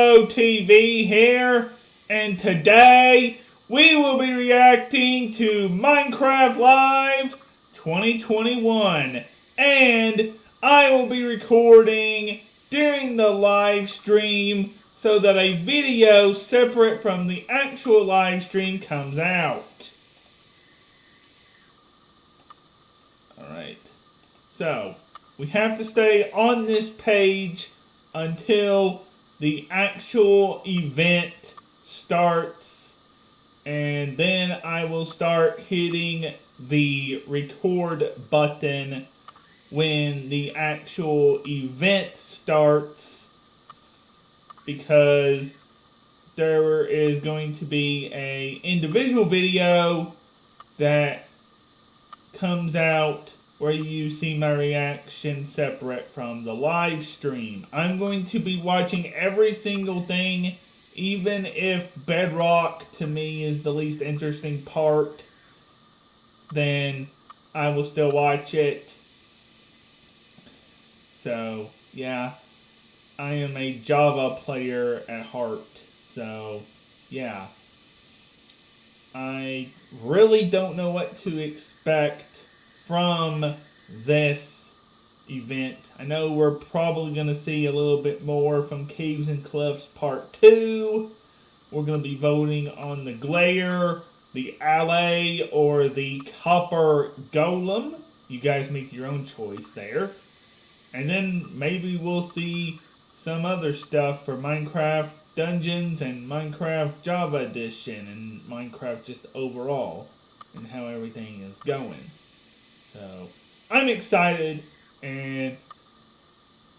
Legoshowtv here, and today we will be reacting to Minecraft Live 2021, and I will be recording during the live stream so that a video separate from the actual live stream comes out. Alright, so we have to stay on this page until the actual event starts, and then I will start hitting the record button when the actual event starts, because there is going to be an individual video that comes out where you see my reaction separate from the live stream. I'm going to be watching every single thing, even if Bedrock to me is the least interesting part, then I will still watch it. So, yeah, I am a Java player at heart, so, yeah. I really don't know what to expect from this event. I know we're probably going to see a little bit more from Caves and Cliffs Part 2. We're going to be voting on the Glare, the Alley, or the Copper Golem. You guys make your own choice there. And then maybe we'll see some other stuff for Minecraft Dungeons and Minecraft Java Edition and Minecraft just overall and how everything is going. So, I'm excited, and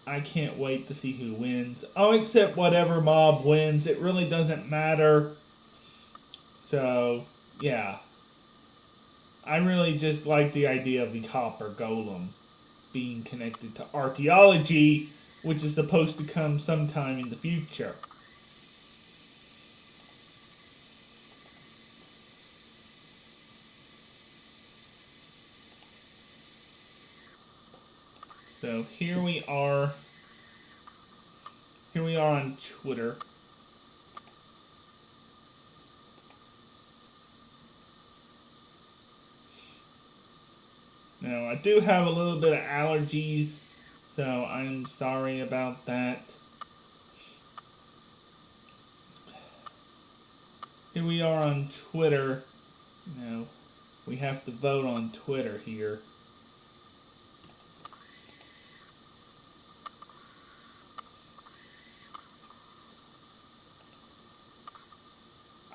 I can't wait to see who wins. I'll accept whatever mob wins. It really doesn't matter. So, yeah. I really just like the idea of the Copper Golem being connected to archaeology, which is supposed to come sometime in the future. So here we are on Twitter. Now I do have a little bit of allergies, so I'm sorry about that. Here we are on Twitter. Now we have to vote on Twitter here.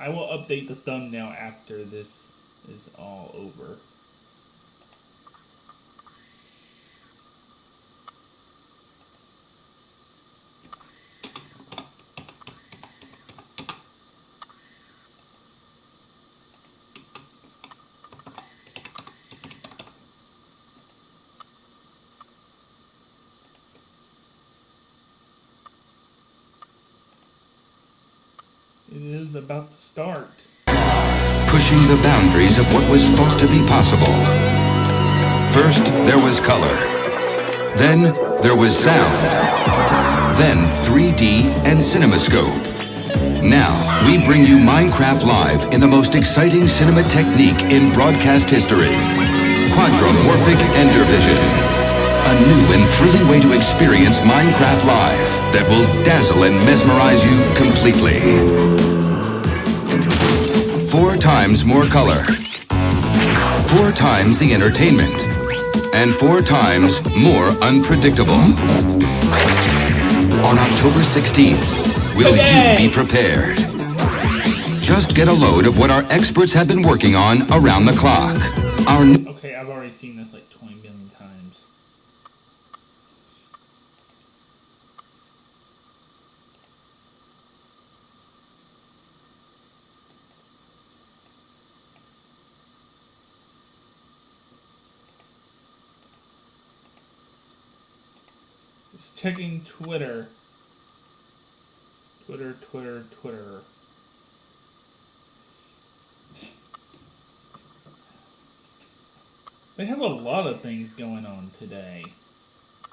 I will update the thumbnail after this is all over. It is about to start. Pushing the boundaries of what was thought to be possible. First, there was color. Then, there was sound. Then, 3D and CinemaScope. Now, we bring you Minecraft Live in the most exciting cinema technique in broadcast history. Quadromorphic Endervision. A new and thrilling way to experience Minecraft Live that will dazzle and mesmerize you completely. 4 times more color. 4 times the entertainment. And 4 times more unpredictable. On October 16th, will you be prepared? Just get a load of what our experts have been working on around the clock. Okay, I've already seen this like 20 million times. Just checking Twitter. Twitter. They have a lot of things going on today.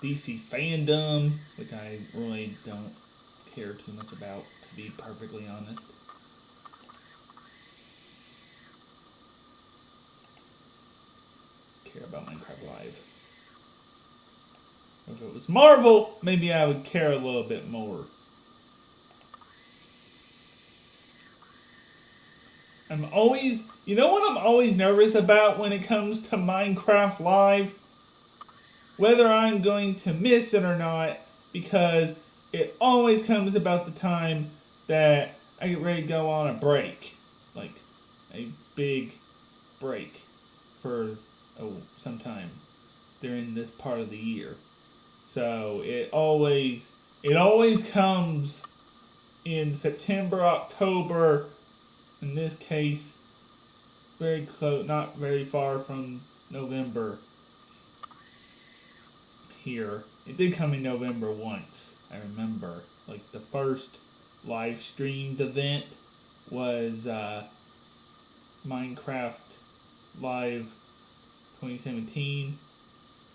DC fandom, which I really don't care too much about, to be perfectly honest. Care about Minecraft Live. If it was Marvel, maybe I would care a little bit more. You know what I'm always nervous about when it comes to Minecraft Live? Whether I'm going to miss it or not, because it always comes about the time that I get ready to go on a break. Like, a big break for some time during this part of the year. So it always comes in September, October. In this case, very close, not very far from November. Here, it did come in November once. I remember, like the first live streamed event was Minecraft Live 2017.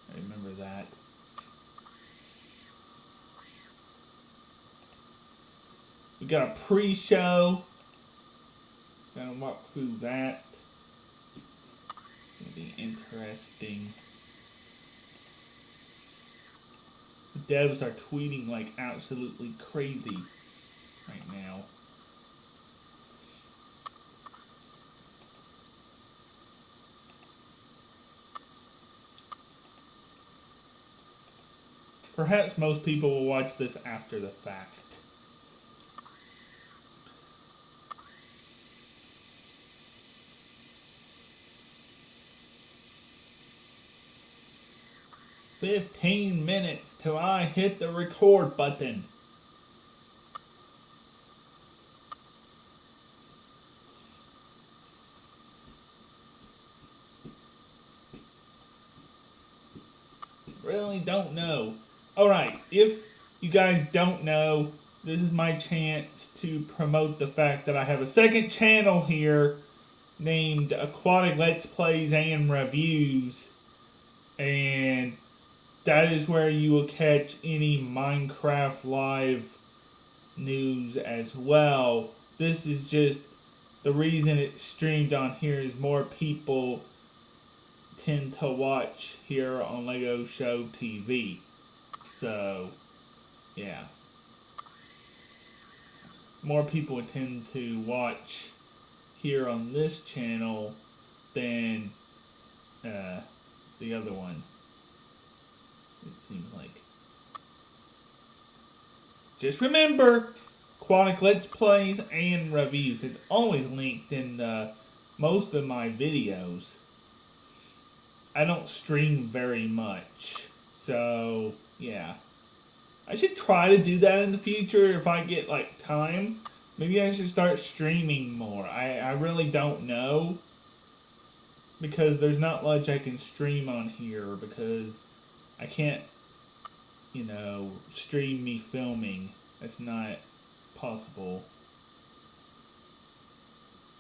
I remember that. We got a pre-show. Gonna walk through that. It's gonna be interesting. The devs are tweeting like absolutely crazy right now. Perhaps most people will watch this after the fact. "15 minutes till I hit the record button." Really don't know. Alright, if you guys don't know, this is my chance to promote the fact that I have a second channel here named Aquatic Let's Plays and Reviews. And that is where you will catch any Minecraft Live news as well. This is just the reason it's streamed on here is more people tend to watch here on Legoshowtv. So, yeah. More people tend to watch here on this channel than the other one. It seems like. Just remember, Aquatic Let's Plays and Reviews. It's always linked in most of my videos. I don't stream very much. So, yeah. I should try to do that in the future if I get, like, time. Maybe I should start streaming more. I really don't know. Because there's not much I can stream on here. Because I can't, stream me filming. That's not possible.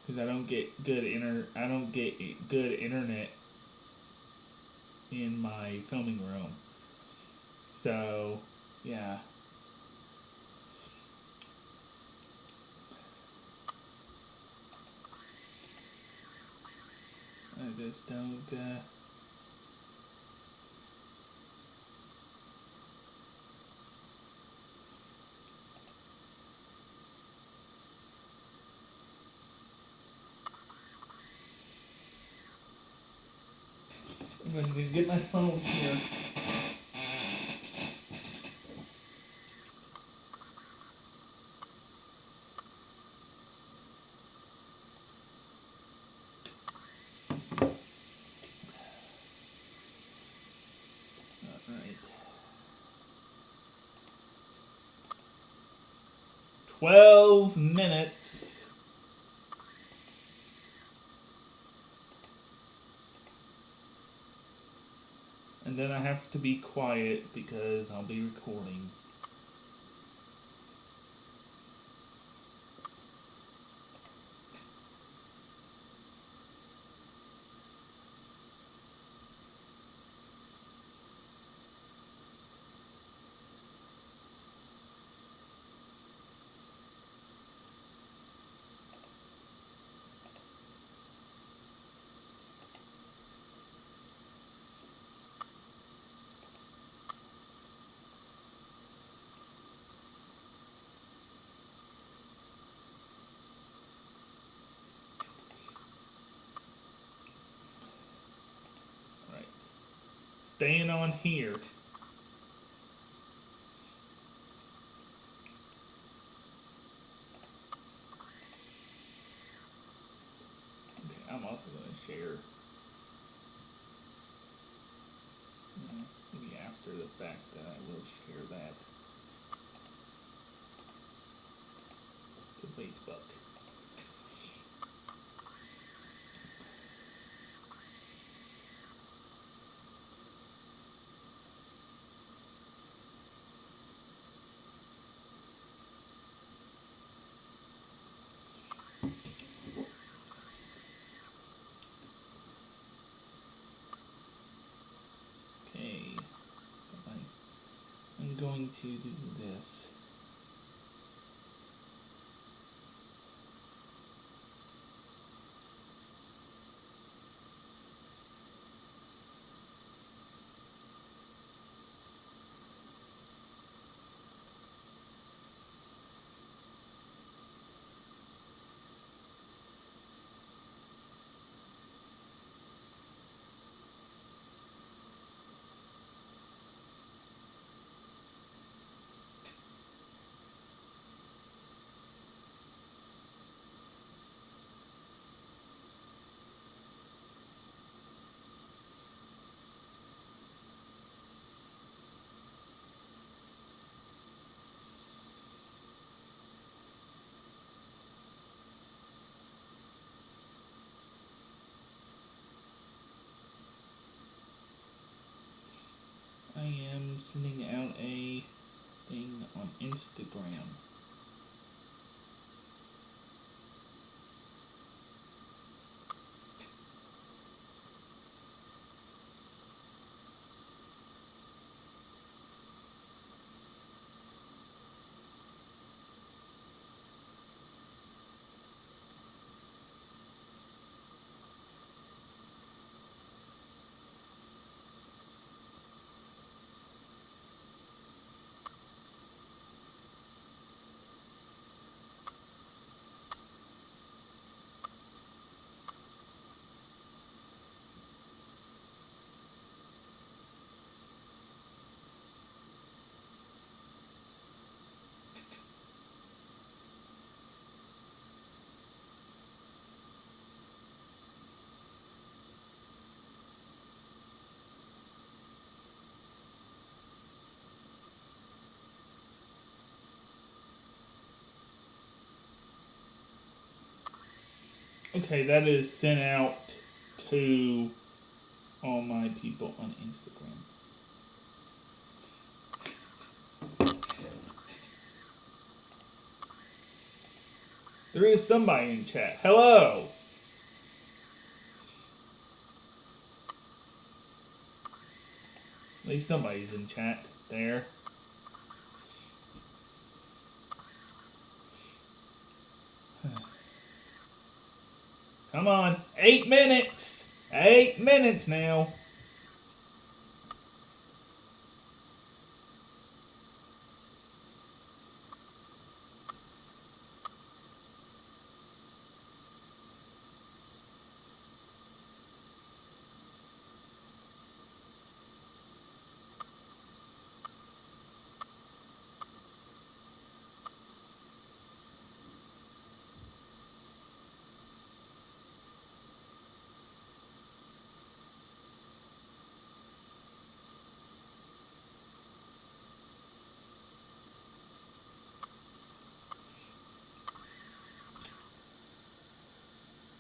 Because I don't get good internet in my filming room. So, yeah. I just don't, I'm going to get my phone here. Alright. 12 minutes. And then I have to be quiet because I'll be recording. staying on here. Okay, I'm also going to share. Maybe after the fact that I will share that to Facebook. Okay, I'm going to do this. I am sending out a thing on Instagram. Okay, that is sent out to all my people on Instagram. There is somebody in chat. Hello! At least somebody's in chat there. Come on, 8 minutes! 8 minutes now.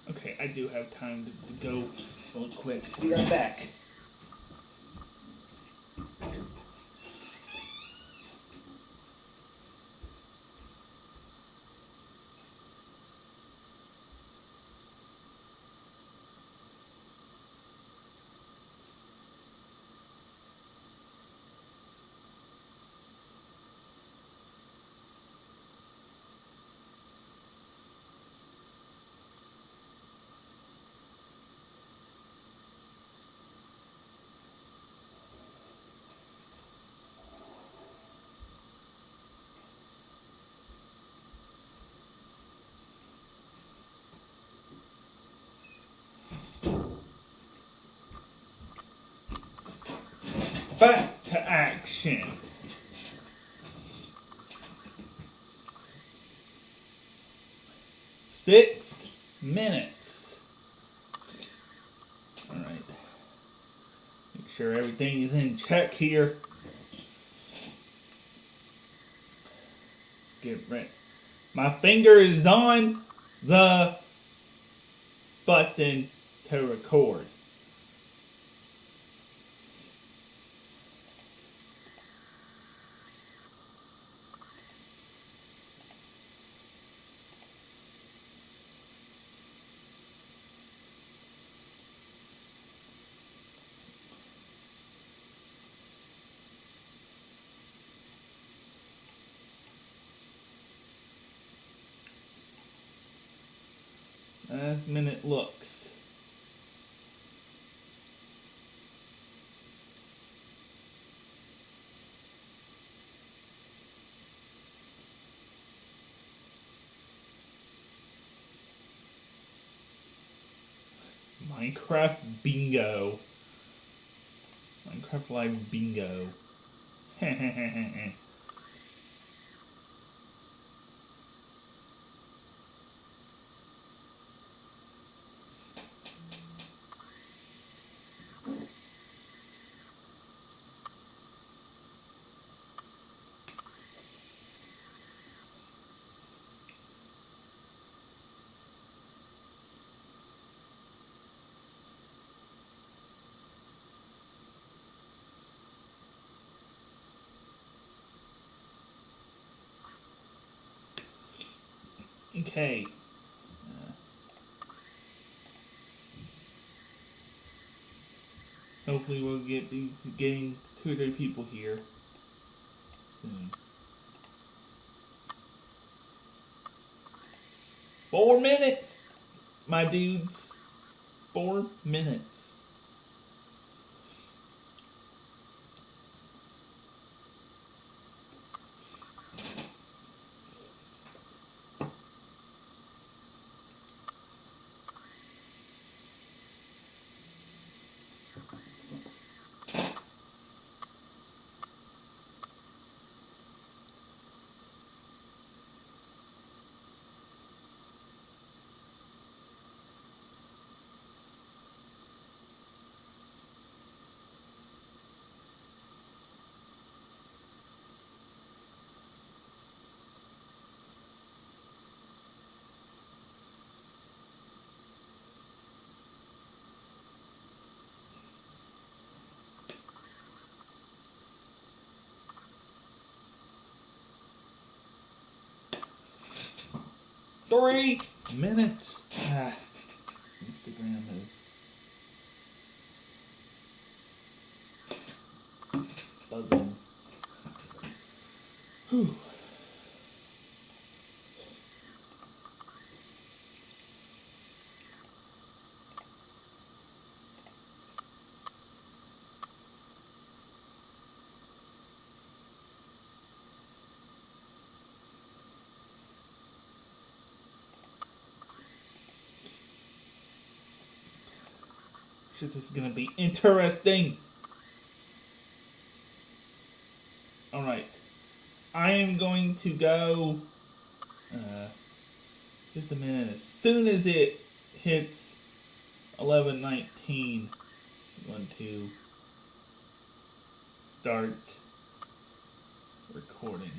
Okay, I do have time to go real quick. Be right back. 6 minutes. Alright. Make sure everything is in check here. Get ready. My finger is on the button to record. Last minute looks. Minecraft bingo. Minecraft live bingo. Okay. Hopefully we'll get getting 2 or 3 people here soon. 4 minutes, my dudes. 4 minutes. Three minutes. Instagram is buzzing. Whew. This is gonna be interesting. Alright. I am going to go just a minute. As soon as it hits 11:19, I'm going to start recording.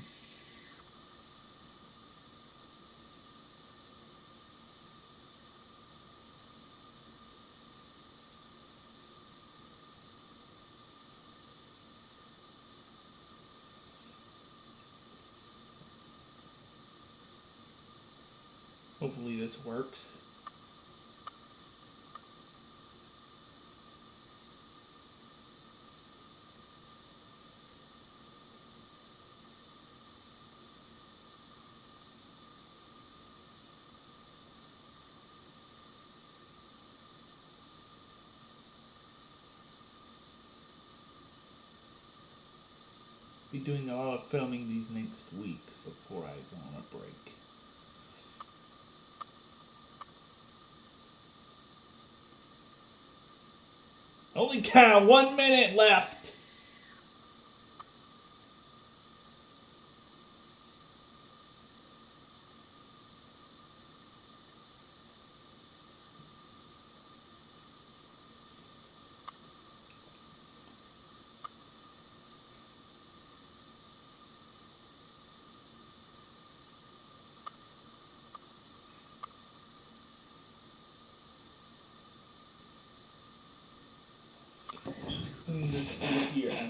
Hopefully this works. Be doing a lot of filming these next week before I go on a break. Holy cow, 1 minute left!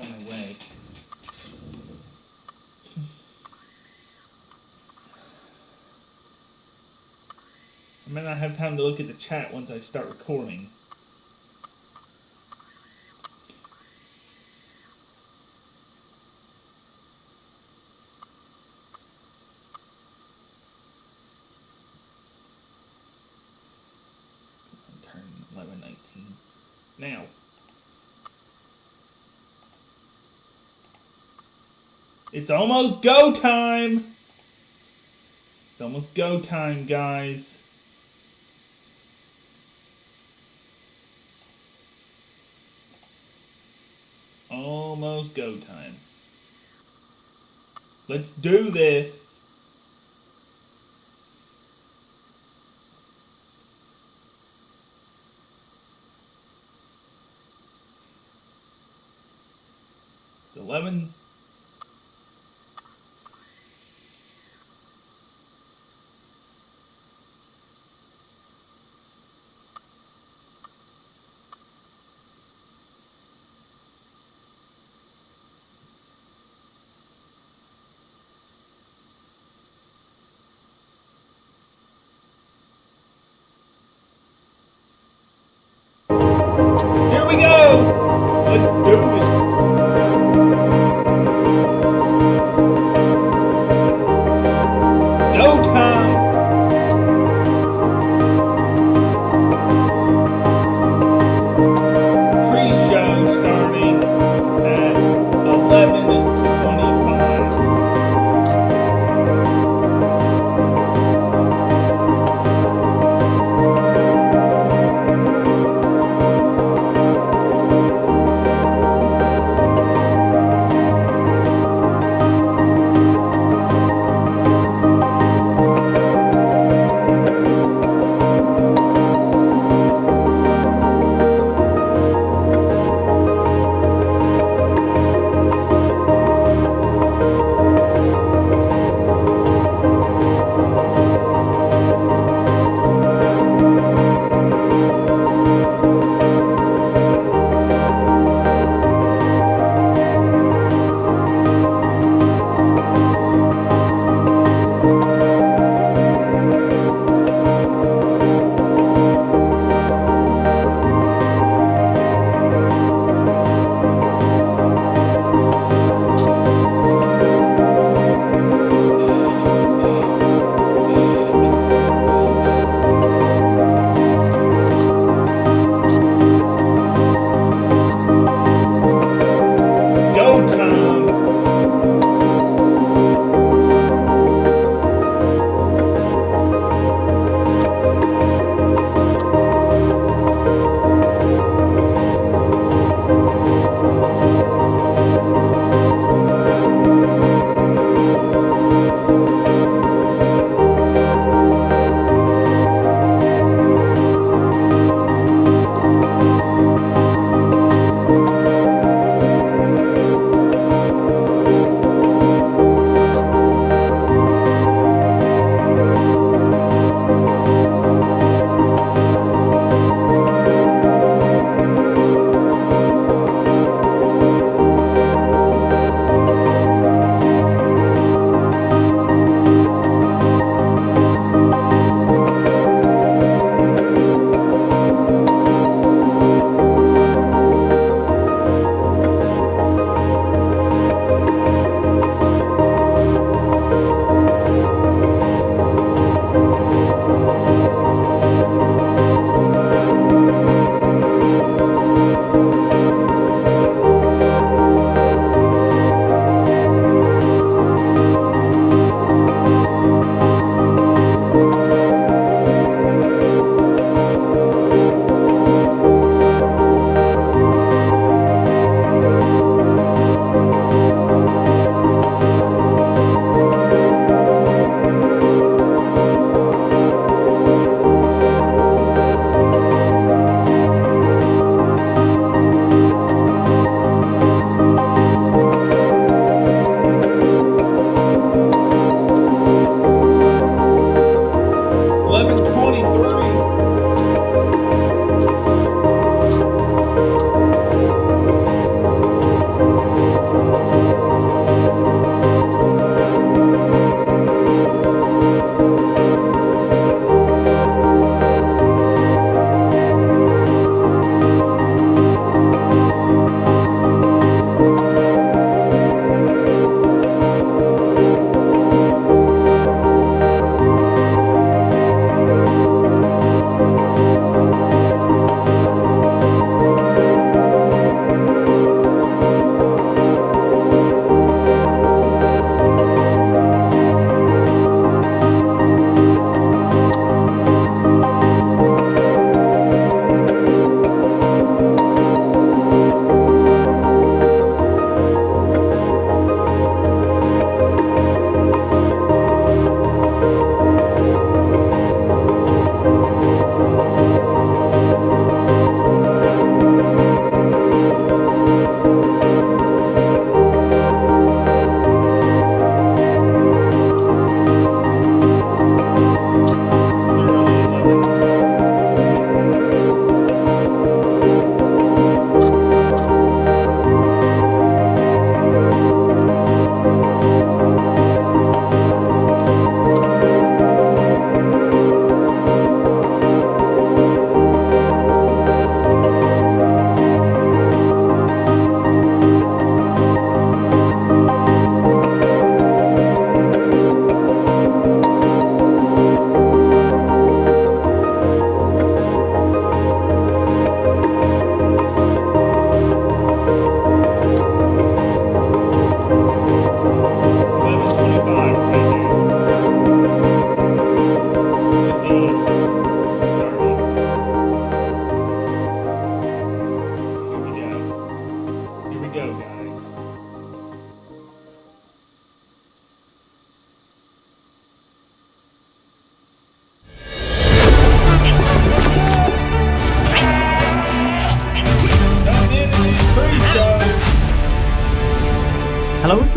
on my way. I may not have time to look at the chat once I start recording. Turn 11:19. Now. It's almost go time! It's almost go time, guys. Almost go time. Let's do this. It's 11. Here we go! Let's do it!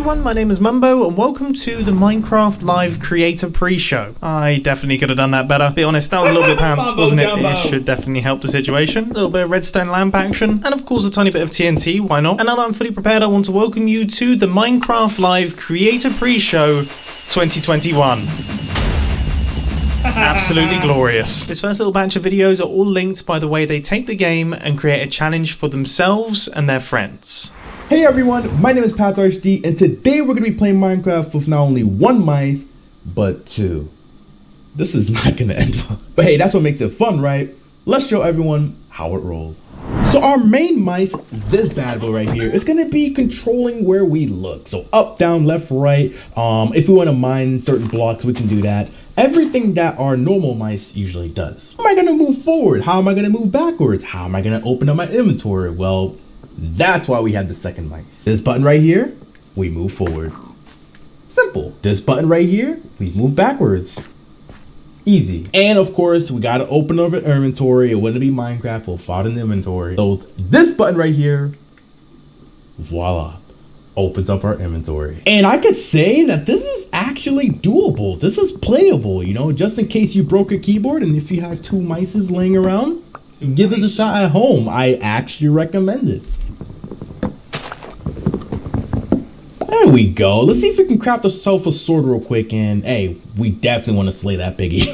everyone, my name is Mumbo, and welcome to the Minecraft Live Creator Pre-Show. I definitely could have done that better. Be honest, that was a little bit pants, wasn't it? It should definitely help the situation. A little bit of redstone lamp action, and of course a tiny bit of TNT, why not? And now that I'm fully prepared, I want to welcome you to the Minecraft Live Creator Pre-Show 2021. Absolutely glorious. This first little batch of videos are all linked by the way they take the game and create a challenge for themselves and their friends. Hey everyone, my name is PathRHD, and today we're going to be playing Minecraft with not only one mice, but two. This is not going to end well. But hey, that's what makes it fun, right? Let's show everyone how it rolls. So our main mice, this bad boy right here, is going to be controlling where we look. So up, down, left, right. If we want to mine certain blocks, we can do that. Everything that our normal mice usually does. How am I going to move forward? How am I going to move backwards? How am I going to open up my inventory? Well, that's why we have the second mice. This button right here, we move forward. Simple. This button right here, we move backwards. Easy. And of course, we gotta open up an inventory. It wouldn't be Minecraft without an inventory. So this button right here, voila, opens up our inventory. And I could say that this is actually doable. This is playable, you know, just in case you broke your keyboard and if you have two mices laying around, give it a shot at home. I actually recommend it. There we go. Let's see if we can craft ourselves a sword real quick. And hey, we definitely want to slay that piggy.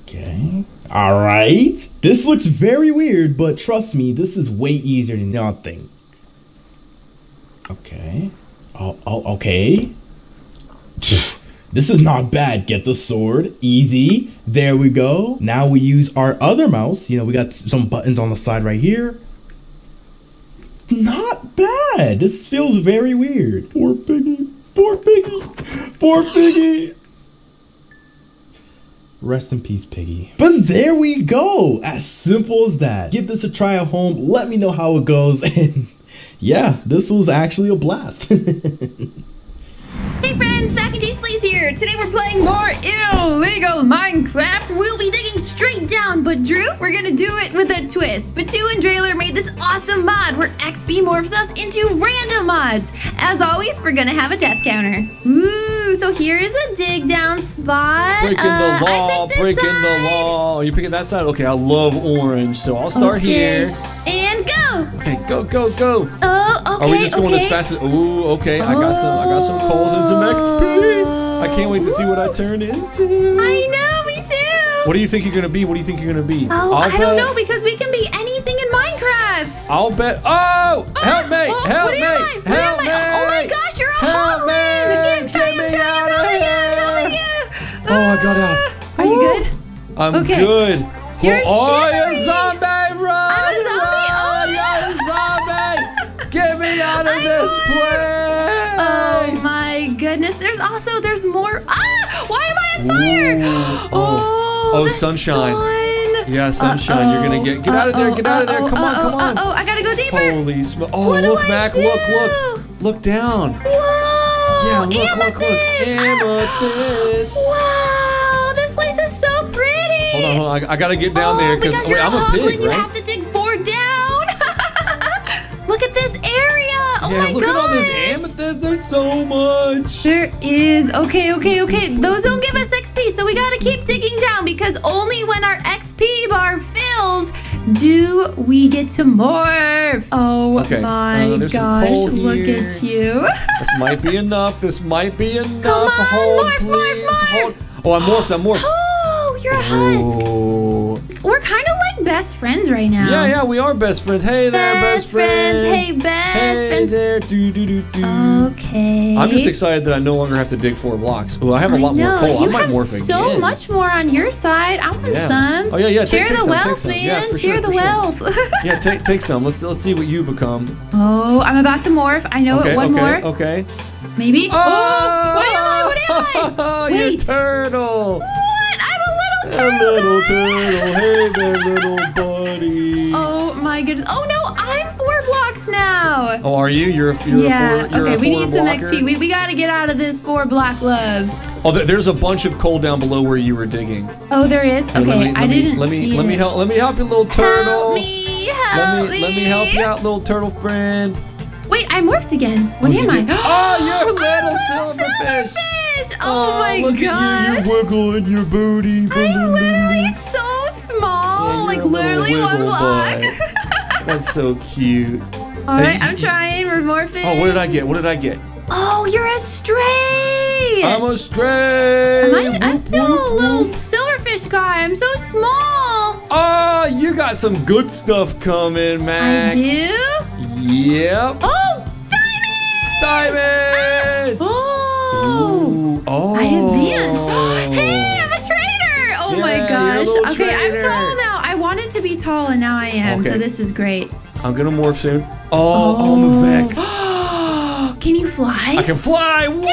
Okay. All right. This looks very weird, but trust me, this is way easier than y'all think. Okay. Oh, okay. This is not bad. Get the sword. Easy. There we go. Now we use our other mouse. You know, we got some buttons on the side right here. Not bad. This feels very weird. Poor piggy. Poor piggy. Poor piggy. Rest in peace, piggy. But there we go. As simple as that. Give this a try at home. Let me know how it goes. And yeah, this was actually a blast. Hey friends, Mac and Cheese Please here. Today we're playing more illegal Minecraft. We'll be digging straight down, but Drew, we're gonna do it with a twist. Batu and Drailer made this awesome mod where XP morphs us into random mods. As always, we're gonna have a death counter. Ooh, so here is a dig down spot. Breaking the law, breaking the law. Are you picking that side? Okay, I love orange, so I'll start here. And go. Okay, go, go, go. Oh, okay. Are we just going as fast as? Ooh, okay. I got some coals and some XP. I can't wait to see what I turn into. I know, me too. What do you think you're gonna be? What do you think you're gonna be? Oh, I don't know, because we can be anything in Minecraft. I'll bet. Oh, help me! Help me! Help me! Oh my gosh, you're a help me! Get me out of here! Oh, I got out. Are you good? I'm good. You're you zombie! Run! I'm a zombie. Run! You're a zombie! Get me out of this place! Oh my goodness! There's more. Ah! Why am I on fire? Oh, the sunshine. Sun. Yeah, sunshine. You're gonna get out of there. Get out of there. Come on. Oh, I gotta go deeper. Holy smoke! Oh, what look, do Mac. Look down. Whoa! Yeah, look. Amethyst. Wow, this place is so pretty. Hold on. I gotta get down there because I'm a pig, You right? have to dig 4 down. Look at this area. Oh my gosh. Look at all this amethyst. There's so much. There is. Okay. Those don't give us XP, so we gotta keep digging down because only when our XP bar fills do we get to morph. Oh my gosh, look at you. This might be enough. Come on, morph. Oh, I'm morphed. Oh, you're a husk. We're kind of like best friends right now. Yeah, we are best friends. Hey there, best friend. Hey, best friends. Hey there, do. Okay. I'm just excited that I no longer have to dig 4 blocks. Oh, I have a lot more coal. I might morph again. You have so much more on your side. I want some. Oh yeah. Share the wealth, man. Yeah, Share the wealth. Yeah, take some. Let's see what you become. Oh, I'm about to morph. I know it. One more. Okay. Maybe. Oh, what am I? Wait. You're turtle. I'm a little turtle. Hey there, little buddy. Oh my goodness. Oh no, I'm 4 blocks now. Oh, are you? You're a 4 okay, we need some blocker? XP. We gotta get out of this 4 block love. Oh, there's a bunch of coal down below where you were digging. Oh, there is? Okay, I didn't see it. Let me help you, little turtle. Help me. Let me help you out, little turtle friend. Wait, wait, I morphed again. What am I? Oh, you're a little silverfish. Oh my look gosh. at you, you're wiggling your booty. I'm literally so small. Like literally one block. That's so cute. Alright, I'm trying. We're morphing. Oh, what did I get? What did I get? Oh, you're a stray. I'm a stray. I'm still a little silverfish guy. I'm so small. Oh, you got some good stuff coming, I man. do? Yep. Oh, Diamond. Oh. Ooh, oh. I advanced. Hey, I'm a trader. Oh my Yeah, gosh. you're a little Okay, I'm trader. tall now. I wanted to be tall and now I am. Okay. So this is great. I'm gonna morph soon. Oh, I'm a Vex. Can you fly? I can fly. Whoa!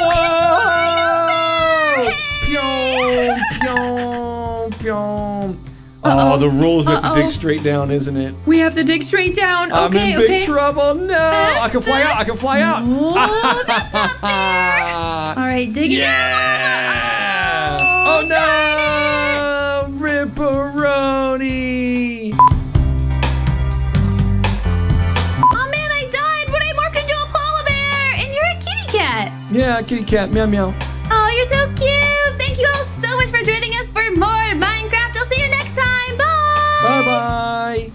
Pyong, pyong, pyong. Oh, the rules we have to dig straight down, isn't it? We have to dig straight down. I'm Okay, in big trouble. No, I can fly out. I can fly out. Oh, that's not fair. All right, dig it down. Yeah. Oh no, Ripperoni. Oh man, I died when I morphed into a polar bear, and you're a kitty cat. Yeah, kitty cat, meow meow. Oh, you're so cute. Thank you all so much for joining us for more Minecraft. I'll see you next time. Bye. Bye bye.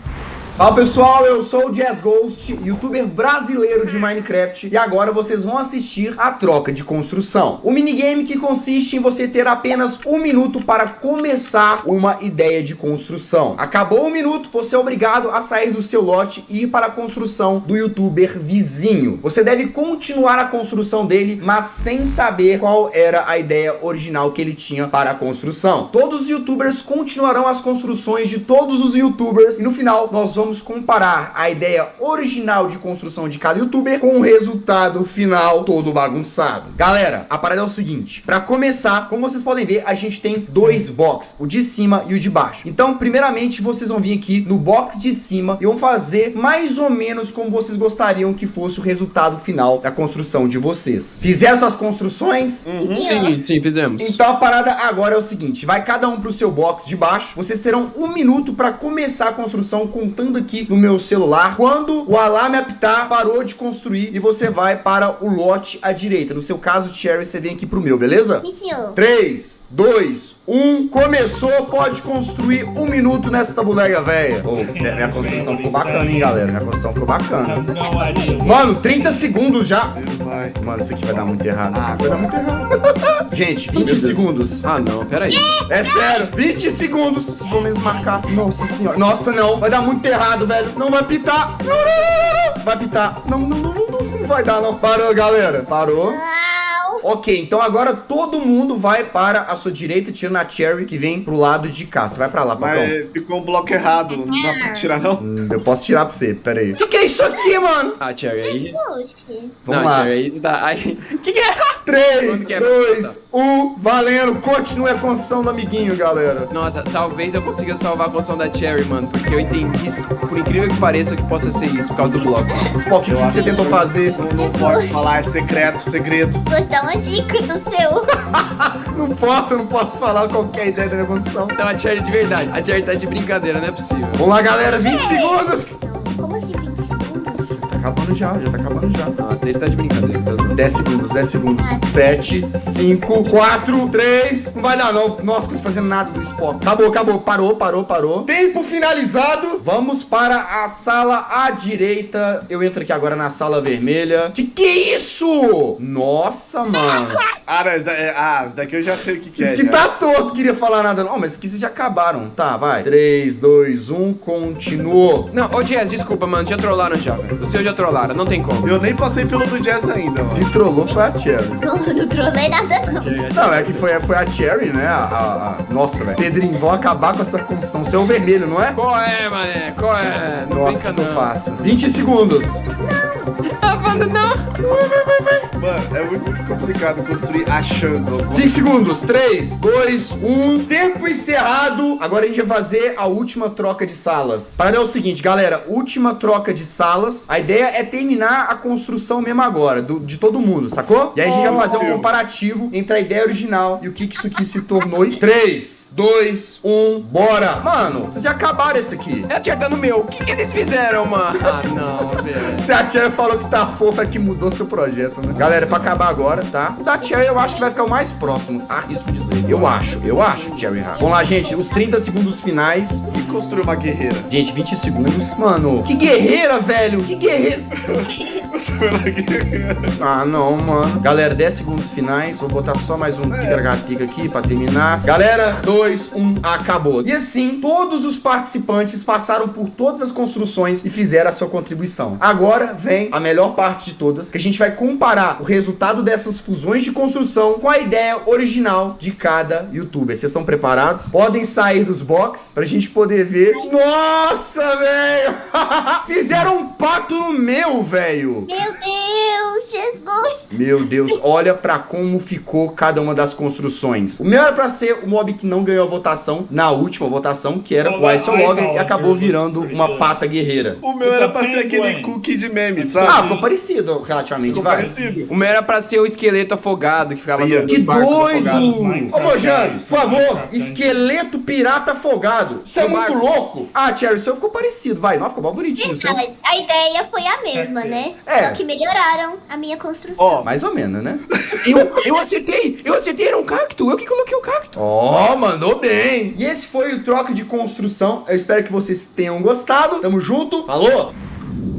Fala pessoal, eu sou o Jazz Ghost, youtuber brasileiro de Minecraft, e agora vocês vão assistir a troca de construção. O minigame que consiste em você ter apenas 1 minuto para começar uma ideia de construção. Acabou 1 minuto, você é obrigado a sair do seu lote e ir para a construção do youtuber vizinho. Você deve continuar a construção dele, mas sem saber qual era a ideia original que ele tinha para a construção. Todos os youtubers continuarão as construções de todos os youtubers e no final nós vamos comparar a ideia original de construção de cada youtuber com o resultado final todo bagunçado. Galera, a parada é o seguinte, para começar, como vocês podem ver, a gente tem 2 boxes, o de cima e o de baixo. Então, primeiramente, vocês vão vir aqui no box de cima e vão fazer mais ou menos como vocês gostariam que fosse o resultado final da construção de vocês. Fizeram suas construções? Sim, fizemos. Então a parada agora é o seguinte, vai cada um pro seu box de baixo, vocês terão 1 minuto para começar a construção, contando aqui no meu celular. Quando o alarme apitar, parou de construir e você vai para o lote à direita. No seu caso, Cherry, você vem aqui pro meu, beleza? Sim, senhor. 3, 2, 1, começou, pode construir 1 minuto nessa bodega velha. Oh, minha construção ficou bacana, hein, galera? Minha construção ficou bacana. Não, idea. Mano, 30 segundos já. Mano, isso aqui vai dar muito errado. Isso aqui vai dar muito errado. Gente, 20 segundos. Ah, não, peraí. É sério, 20 segundos. Pelo menos marcar. Nossa senhora. Nossa, não. Vai dar muito errado, velho. Não vai pitar. Não, não, não, não, não. Vai pitar. Não, não, não, não, não. Não vai dar, não. Parou, galera. Parou. Ok, então agora todo mundo vai para a sua direita, tirando a Cherry, que vem pro lado de cá. Você vai pra lá, Pacão. Mas ficou um bloco errado, não dá pra tirar não? Eu posso tirar pra você, pera aí. Que é isso aqui, mano? Ah, Cherry, aí... Oxe. Vamos não, lá. Cherry, aí isso dá... Aí... Que é? 3, que é? 2, 1, valendo. Continue a construção do amiguinho, galera. Nossa, talvez eu consiga salvar a construção da Cherry, mano, porque eu entendi, por incrível que pareça, que possa ser isso, por causa do bloco. Spock, o que você tentou fazer? Não pode falar, é secreto, segredo. Vou te dar uma dica do seu. Eu não posso falar qualquer ideia da minha construção. Então a Cherry de verdade, a Cherry tá de brincadeira, não é possível. Vamos lá, galera, 20 segundos. Como assim 20 segundos? Tá acabando já tá acabando já. Ah, ele tá de brincadeira, tá zoando. 10 segundos, 10 segundos. 7, 5, 4, 3. Não vai dar, não. Nossa, não tô fazendo nada do Spock. Acabou. Parou. Tempo finalizado. Vamos para a sala à direita. Eu entro aqui agora na sala vermelha. Que é isso? Nossa, mano. Daqui eu já sei o que Isso é. que já. tá torto, queria falar nada não. Mas isso aqui vocês já acabaram. Tá, vai. 3, 2, 1, continuou. Não, ô Jazz, desculpa, mano, já trollaram já, velho. O seu já trollaram, não tem como. Eu nem passei pelo do Jazz ainda, Se mano. trollou foi a Cherry. Não trolei nada, não. Não, é que foi a Cherry, né? Nossa, velho. Pedrinho, vão acabar com essa construção. Você é o vermelho, não é? Qual é, mané? Qual é? Não Nossa, brinca que eu não. faço. 20 segundos. Ah, Wanda, não. Mano, é muito complicado construir achando. 5 segundos. 3, 2, 1. Tempo encerrado. Agora a gente vai fazer a última troca de salas. Para é o seguinte, galera. Última troca de salas. A ideia é terminar a construção mesmo agora, de todo mundo, sacou? E aí a gente vai fazer um comparativo entre a ideia original e o que isso aqui se tornou. 3, 2, 1, bora. Mano, vocês já acabaram esse aqui. É acertando o meu. O que vocês fizeram, mano? Ah, não, velho. Se a Cherry falou que tá fofa, é que mudou seu projeto, né? Galera, pra acabar agora, tá? O da Cherry eu acho que vai ficar o mais próximo, arrisco dizer. Eu acho, Cherry Heart. Vamos lá, gente, os 30 segundos finais. E construir uma guerreira. Gente, 20 segundos. Mano, que guerreira, velho. Que guerreira. Ah, não, mano. Galera, 10 segundos finais. Vou botar só mais um tica-tica aqui pra terminar. Galera, 2, 1, acabou. E assim, todos os participantes passaram por todas as construções e fizeram a sua contribuição. Agora vem a melhor parte de todas, que a gente vai comparar o resultado dessas fusões de construção com a ideia original de cada youtuber. Vocês estão preparados? Podem sair dos box pra gente poder ver. Nossa, velho! Fizeram um pato no meu, velho! Meu Deus, Jesus! Meu Deus, olha pra como ficou cada uma das construções. O meu era pra ser o mob que não ganhou a votação na última votação, que era o Ice Logger, e acabou virando uma pata guerreira. O meu era pra ser aquele cookie de meme, sabe? Ah, ficou parecido relativamente, vai. O meu era pra ser o esqueleto afogado que ficava no Que doido! afogados. Ô, Mojang, por favor, esqueleto pirata afogado. Isso é muito louco. Ah, Cherry, o seu ficou parecido, vai. Não, ficou mal bonitinho. Verdade, a ideia foi a mesma, né? É. Só que melhoraram a minha construção. Ó, mais ou menos, né? Eu acertei, era um cacto, eu que coloquei o cacto. Ó, mandou bem. E esse foi o troca de construção. Eu espero que vocês tenham gostado. Tamo junto. Falou!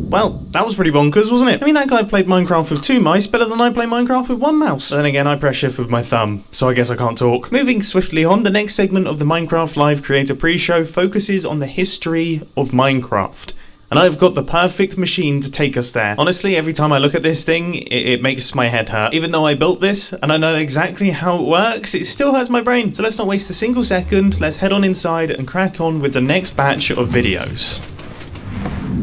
Well, that was pretty bonkers, wasn't it? I mean, that guy played Minecraft with 2 mice better than I play Minecraft with 1 mouse. But then again, I press shift with my thumb, so I guess I can't talk. Moving swiftly on, the next segment of the Minecraft Live Creator Pre-Show focuses on the history of Minecraft. And I've got the perfect machine to take us there. Honestly, every time I look at this thing, it makes my head hurt. Even though I built this, and I know exactly how it works, it still hurts my brain. So let's not waste a single second, let's head on inside and crack on with the next batch of videos.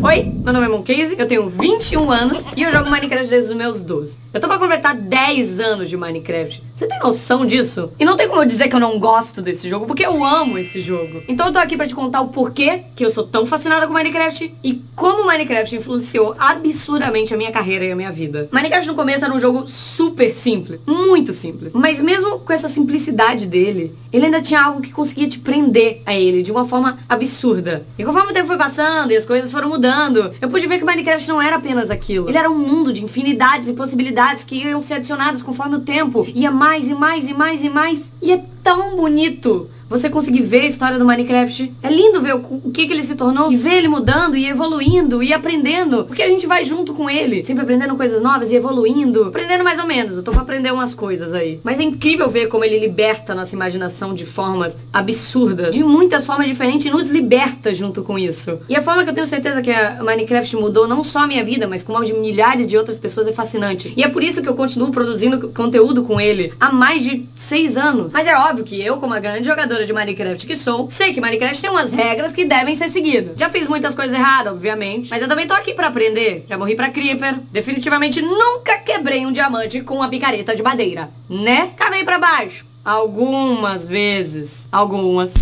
Oi, meu nome é Moncase, eu tenho 21 anos e eu jogo Minecraft desde os meus 12. Eu tô pra completar 10 anos de Minecraft. Você tem noção disso? E não tem como eu dizer que eu não gosto desse jogo, porque eu amo esse jogo. Então eu tô aqui pra te contar o porquê que eu sou tão fascinada com Minecraft e como Minecraft influenciou absurdamente a minha carreira e a minha vida. Minecraft no começo era um jogo super simples, muito simples. Mas mesmo com essa simplicidade dele, ele ainda tinha algo que conseguia te prender a ele de uma forma absurda. E conforme o tempo foi passando e as coisas foram mudando, eu pude ver que Minecraft não era apenas aquilo. Ele era um mundo de infinidades e possibilidades que iam ser adicionadas conforme o tempo. Ia mais e mais e mais e mais. E é tão bonito você conseguir ver a história do Minecraft. É lindo ver o que ele se tornou e ver ele mudando e evoluindo e aprendendo, porque a gente vai junto com ele, sempre aprendendo coisas novas e evoluindo, aprendendo mais ou menos. Eu tô pra aprender umas coisas aí, mas é incrível ver como ele liberta nossa imaginação de formas absurdas, de muitas formas diferentes, e nos liberta junto com isso. E a forma que eu tenho certeza que a Minecraft mudou não só a minha vida, mas como a de milhares de outras pessoas é fascinante. E é por isso que eu continuo produzindo conteúdo com ele há mais de 6 anos. Mas é óbvio que eu, como a grande jogadora de Minecraft que sou, sei que Minecraft tem umas regras que devem ser seguidas. Já fiz muitas coisas erradas, obviamente, mas eu também tô aqui pra aprender. Já morri pra Creeper. Definitivamente nunca quebrei um diamante com uma picareta de madeira, né? Cavei pra baixo. Algumas vezes.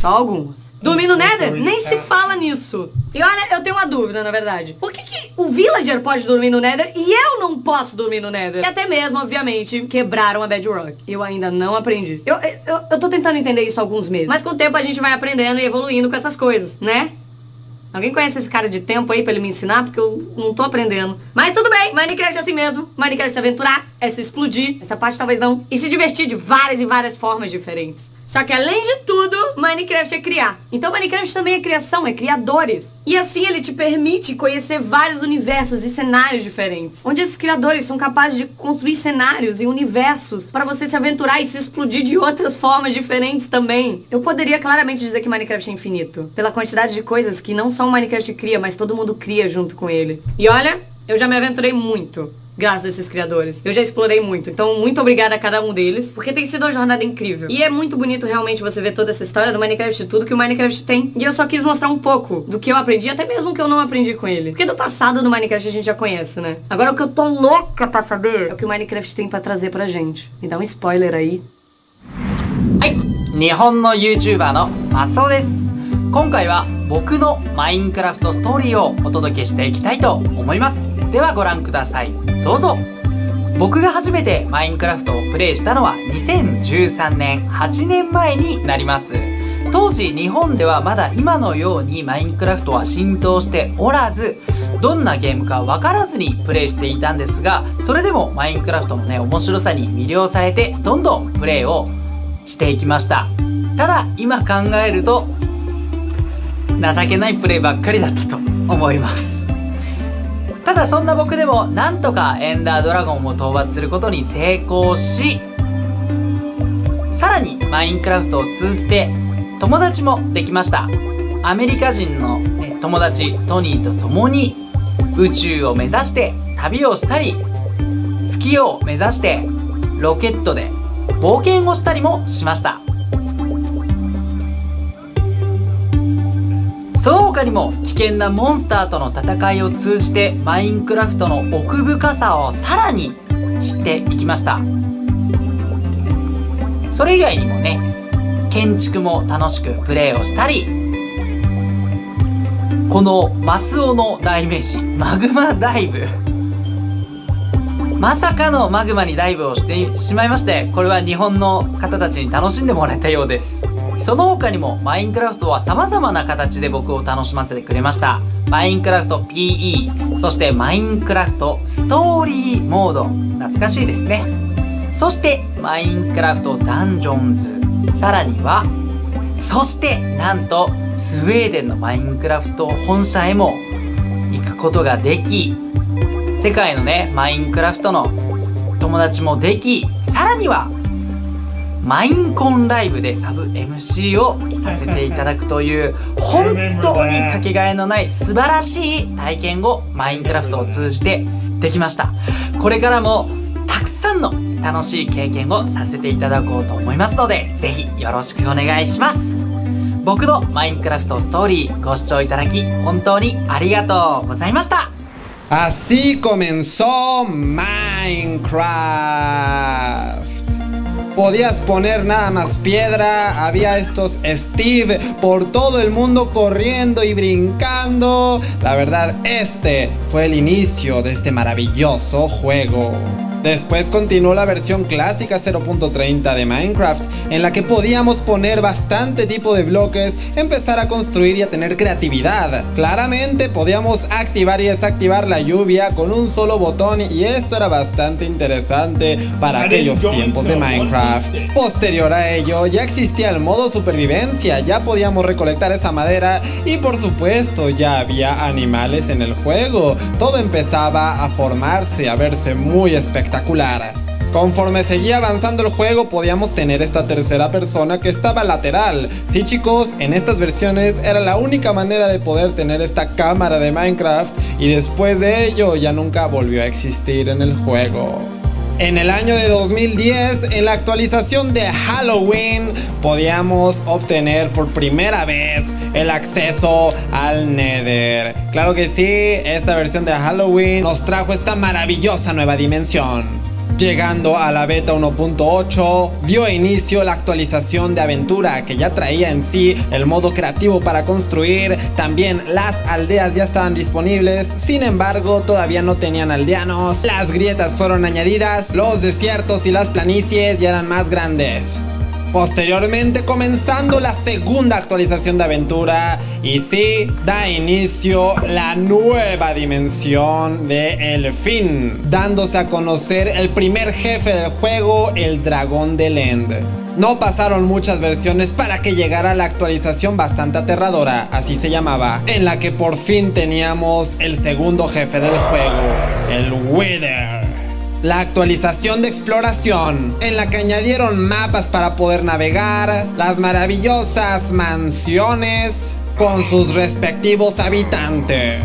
Só algumas. Dormir no Nether? Nem se fala nisso. E olha, eu tenho uma dúvida, na verdade. Por que o Villager pode dormir no Nether e eu não posso dormir no Nether? E até mesmo, obviamente, quebraram a Bedrock. Eu ainda não aprendi. Eu tô tentando entender isso há alguns meses. Mas com o tempo a gente vai aprendendo e evoluindo com essas coisas, né? Alguém conhece esse cara de tempo aí pra ele me ensinar? Porque eu não tô aprendendo. Mas tudo bem, Minecraft é assim mesmo. Minecraft é se aventurar, é se explodir. Essa parte talvez não. E se divertir de várias e várias formas diferentes. Só que além de tudo, Minecraft é criar. Então Minecraft também é criação, é criadores. E assim ele te permite conhecer vários universos e cenários diferentes. Onde esses criadores são capazes de construir cenários e universos para você se aventurar e se explodir de outras formas diferentes também. Eu poderia claramente dizer que Minecraft é infinito. Pela quantidade de coisas que não só o Minecraft cria, mas todo mundo cria junto com ele. E olha, eu já me aventurei muito. Graças a esses criadores. Eu já explorei muito. Então, muito obrigada a cada um deles. Porque tem sido uma jornada incrível. E é muito bonito realmente você ver toda essa história do Minecraft e tudo que o Minecraft tem. E eu só quis mostrar um pouco do que eu aprendi, até mesmo que eu não aprendi com ele. Porque do passado do Minecraft a gente já conhece, né? Agora o que eu tô louca pra saber é o que o Minecraft tem pra trazer pra gente. Me dá um spoiler aí. Ai! 日本の YouTuber のマスオです。今回は僕のマインクラフトストーリーをお届けしていきたいと思います。ではご覧ください。どうぞ。僕が初めてマインクラフトをプレイしたのは2013年8年前になります。当時日本ではまだ今のようにマインクラフトは浸透しておらず、どんなゲームか分からずにプレイしていたんですが、それでもマインクラフトのね面白さに魅了されてどんどんプレイをしていきました。ただ今考えると情けないプレイばっかりだったと思います。ただそんな僕でもなんとかエンダードラゴンを討伐することに成功し、さらにマインクラフトを通じて友達もできました。アメリカ人の、友達トニーと共に宇宙を目指して旅をしたり、月を目指してロケットで冒険をしたりもしました。その他にも危険なモンスターとの戦いを通じてマインクラフトの奥深さをさらに知っていきました。それ以外にもね、建築も楽しくプレイをしたり、このマスオの代名詞マグマダイブ、まさかのマグマにダイブをしてしまいまして、これは日本の方たちに楽しんでもらえたようです。その他にもマインクラフトは様々な形で僕を楽しませてくれました。マインクラフト PE、 そしてマインクラフトストーリーモード、懐かしいですね。そしてマインクラフトダンジョンズ、さらにはそしてなんとスウェーデンのマインクラフト本社へも行くことができ、世界のねマインクラフトの友達もでき、さらにはマインコンライブでサブ MC をさせていただくという本当にかけがえのない素晴らしい体験をマインクラフトを通じてできました。これからもたくさんの楽しい経験をさせていただこうと思いますので、ぜひよろしくお願いします。僕のマインクラフトストーリーご視聴いただき本当にありがとうございました。Así comenzó Minecraft. Podías poner nada más piedra, había estos Steve por todo el mundo corriendo y brincando. La verdad, este fue el inicio de este maravilloso juego. Después continuó la versión clásica 0.30 de Minecraft, en la que podíamos poner bastante tipo de bloques, empezar a construir y a tener creatividad. Claramente podíamos activar y desactivar la lluvia con un solo botón, y esto era bastante interesante para aquellos tiempos de Minecraft. Posterior a ello ya existía el modo supervivencia, ya podíamos recolectar esa madera y por supuesto ya había animales en el juego. Todo empezaba a formarse, a verse muy espectacular. Conforme seguía avanzando el juego podíamos tener esta tercera persona que estaba lateral. Sí chicos, en estas versiones era la única manera de poder tener esta cámara de Minecraft, y después de ello ya nunca volvió a existir en el juego. En el año de 2010, en la actualización de Halloween, podíamos obtener por primera vez el acceso al Nether. Claro que sí, esta versión de Halloween nos trajo esta maravillosa nueva dimensión. Llegando a la beta 1.8, dio inicio la actualización de aventura, que ya traía en sí el modo creativo para construir. También las aldeas ya estaban disponibles, sin embargo todavía no tenían aldeanos. Las grietas fueron añadidas, los desiertos y las planicies ya eran más grandes. Posteriormente comenzando la segunda actualización de aventura, y sí, da inicio la nueva dimensión de El Fin, dándose a conocer el primer jefe del juego, el dragón del End. No pasaron muchas versiones para que llegara la actualización bastante aterradora, así se llamaba, en la que por fin teníamos el segundo jefe del juego, el Wither. La actualización de exploración, en la que añadieron mapas para poder navegar, las maravillosas mansiones con sus respectivos habitantes.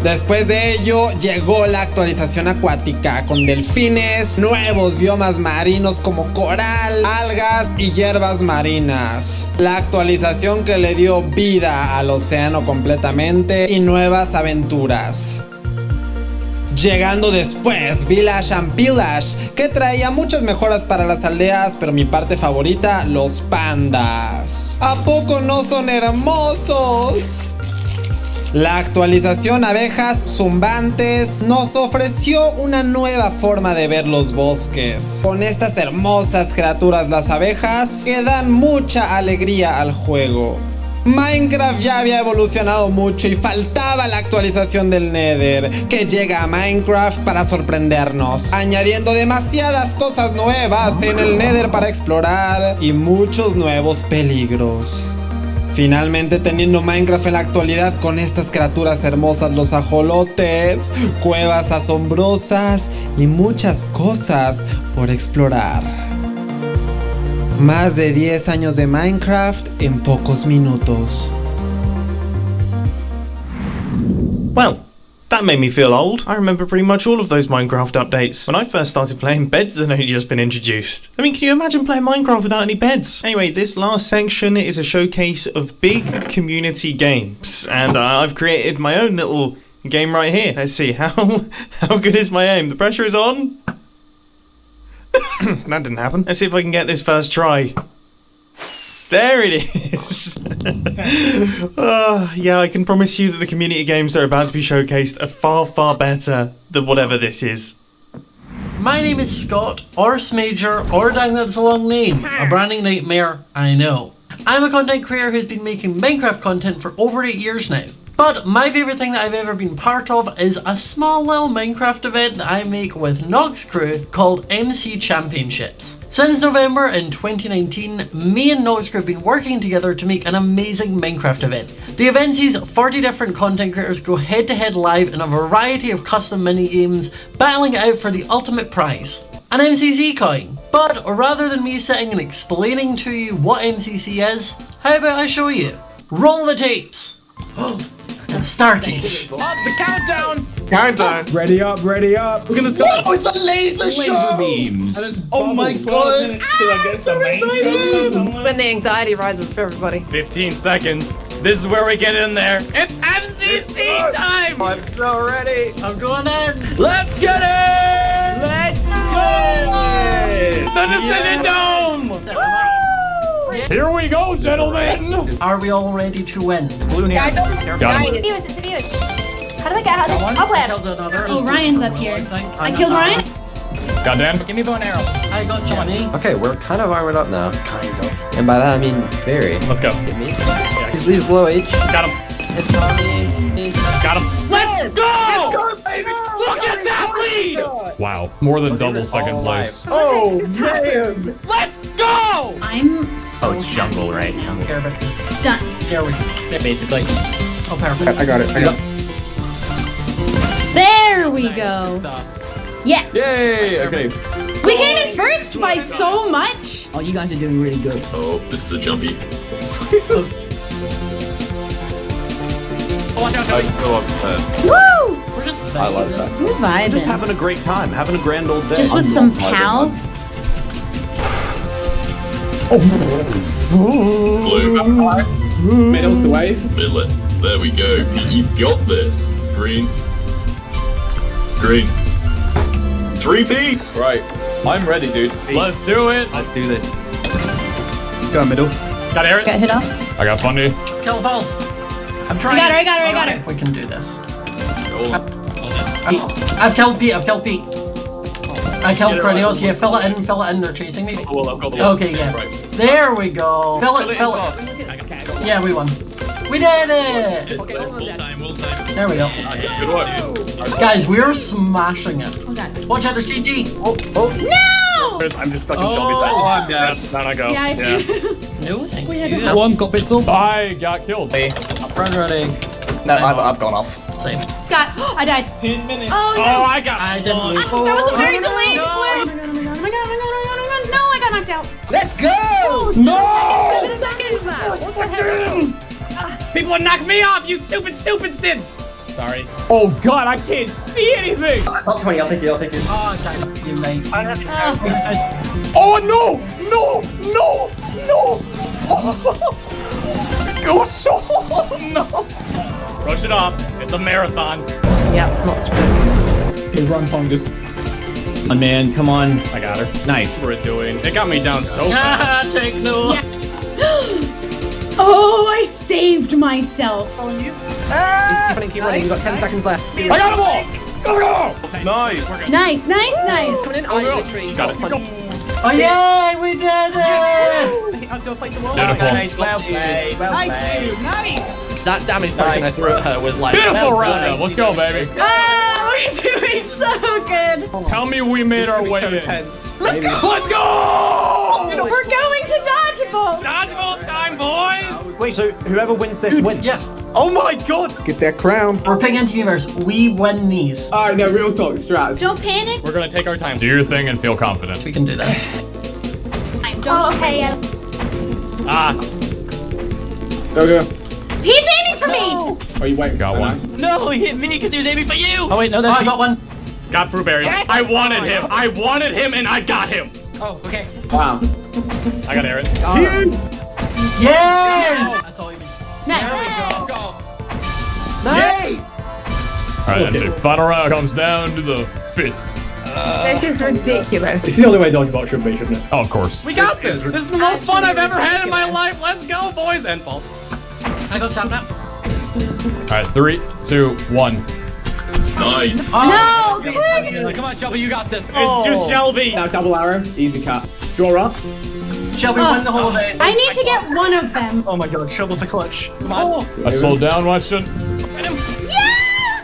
Después de ello llegó la actualización acuática, con delfines, nuevos biomas marinos como coral, algas y hierbas marinas. La actualización que le dio vida al océano completamente y nuevas aventuras. Llegando después Village and Pillage, que traía muchas mejoras para las aldeas, pero mi parte favorita, los pandas. ¿A poco no son hermosos? La actualización Abejas Zumbantes nos ofreció una nueva forma de ver los bosques. Con estas hermosas criaturas las abejas que dan mucha alegría al juego. Minecraft ya había evolucionado mucho y faltaba la actualización del Nether, que llega a Minecraft para sorprendernos, añadiendo demasiadas cosas nuevas en el Nether para explorar y muchos nuevos peligros. Finalmente teniendo Minecraft en la actualidad con estas criaturas hermosas, los ajolotes, cuevas asombrosas y muchas cosas por explorar. Más de 10 años de Minecraft en pocos minutos. Well, that made me feel old. I remember pretty much all of those Minecraft updates. When I first started playing, beds had only just been introduced. I mean, can you imagine playing Minecraft without any beds? Anyway, this last section is a showcase of big community games. And I've created my own little game right here. Let's see, how good is my aim? The pressure is on. That didn't happen. Let's see if I can get this first try. There it is. Yeah, I can promise you that the community games that are about to be showcased are far, far better than whatever this is. My name is Scott, or Smager, or dang that's a long name. A branding nightmare, I know. I'm a content creator who's been making Minecraft content for over 8 years now. But my favourite thing that I've ever been part of is a small little Minecraft event that I make with Nog's crew called MC Championships. Since November in 2019, me and Nog's crew have been working together to make an amazing Minecraft event. The event sees 40 different content creators go head to head live in a variety of custom mini-games, battling it out for the ultimate prize, an MCC coin. But rather than me sitting and explaining to you what MCC is, how about I show you? Roll the tapes! And started. The countdown! Countdown. Ready up, ready up. We're gonna start. Oh, it's a laser show! beams. Oh my god! Till I get the main show comes on. When the anxiety rises for everybody. 15 seconds. This is where we get in there. It's MCC time! I'm so ready. I'm going in! Let's get it! Let's go! The Decision Dome! Here we go, gentlemen! Are we all ready to win? Balloon here. Got him. How do I get out of this? I'll play. Oh, Ryan's up here. I killed Ryan? Got Dan. Give me bow and arrow. I got Jenny. Okay, we're kind of armored up now. Kind of. And by that I mean very. Let's go. Get me. He's low H. Got him. It's me. Got him. Let's go! Let's go, baby! Look at that lead! Wow. More than double second place. Oh, man! Let's go! I'm so it's jungle right now. Care about this. done. There we go. Basically. Oh, perfect. I got it. There we go. Yeah. Yay! Okay. We came in first by so much. Oh, you guys are doing really good. Oh, this is a jumpy. Woo! We're just I love that. We're vibing. Just having a great time. Having a grand old day. Just with some pals. Blue. Middle's the wave. Midlet. There we go. You got this. Green. Green. 3P! Right. I'm ready, dude. Let's do it. Let's do this. Go middle. Got Aaron. Got hit off. I got Fundy. Kill falls. I'm trying. I got her. We can do this. I've killed Pete. I killed Cranios. Yeah, fill it in. They're chasing me. Okay, yeah. Right. There we go. Fill it. Yeah, we won. We did it! There we go. Good work. Guys, we're smashing it. Oh god. Watch out, there's GG. No! I'm just stuck in Shelby's head. Oh, I'm dead. Down I go. Yeah. No, thank you. One got pixel. I got killed. Run running. No, I've gone off. Same. Scott, I died. 10 minutes. Oh no. Oh, I got. I didn't lose. That was a very delayed No. flare. Oh my god. No, I got knocked out. Let's go! No! 7 seconds. People would knock me off, you stupid stints! Sorry. Oh god, I can't see anything! Top 20, I'll take you. Oh, damn you, mate. Oh no! No! Go so no! Rush it off. It's a marathon. Yep, not screwed. Hey, run, fungus. Oh, man, come on. I got her. Nice. What we're doing. It got me down so fast. Take no. Oh, I saved myself. Keep running. You've got 10 seconds left. I got them all! Go! Nice. Nice. Coming in. Oh, Got it. Oh yay, we did it! Beautiful. Well played. Nice. That damage potion I threw at her was like... Beautiful round. Let's go, baby. Oh, we're doing so good. Tell me we made our way in. Let's go! Let's go! We're going to dodgeball. Dodgeball time, boys! Wait, so whoever wins this wins? Yeah. Oh my god! Get that crown. We're picking Universe. We win these. Alright, no, real talk, strats. Don't panic. We're gonna take our time. Do your thing and feel confident. We can do this. Oh, okay. Ah. Go. He's aiming for me. Oh, you wait. Got one. No, he hit me because he was aiming for you. Oh wait, no, Oh, that's I got one. Got fruit berries. Yes. I wanted him and I got him. Oh, okay. Wow. I got Aaron. Yes! That's all you need. Nice. Go. Yay! Alright, that's it. Final round comes down to the 5th. This is ridiculous. It's the only way dodgeball should be, shouldn't it? Oh, of course. We got this. This is the most fun I've ever had in my life. Let's go, boys and balls. I got Sam now. Alright, 3, 2, 1. Nice. No, Come on, Shelby, you got this. It's just Shelby. Now double arrow, easy cut. Draw up. Shelby won the whole event. I need to get one of them. Oh my god, shovel to clutch. Come on. I slowed down, Weston. Yes!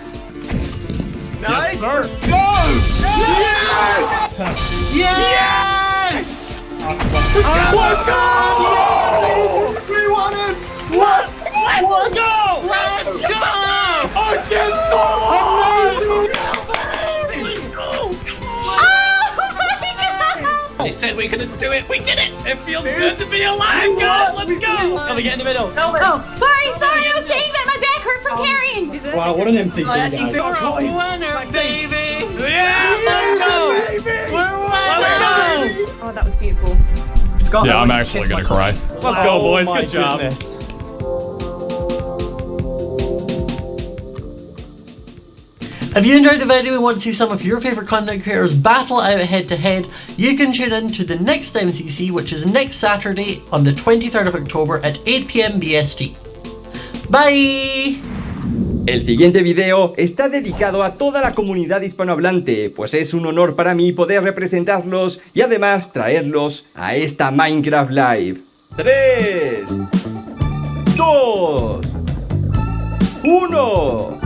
Yes, sir. Yes! Let's go! We won it! Let's go! Let's go! Against the odds! They said we couldn't do it. We did it. It feels good to be alive, guys. Let's go. Can we get in the middle? Oh, sorry. I was saying that my back hurt from carrying. Wow, what an empty thing, guys. We're a winner, baby! Yeah, let's go. We're winners! Oh, that was beautiful. Yeah, I'm actually gonna cry. Let's go, boys. Good job. If you enjoyed the video and want to see some of your favourite content creators battle out head to head, you can tune in to the next MCC, which is next Saturday on the 23rd of October at 8 PM BST. Bye! El siguiente video está dedicado a toda la comunidad hispanohablante, pues es un honor para mí poder representarlos y además traerlos a esta Minecraft Live. 3, 2, 1...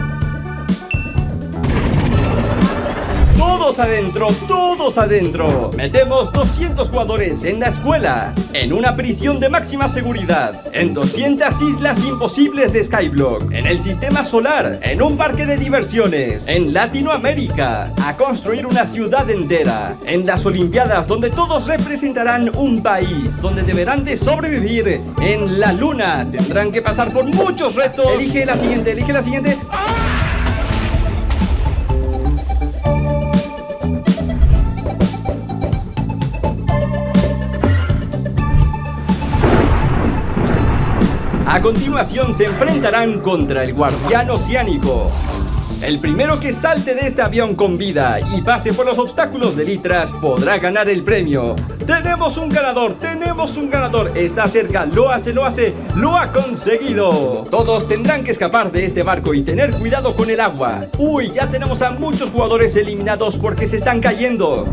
Todos adentro. Metemos 200 jugadores en la escuela, en una prisión de máxima seguridad, en 200 islas imposibles de Skyblock, en el sistema solar, en un parque de diversiones, en Latinoamérica, a construir una ciudad entera, en las Olimpiadas donde todos representarán un país, donde deberán de sobrevivir, en la luna, tendrán que pasar por muchos retos. Elige la siguiente. A continuación se enfrentarán contra el guardián oceánico. El primero que salte de este avión con vida y pase por los obstáculos de litras podrá ganar el premio. ¡Tenemos un ganador! Está cerca, lo hace, lo ha conseguido. Todos tendrán que escapar de este barco y tener cuidado con el agua. Uy, ya tenemos a muchos jugadores eliminados porque se están cayendo.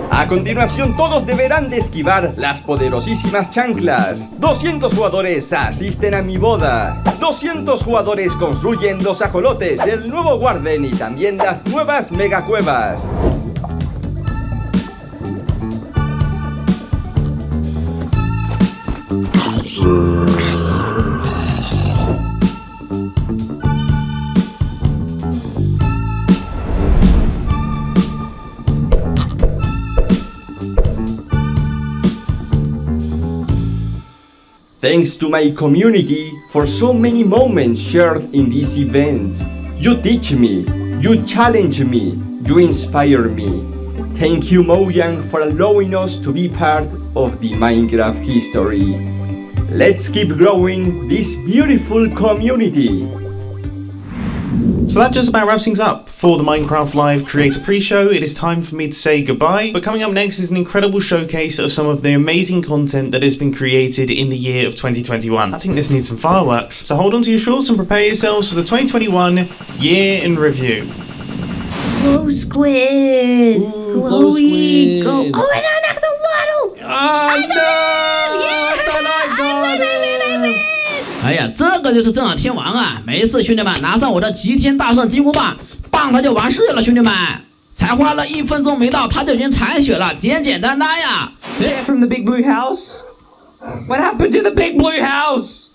A continuación todos deberán de esquivar las poderosísimas chanclas. 200 jugadores asisten a mi boda. 200 jugadores construyen los ajolotes, el nuevo Warden y también las nuevas megacuevas. Thanks to my community for so many moments shared in this event. You teach me, you challenge me, you inspire me. Thank you, Mojang, for allowing us to be part of the Minecraft history. Let's keep growing this beautiful community. So that just about wraps things up for the Minecraft Live Creator Pre-Show. It is time for me to say goodbye. But coming up next is an incredible showcase of some of the amazing content that has been created in the year of 2021. I think this needs some fireworks. So hold on to your shorts and prepare yourselves for the 2021 year in review. Glow squid! Glowy! Glow. Oh, and an axolotl! I win! 哎呀，这个就是正好天王啊！没事，兄弟们，拿上我的极天大圣金箍棒，棒它就完事了，兄弟们。才花了1分钟没到，它就已经残血了，简简单单呀。They're from the big blue house? What happened to the big blue house?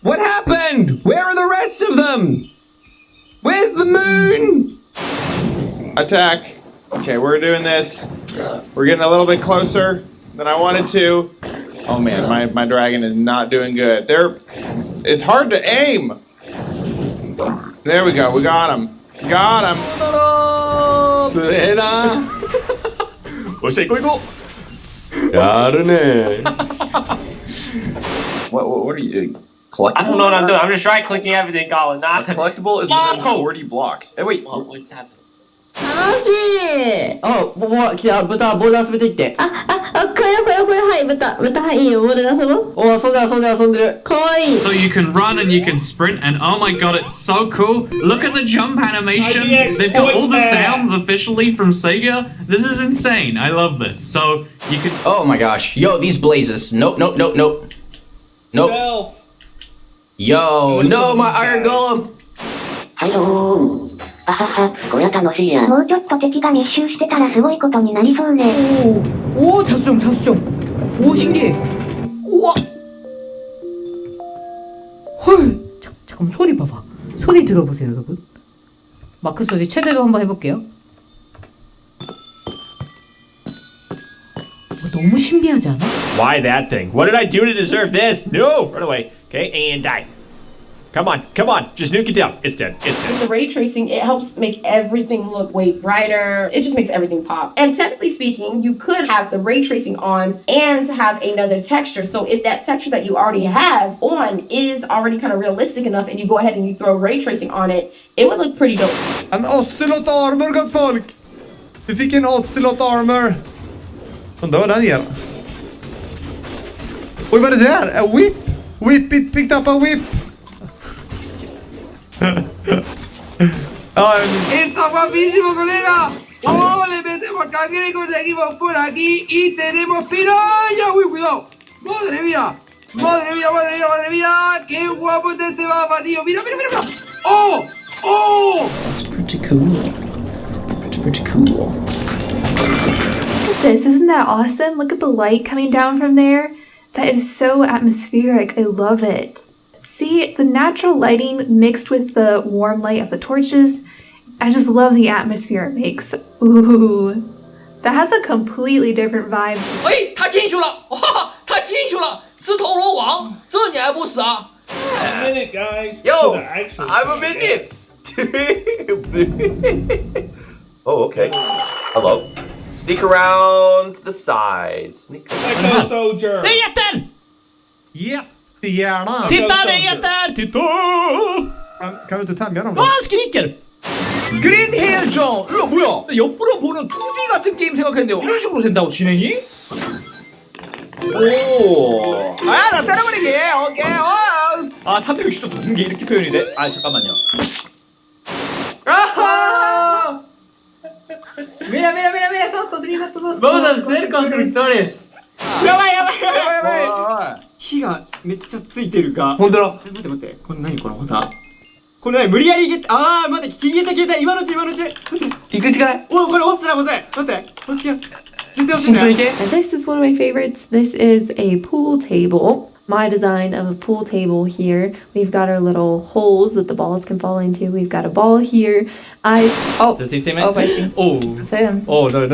What happened? Where are the rest of them? Where's the moon? Attack. Okay, we're doing this. We're getting a little bit closer than I wanted to. Oh man, my dragon is not doing good. It's hard to aim. There we go. We got him. Got him. 強えな。おっしゃ、行こう行こう。やるね。What are you doing? Collectible? I don't know what I'm doing. I'm just right clicking everything going. Not a collectible is within 40 blocks. Hey, wait. What's happening? 楽しい豚、ボール遊べていって。これ、はい、豚、はい、いいよ、ボールで遊ぼう。お、遊んでる。かわいい。So you can run and you can sprint, and oh my god, it's so cool. Look at the jump animation. They've got all the sounds officially from Sega. This is insane. I love this. So you can. Oh my gosh. Yo, these blazes. Nope. Yo, no, my iron golem. Hello. あはは、こりゃ楽しいや。もうちょっと敵が密集してたらすごいことになりそうね。오, 자수정. 오, 신기해. 우와. 헐. 잠깐만, 소리 봐봐. 소리 들어보세요, 여러분. 마크 소리 최대로 한번 해볼게요. 너무 신비하지 않아? Why that thing? What did I do to deserve this? No! Run away. Okay, and die. Come on. Just nuke it down. It's dead. With the ray tracing, it helps make everything look way brighter. It just makes everything pop. And technically speaking, you could have the ray tracing on and have another texture. So if that texture that you already have on is already kind of realistic enough and you go ahead and you throw ray tracing on it, it would look pretty dope. En ocelot armor, gott folk! Vi fick en ocelot armor. Undrar vad den ger. Oj, vad är det där? A whip! Whip it, picked up a whip! ¡Está guapísimo, colega! ¡Oh, le metemos cangrejos, seguimos por aquí y tenemos piraya! ¡Uy, cuidado! ¡Madre mía! ¡Qué guapo está este mapa, tío! ¡Mira! ¡Oh! That's pretty cool. Pretty cool. Look at this. Isn't that awesome? Look at the light coming down from there. That is so atmospheric. I love it. See, the natural lighting mixed with the warm light of the torches. I just love the atmosphere it makes. Ooh. That has a completely different vibe. 喂，他进去了！哇，他进去了！自投罗网，这你还不死啊？ A minute, guys. Yo, To the actual I'm a thing, minion. Oh, okay. Hello. Sneak around the sides. Echo Soldier. Det är jätten! Jättegärna! Titta, det är jätten! Titta! Kan du inte tämja dem då? 와, han skriker! 그린 헤어져! 이거 뭐야? 옆으로 보는 2D 같은 게임 생각했는데 이런 식으로 된다고 진행이? 오! 아, 나 때려버리기! 오케이! 아, 360도 도는 게 이렇게 표현이 돼? 아, 잠깐만요. 아하! Mira, estamos construyendo todos. Vamos a hacer constructores. やばい火がめっちゃついてるか。ほんとだ。待って。これ何これまた。これ何無理やり消えた。今のうち。待って。行くしかない。お、これ落ちた。待って。絶対落ちんだよ。 This is one of my favorites. This is a pool table. My design of a pool table here. We've got our little holes that the balls can fall into. We've got a ball here. I see. Sam. Oh, no.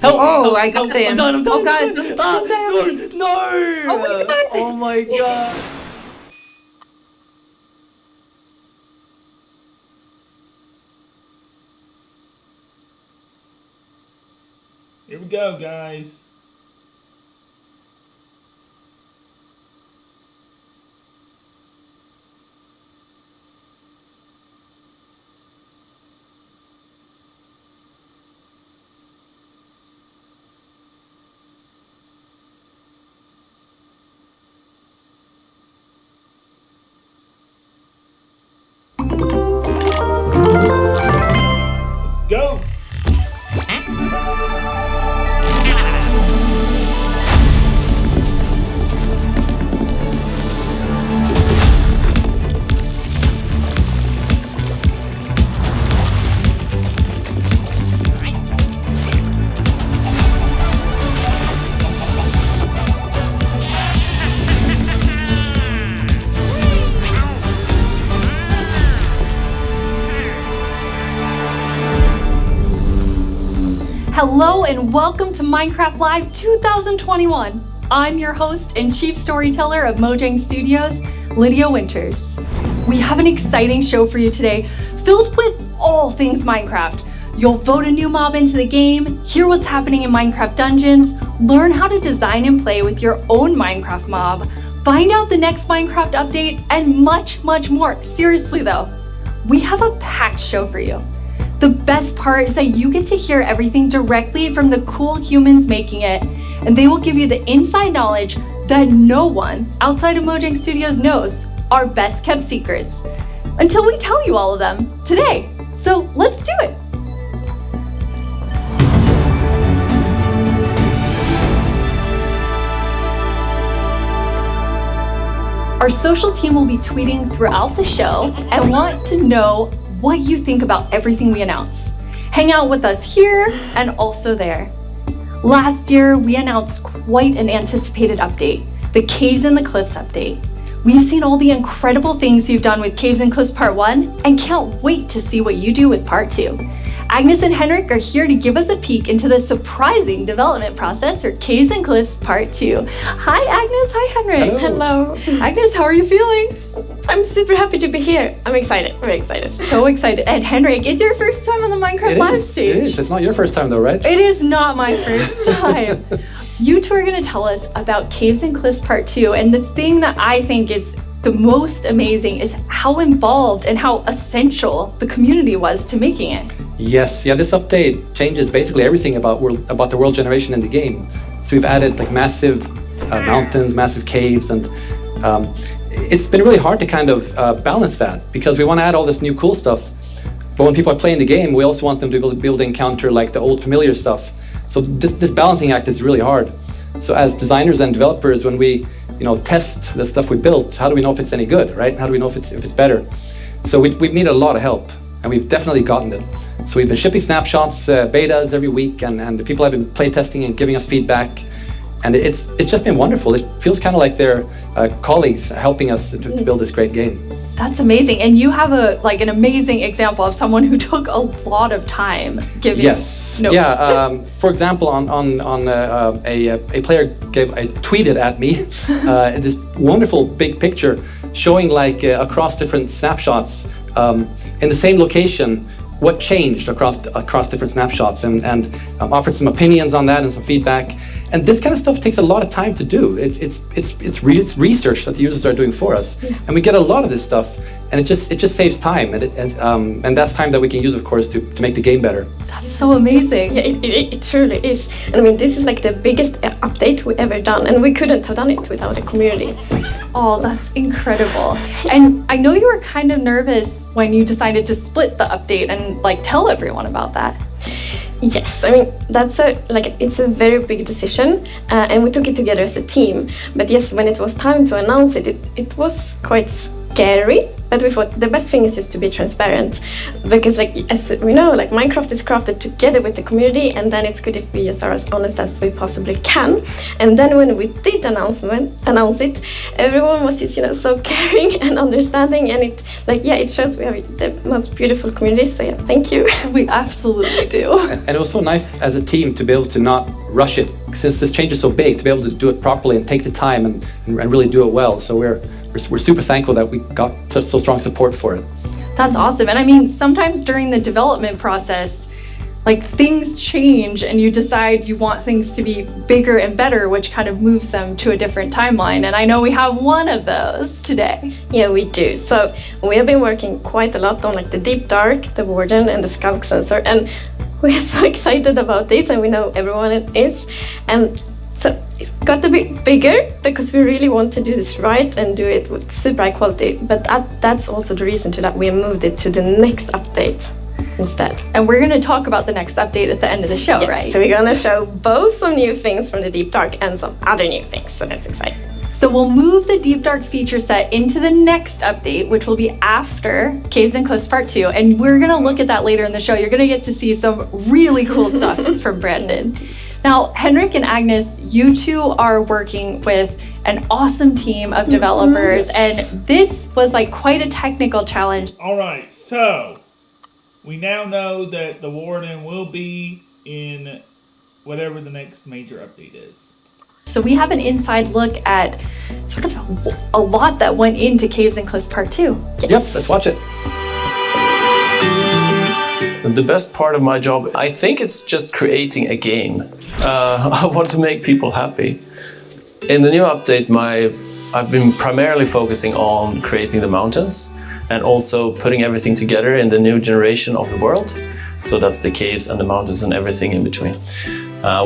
Help! Oh, I got him. I'm done. Oh god, don't die. No! Oh my god. go, guys. Go! Hello and welcome to Minecraft Live 2021. I'm your host and chief storyteller of Mojang Studios, Lydia Winters. We have an exciting show for you today, filled with all things Minecraft. You'll vote a new mob into the game, hear what's happening in Minecraft dungeons, learn how to design and play with your own Minecraft mob, find out the next Minecraft update, and much, much more. Seriously though, we have a packed show for you. The best part is that you get to hear everything directly from the cool humans making it, and they will give you the inside knowledge that no one outside of Mojang Studios knows, our best kept secrets, until we tell you all of them today. So let's do it. Our social team will be tweeting throughout the show and want to know what you think about everything we announce. Hang out with us here and also there. Last year, we announced quite an anticipated update, the Caves and the Cliffs update. We've seen all the incredible things you've done with Caves and Cliffs Part 1 and can't wait to see what you do with Part 2. Agnes and Henrik are here to give us a peek into the surprising development process for Caves and Cliffs Part 2. Hi Agnes, hi Henrik. Hello. Agnes, how are you feeling? I'm super happy to be here. I'm excited, very excited. So excited. And Henrik, it's your first time on the Minecraft Live stage. It is. It's not your first time though, right? It is not my first time. You two are going to tell us about Caves and Cliffs Part 2, and the thing that I think is the most amazing is how involved and how essential the community was to making it. Yes, yeah, this update changes basically everything about the world generation in the game. So we've added like massive mountains, massive caves, and it's been really hard to kind of balance that because we want to add all this new cool stuff, but when people are playing the game, we also want them to be able to encounter like the old familiar stuff. So this balancing act is really hard. So as designers and developers, when we test the stuff we built, how do we know if it's any good, right? How do we know if it's better? So we've needed a lot of help, and we've definitely gotten it. So we've been shipping snapshots, betas every week, and the people have been playtesting and giving us feedback, and it's just been wonderful. It feels kind of like they're colleagues helping us to build this great game. That's amazing, and you have an amazing example of someone who took a lot of time giving notes. Yeah. For example, a player tweeted at me this wonderful big picture showing across different snapshots in the same location what changed across different snapshots, and offered some opinions on that and some feedback. And this kind of stuff takes a lot of time to do. It's research that the users are doing for us, and we get a lot of this stuff, and it just saves time, and that's time that we can use, of course, to make the game better. That's so amazing. Yeah, it truly is. And I mean, this is like the biggest update we ever done, and we couldn't have done it without the community. Oh, that's incredible. And I know you were kind of nervous when you decided to split the update and tell everyone about that. Yes, I mean it's a very big decision, and we took it together as a team. But yes, when it was time to announce it, it was quite scary. But we thought the best thing is just to be transparent, because as we know, Minecraft is crafted together with the community, and then it's good if we just are as honest as we possibly can. And then when we did announce it, everyone was just so caring and understanding, and it shows we have the most beautiful community. So yeah, thank you. We absolutely do. And it was so nice as a team to be able to not rush it, since this change is so big, to be able to do it properly and take the time and really do it well. So we're super thankful that we got so strong support for it. That's awesome. And I mean, sometimes during the development process, like things change and you decide you want things to be bigger and better, which kind of moves them to a different timeline. And I know we have one of those today. Yeah, we do. So we have been working quite a lot on like the Deep Dark, the Warden, and the Skulk Sensor, and we're so excited about this, and we know everyone is. And so it got a bit bigger because we really want to do this right and do it with super high quality. But that's also the reason to that we moved it to the next update instead. And we're going to talk about the next update at the end of the show, yes, right? So we're going to show both some new things from the Deep Dark and some other new things. So that's exciting. So we'll move the Deep Dark feature set into the next update, which will be after Caves and Cliffs Part 2. And we're going to look at that later in the show. You're going to get to see some really cool stuff from Brandon. Now, Henrik and Agnes, you two are working with an awesome team of developers, and this was like quite a technical challenge. All right, so we now know that the Warden will be in whatever the next major update is. So we have an inside look at sort of a lot that went into Caves and Cliffs Part 2. Yep, let's watch it. The best part of my job, I think it's just creating a game. I want to make people happy. In the new update, I've been primarily focusing on creating the mountains and also putting everything together in the new generation of the world. So that's the caves and the mountains and everything in between.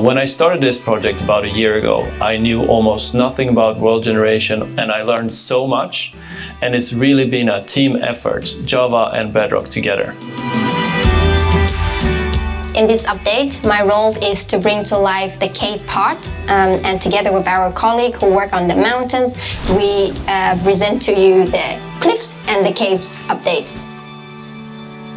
When I started this project about a year ago, I knew almost nothing about world generation, and I learned so much. And it's really been a team effort, Java and Bedrock together. In this update, my role is to bring to life the cave part, and together with our colleague who work on the mountains, we present to you the cliffs and the caves update.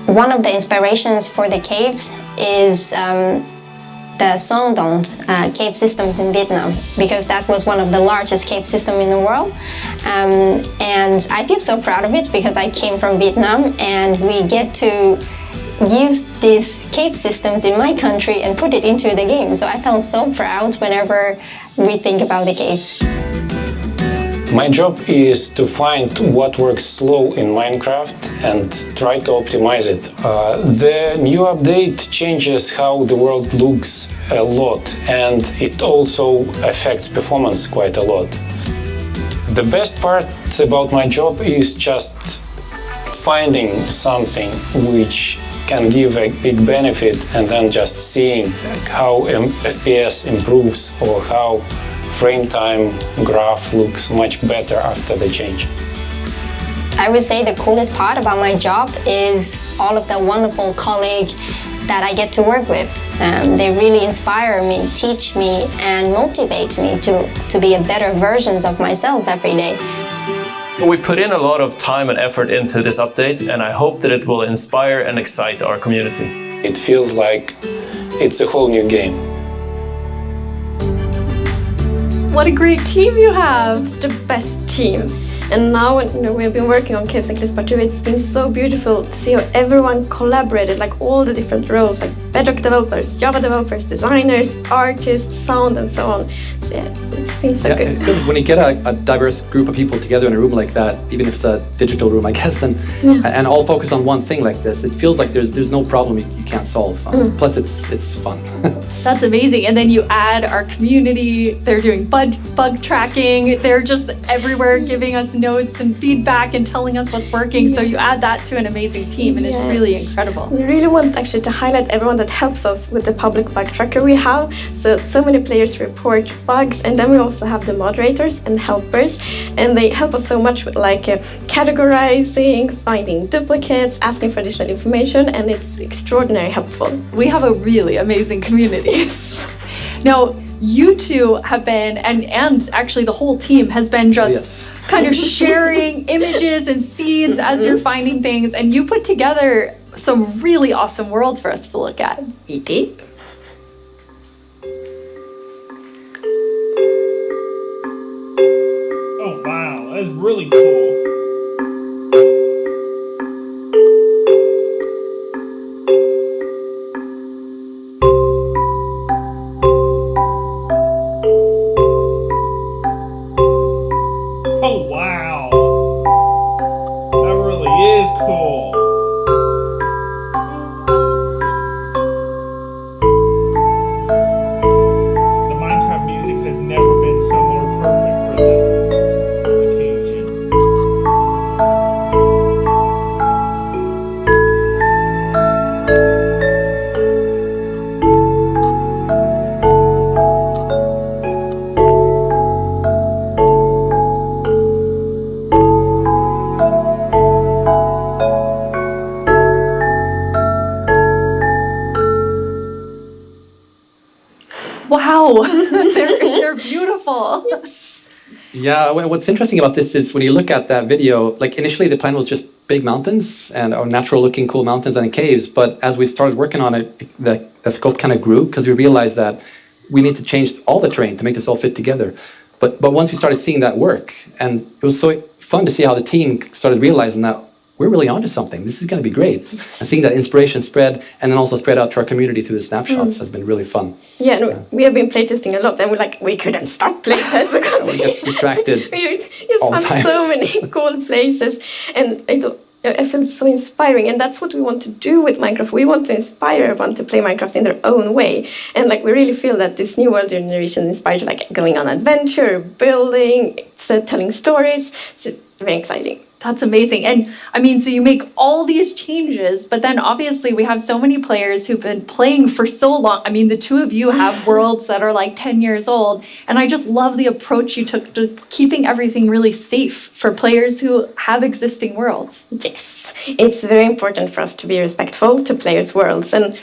One of the inspirations for the caves is the Sondong's cave systems in Vietnam, because that was one of the largest cave systems in the world. And I feel so proud of it because I came from Vietnam, and we get to use these cave systems in my country and put it into the game. So I felt so proud whenever we think about the caves. My job is to find what works slow in Minecraft and try to optimize it. The new update changes how the world looks a lot, and it also affects performance quite a lot. The best part about my job is just finding something which can give a big benefit, and then just seeing how FPS improves or how frame time graph looks much better after the change. I would say the coolest part about my job is all of the wonderful colleagues that I get to work with. They really inspire me, teach me, and motivate me to be a better version of myself every day. We put in a lot of time and effort into this update, and I hope that it will inspire and excite our community. It feels like it's a whole new game. What a great team you have! The best team. And now we have been working on Caves and Cliffs Part 2. It's been so beautiful to see how everyone collaborated, like all the different roles, like Bedrock developers, Java developers, designers, artists, sound, and so on. So yeah, it's been so good. Because when you get a diverse group of people together in a room like that, even if it's a digital room, I guess, then and all focused on one thing like this, it feels like there's no problem you can't solve. Plus, it's fun. That's amazing. And then you add our community. They're doing bug tracking. They're just everywhere giving us notes and feedback and telling us what's working. So you add that to an amazing team, and it's really incredible. We really want actually to highlight everyone that helps us with the public bug tracker we have. So many players report bugs, and then we also have the moderators and helpers, and they help us so much with like categorizing, finding duplicates, asking for additional information, and it's extraordinarily helpful. We have a really amazing community. Now, you two have been, and actually the whole team has been just kind of sharing images and seeds as you're finding things, and you put together some really awesome worlds for us to look at. We did. Oh wow, that's really cool. Wow, they're beautiful. Yeah, what's interesting about this is when you look at that video, like initially the plan was just big mountains and or natural looking cool mountains and caves, but as we started working on it, the scope kind of grew because we realized that we need to change all the terrain to make this all fit together. But once we started seeing that work, and it was so fun to see how the team started realizing that we're really onto something. This is going to be great. And seeing that inspiration spread and then also spread out to our community through the snapshots has been really fun. Yeah, and we have been playtesting a lot, and we couldn't stop playtesting because We get distracted we just all the found time. so many cool places, and I feel so inspiring, and that's what we want to do with Minecraft. We want to inspire everyone to play Minecraft in their own way, and like we really feel that this new world generation inspires like going on adventure, building, telling stories. So it's very exciting. That's amazing. And I mean, so you make all these changes, but then obviously we have so many players who've been playing for so long. I mean, the two of you have worlds that are like 10 years old. And I just love the approach you took to keeping everything really safe for players who have existing worlds. Yes, it's very important for us to be respectful to players' worlds. And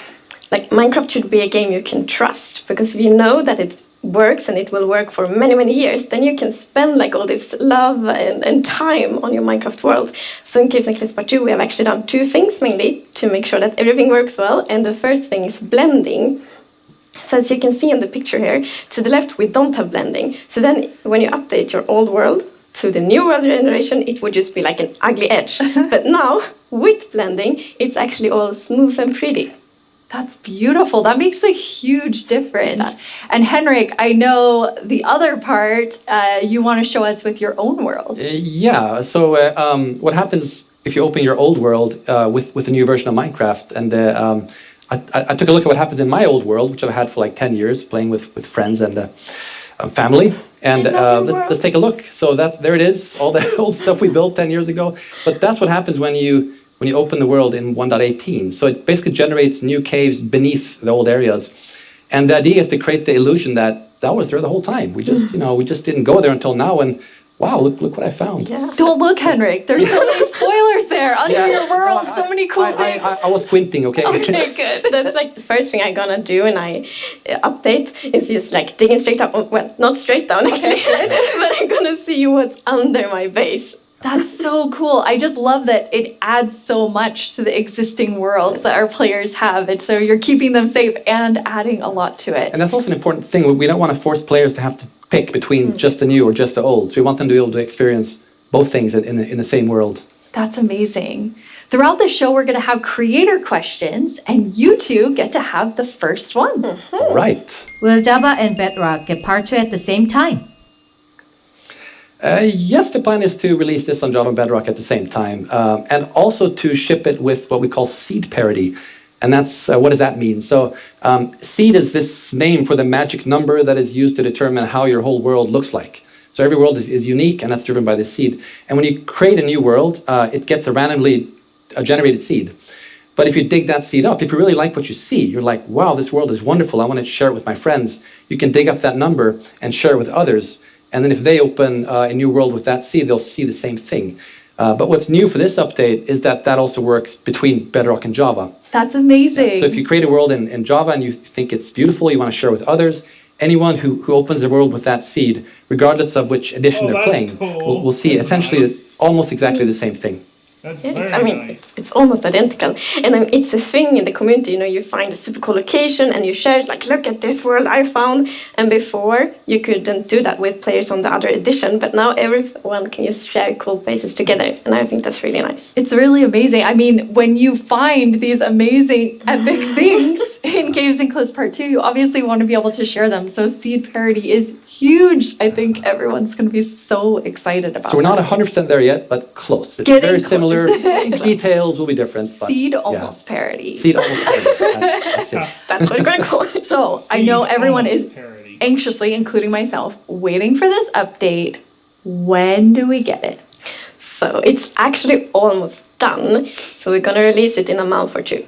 like Minecraft should be a game you can trust, because if you know that it works and it will work for many, many years, then you can spend like all this love and time on your Minecraft world. So in Caves and Cliffs Part 2, we have actually done two things mainly to make sure that everything works well. And the first thing is blending. So as you can see in the picture here, to the left we don't have blending. So then when you update your old world to the new world generation, it would just be like an ugly edge. But now, with blending, it's actually all smooth and pretty. That's beautiful. That makes a huge difference. And Henrik, I know the other part you want to show us with your own world. Yeah, so what happens if you open your old world with a new version of Minecraft? And I took a look at what happens in my old world, which I've had for like 10 years, playing with friends and family. And let's take a look. So there it is, all the old stuff we built 10 years ago. But that's what happens when you open the world in 1.18. So it basically generates new caves beneath the old areas. And the idea is to create the illusion that was there the whole time. We just, we just didn't go there until now. And wow, look what I found. Yeah. Don't look, Henrik. There's so many spoilers there under your world. So many cool things. I was squinting, okay? Okay, good. That's like the first thing I'm gonna do when I update is just like digging straight up. Well, not straight down actually, but I'm gonna see what's under my base. That's so cool. I just love that it adds so much to the existing worlds that our players have. And so you're keeping them safe and adding a lot to it. And that's also an important thing. We don't want to force players to have to pick between just the new or just the old. So we want them to be able to experience both things in the same world. That's amazing. Throughout the show, we're going to have creator questions, and you two get to have the first one. Right. Will Java and Bedrock get Part 2 at the same time? Yes, the plan is to release this on Java and Bedrock at the same time, and also to ship it with what we call seed parity. And that's, what does that mean? So seed is this name for the magic number that is used to determine how your whole world looks like. So every world is unique, and that's driven by the seed. And when you create a new world, it gets a randomly generated seed. But if you dig that seed up, if you really like what you see, you're like, wow, this world is wonderful, I want to share it with my friends. You can dig up that number and share it with others. And then if they open a new world with that seed, they'll see the same thing. But what's new for this update is that also works between Bedrock and Java. That's amazing. So if you create a world in Java and you think it's beautiful, you want to share it with others, anyone who opens the world with that seed, regardless of which edition they're playing, will see essentially almost exactly the same thing. It's almost identical. And it's a thing in the community, you find a super cool location and you share it, like, look at this world I found. And before, you couldn't do that with players on the other edition, but now everyone can just share cool places together. And I think that's really nice. It's really amazing. I mean, when you find these amazing, epic things in Caves and Cliffs Part 2, you obviously want to be able to share them. So seed parity is huge. I think everyone's going to be so excited about it. So we're not 100% there yet, but close. It's very similar. Details will be different. But seed almost parity. Seed almost parity. That's it. That's what we're going to call it. So I know everyone is anxiously, including myself, waiting for this update. When do we get it? So it's actually almost done. So we're going to release it in a month or two.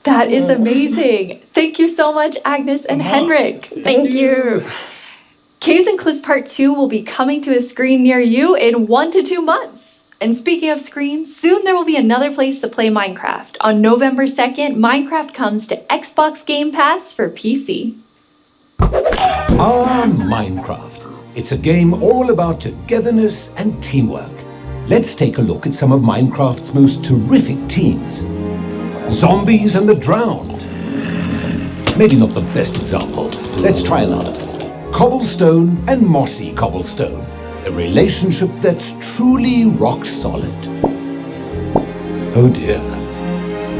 That is amazing. Thank you so much, Agnes and Henrik. Thank you. Caves and Cliffs Part 2 will be coming to a screen near you in 1 to 2 months. And speaking of screens, soon there will be another place to play Minecraft. On November 2nd, Minecraft comes to Xbox Game Pass for PC. Minecraft. It's a game all about togetherness and teamwork. Let's take a look at some of Minecraft's most terrific teams. Zombies and the Drowned. Maybe not the best example. Let's try another. Cobblestone and Mossy Cobblestone. A relationship that's truly rock solid. Oh dear.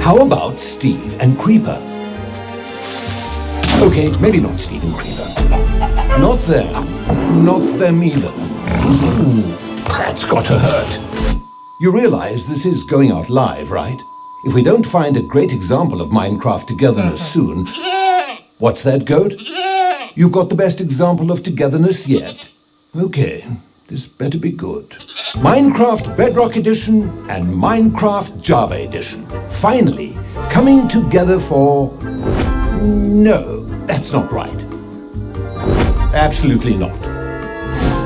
How about Steve and Creeper? Okay, maybe not Steve and Creeper. Not them. Not them either. Ooh, that's gotta hurt. You realize this is going out live, right? If we don't find a great example of Minecraft togetherness soon... What's that, Goat? You've got the best example of togetherness yet. Okay, this better be good. Minecraft Bedrock Edition and Minecraft Java Edition. Finally, coming together for... No, that's not right. Absolutely not.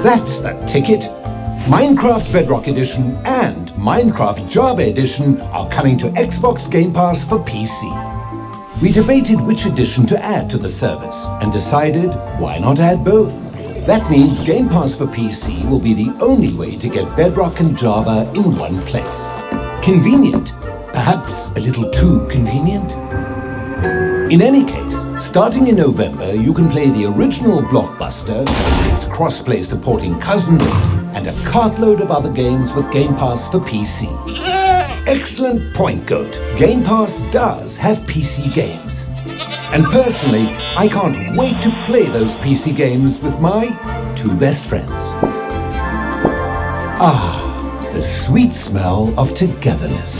That's the ticket. Minecraft Bedrock Edition and Minecraft Java Edition are coming to Xbox Game Pass for PC. We debated which edition to add to the service and decided why not add both. That means Game Pass for PC will be the only way to get Bedrock and Java in one place. Convenient, perhaps a little too convenient. In any case, starting in November, you can play the original Blockbuster, its cross-play supporting Cousin, and a cartload of other games with Game Pass for PC. Excellent point, Goat. Game Pass does have PC games. And personally, I can't wait to play those PC games with my two best friends. Ah, the sweet smell of togetherness.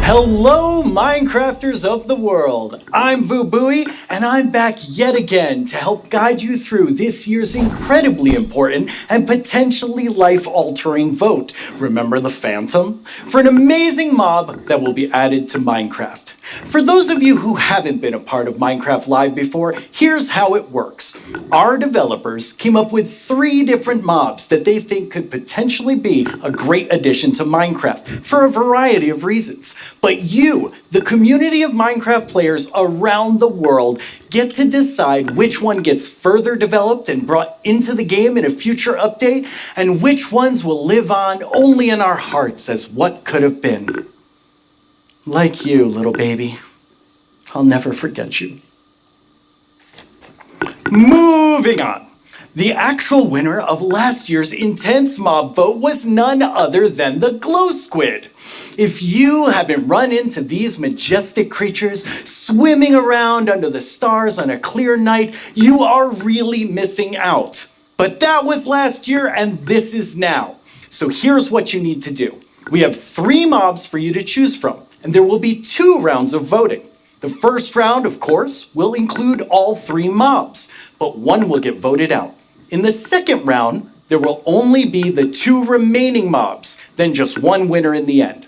Hello, Minecrafters of the world. I'm Vubui, and I'm back yet again to help guide you through this year's incredibly important and potentially life-altering vote. Remember the Phantom? For an amazing mob that will be added to Minecraft. For those of you who haven't been a part of Minecraft Live before, here's how it works. Our developers came up with 3 different mobs that they think could potentially be a great addition to Minecraft for a variety of reasons. But you, the community of Minecraft players around the world, get to decide which one gets further developed and brought into the game in a future update, and which ones will live on only in our hearts as what could have been. Like you, little baby. I'll never forget you. Moving on. The actual winner of last year's intense mob vote was none other than the Glow Squid. If you haven't run into these majestic creatures swimming around under the stars on a clear night, you are really missing out. But that was last year and this is now. So here's what you need to do. We have 3 mobs for you to choose from, and there will be 2 rounds of voting. The first round, of course, will include all 3 mobs, but one will get voted out. In the second round, there will only be the 2 remaining mobs, then just one winner in the end.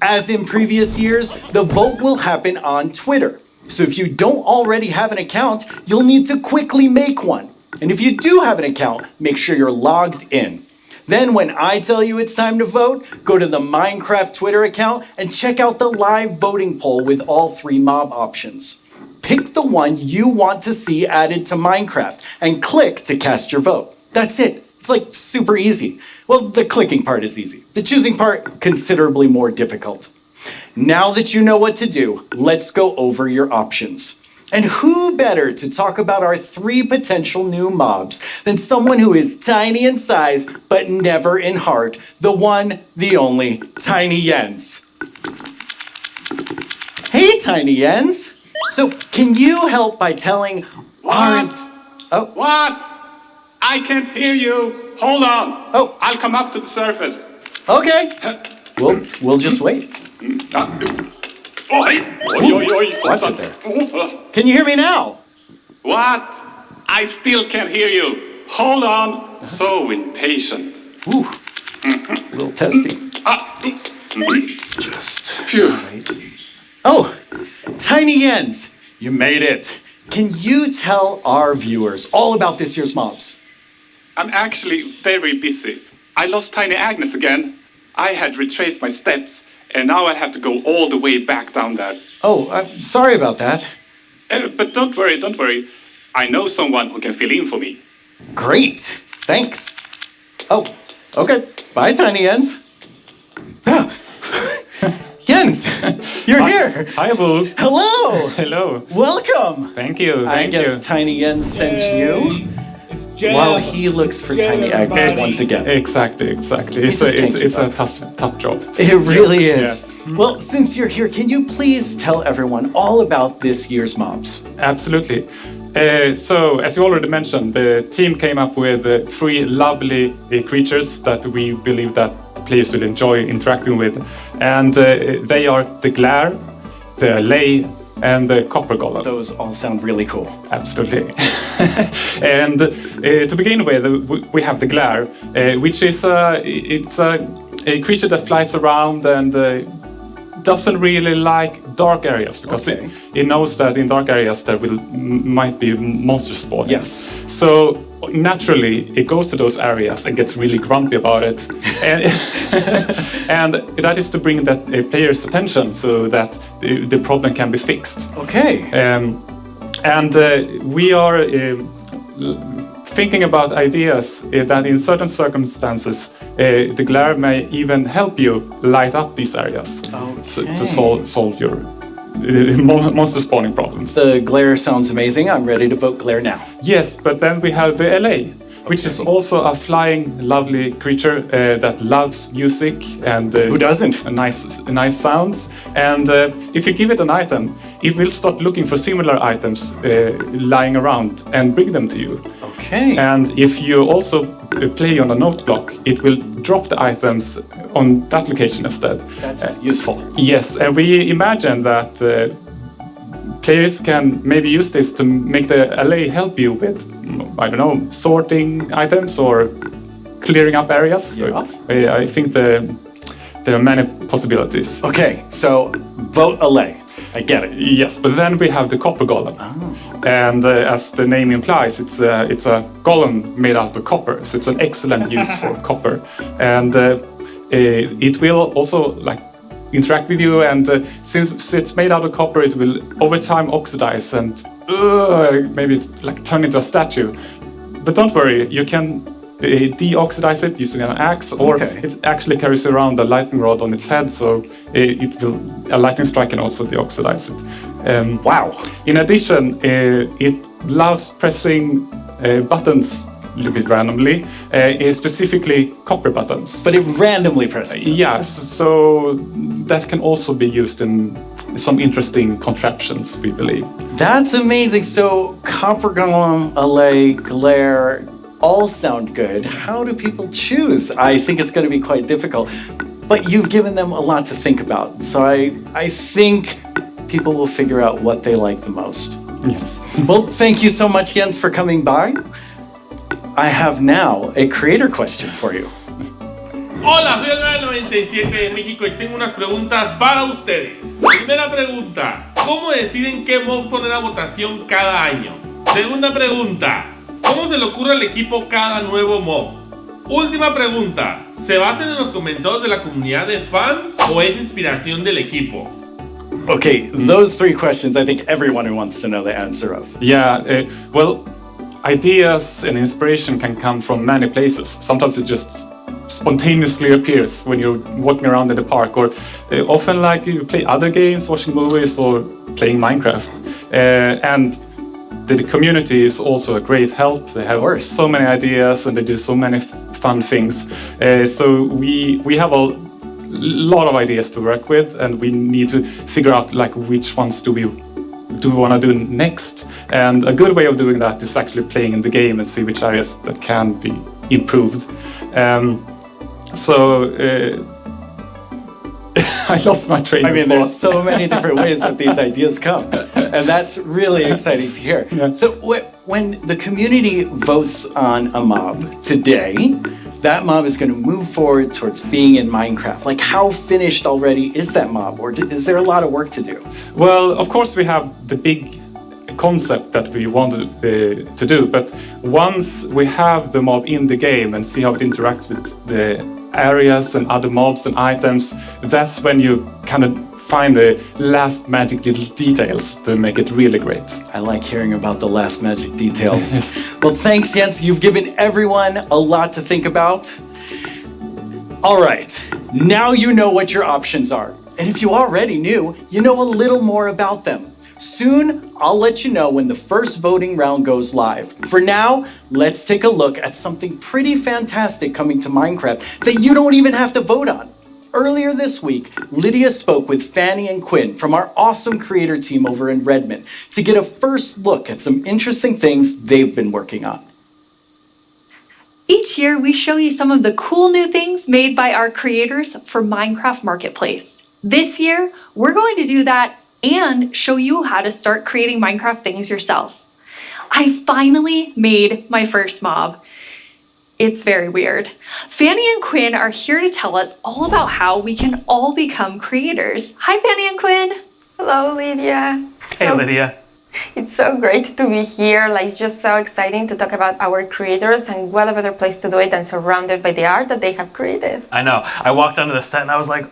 As in previous years, the vote will happen on Twitter. So if you don't already have an account, you'll need to quickly make one. And if you do have an account, make sure you're logged in. Then when I tell you it's time to vote, go to the Minecraft Twitter account and check out the live voting poll with all 3 mob options. Pick the one you want to see added to Minecraft and click to cast your vote. That's it. It's like super easy. Well, the clicking part is easy. The choosing part, considerably more difficult. Now that you know what to do, let's go over your options. And who better to talk about our 3 potential new mobs than someone who is tiny in size, but never in heart, the one, the only, Tiny Jens. Hey, Tiny Jens. So, can you help by telling What? What? I can't hear you. Hold on. Oh. I'll come up to the surface. Okay. We'll just wait. Oi! Watch it there. Can you hear me now? What? I still can't hear you. Hold on. So impatient. Ooh. A little testy. Just. Phew. Oh, Tiny Jens, you made it. Can you tell our viewers all about this year's mobs? I'm actually very busy. I lost Tiny Agnes again. I had retraced my steps, and now I have to go all the way back down there. Oh, I'm sorry about that. But don't worry. I know someone who can fill in for me. Great. Thanks. Oh, okay. Bye, Tiny Jens. Jens, you're here. Hi, Boo. Hello. Hello. Welcome. Thank you. I guess Tiny Jens sent you while he looks for Tiny Agnes once again. Exactly. It's a tough job. It really is. Yes. Well, since you're here, can you please tell everyone all about this year's mobs? Absolutely. So, as you already mentioned, the team came up with 3 lovely creatures that we believe that players will enjoy interacting with. And they are the Glare, the Lay, and the Copper Golem. Those all sound really cool. Absolutely. And to begin with, we have the Glare, which is it's a creature that flies around and doesn't really like dark areas because it knows that in dark areas there might be monsters spawning. Yes. So naturally it goes to those areas and gets really grumpy about it, and that is to bring that player's attention so that the problem can be fixed. Okay. And we are thinking about ideas that in certain circumstances the Glare may even help you light up these areas to solve your monster spawning problems. The Glare sounds amazing. I'm ready to vote Glare now. Yes, but then we have the LA, which is also a flying, lovely creature that loves music and who doesn't? Nice sounds. And if you give it an item, it will start looking for similar items lying around and bring them to you. Okay. And if you also play on a note block, it will drop the items on that location instead. That's useful. Yes, and we imagine that players can maybe use this to make the LA help you with, I don't know, sorting items or clearing up areas. Yeah. I think there are many possibilities. Okay, so vote LA. I get it. Yes, but then we have the Copper Golem. And as the name implies, it's a golem made out of copper, so it's an excellent use for copper. And it will also interact with you, and since it's made out of copper, it will over time oxidize and maybe turn into a statue. But don't worry, you can deoxidize it using an axe, or it actually carries around a lightning rod on its head, so a lightning strike can also deoxidize it. Wow! In addition, it loves pressing buttons a little bit randomly, specifically copper buttons. But it randomly presses them. Yes, so that can also be used in some interesting contraptions, we believe. That's amazing. So Copper Golem, LA, Glare, all sound good. How do people choose? I think it's going to be quite difficult. But you've given them a lot to think about. So I think people will figure out what they like the most. Yes. Well, thank you so much, Jens, for coming by. I have now a creator question for you. Hola, soy el 997 de México y tengo unas preguntas para ustedes. Primera pregunta, ¿cómo deciden qué mob poner a votación cada año? Segunda pregunta, ¿cómo se le ocurre al equipo cada nuevo mob? Última pregunta, ¿se basan en los comentarios de la comunidad de fans o es inspiración del equipo? Okay, those 3 questions I think everyone who wants to know the answer of. Yeah, well, ideas and inspiration can come from many places. Sometimes it just spontaneously appears when you're walking around in the park, or often you play other games, watching movies, or playing Minecraft. And the community is also a great help. They have so many ideas and they do so many fun things. So we have a lot of ideas to work with, and we need to figure out which ones do we want to do next. And a good way of doing that is actually playing in the game and see which areas that can be improved. I lost my train of thought. There's so many different ways that these ideas come, and that's really exciting to hear. Yeah. So when the community votes on a mob today, that mob is going to move forward towards being in Minecraft. How finished already is that mob, or is there a lot of work to do? Well, of course we have the big concept that we wanted to do. But once we have the mob in the game and see how it interacts with the areas and other mobs and items, that's when you kind of find the last magic little details to make it really great. I like hearing about the last magic details. Well, thanks, Jens. You've given everyone a lot to think about. All right, now you know what your options are. And if you already knew, you know a little more about them. Soon, I'll let you know when the first voting round goes live. For now, let's take a look at something pretty fantastic coming to Minecraft that you don't even have to vote on. Earlier this week, Lydia spoke with Fanny and Quinn from our awesome creator team over in Redmond to get a first look at some interesting things they've been working on. Each year, we show you some of the cool new things made by our creators for Minecraft Marketplace. This year, we're going to do that and show you how to start creating Minecraft things yourself. I finally made my first mob. It's very weird. Fanny and Quinn are here to tell us all about how we can all become creators. Hi, Fanny and Quinn. Hello, Lydia. Hey, Lydia. It's so great to be here. Like, just so exciting to talk about our creators, and what a better place to do it than surrounded by the art that they have created. I know. I walked onto the set and I was like,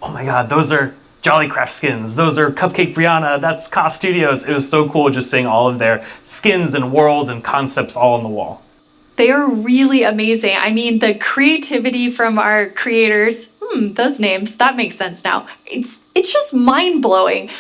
oh my god, those are Jollycraft skins. Those are Cupcake Brianna. That's Ka Studios. It was so cool just seeing all of their skins and worlds and concepts all on the wall. They are really amazing. I mean, the creativity from our creators, those names, that makes sense now. It's just mind-blowing.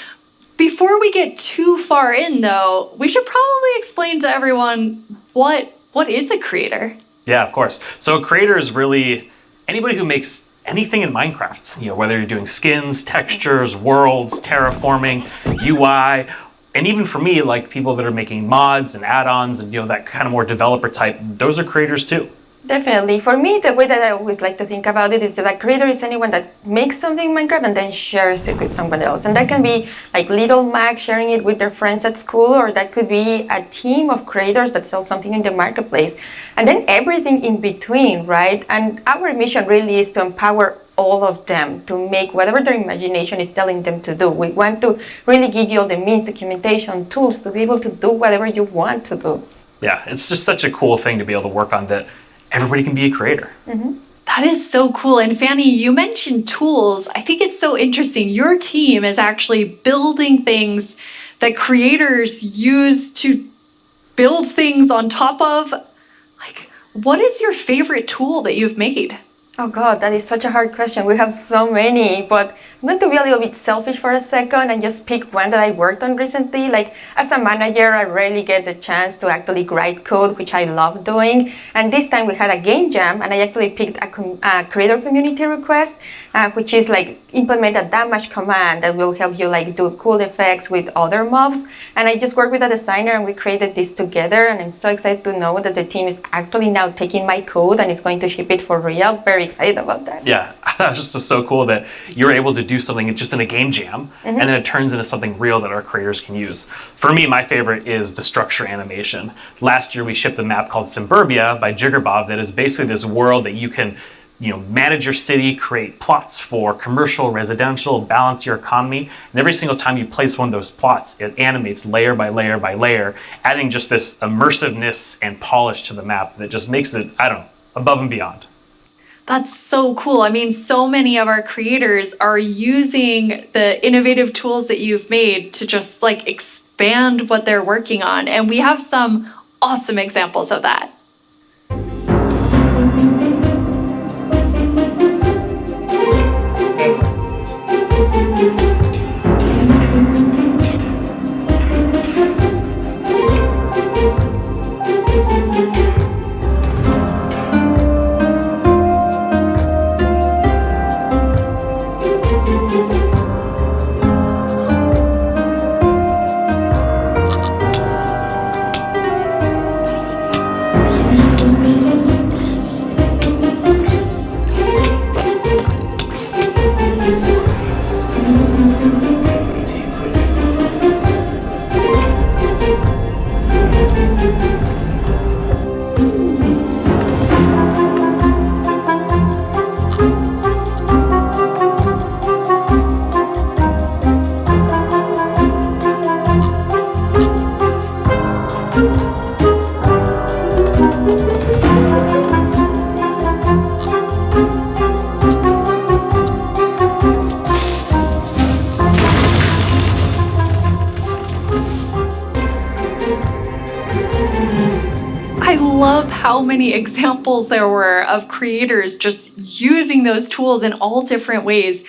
Before we get too far in, though, we should probably explain to everyone what is a creator? Yeah, of course. So a creator is really anybody who makes anything in Minecraft. You know, whether you're doing skins, textures, worlds, terraforming, UI, and even for me, like people that are making mods and add-ons and, you know, that kind of more developer type, those are creators too. Definitely. For me, the way that I always like to think about it is that a creator is anyone that makes something in Minecraft and then shares it with someone else. And that can be like little Mac sharing it with their friends at school, or that could be a team of creators that sell something in the marketplace. And then everything in between, right? And our mission really is to empower all of them to make whatever their imagination is telling them to do. We want to really give you all the means, documentation, tools to be able to do whatever you want to do. Yeah, it's just such a cool thing to be able to work on, that everybody can be a creator. Mm-hmm. That is so cool. And Fanny, you mentioned tools. I think it's so interesting. Your team is actually building things that creators use to build things on top of. Like, what is your favorite tool that you've made? Oh God, that is such a hard question. We have so many, but I'm going to be a little bit selfish for a second and just pick one that I worked on recently. Like, as a manager, I rarely get the chance to actually write code, which I love doing. And this time we had a game jam, and I actually picked a creator community request, which is like implement a damage command that will help you like do cool effects with other mobs. And I just worked with a designer and we created this together. And I'm so excited to know that the team is actually now taking my code and is going to ship it for real. Very excited about that. Yeah, that's just so cool that you're able to do something just in a game jam, and then it turns into something real that our creators can use. For me, my favorite is the structure animation. Last year we shipped a map called Suburbia by Jiggerbob that is basically this world that you can, you know, manage your city, create plots for commercial, residential, balance your economy, and every single time you place one of those plots, it animates layer by layer by layer, adding just this immersiveness and polish to the map that just makes it, I don't know, above and beyond. That's so cool. I mean, so many of our creators are using the innovative tools that you've made to just like expand what they're working on. And we have some awesome examples of that. how many examples there were of creators just using those tools in all different ways.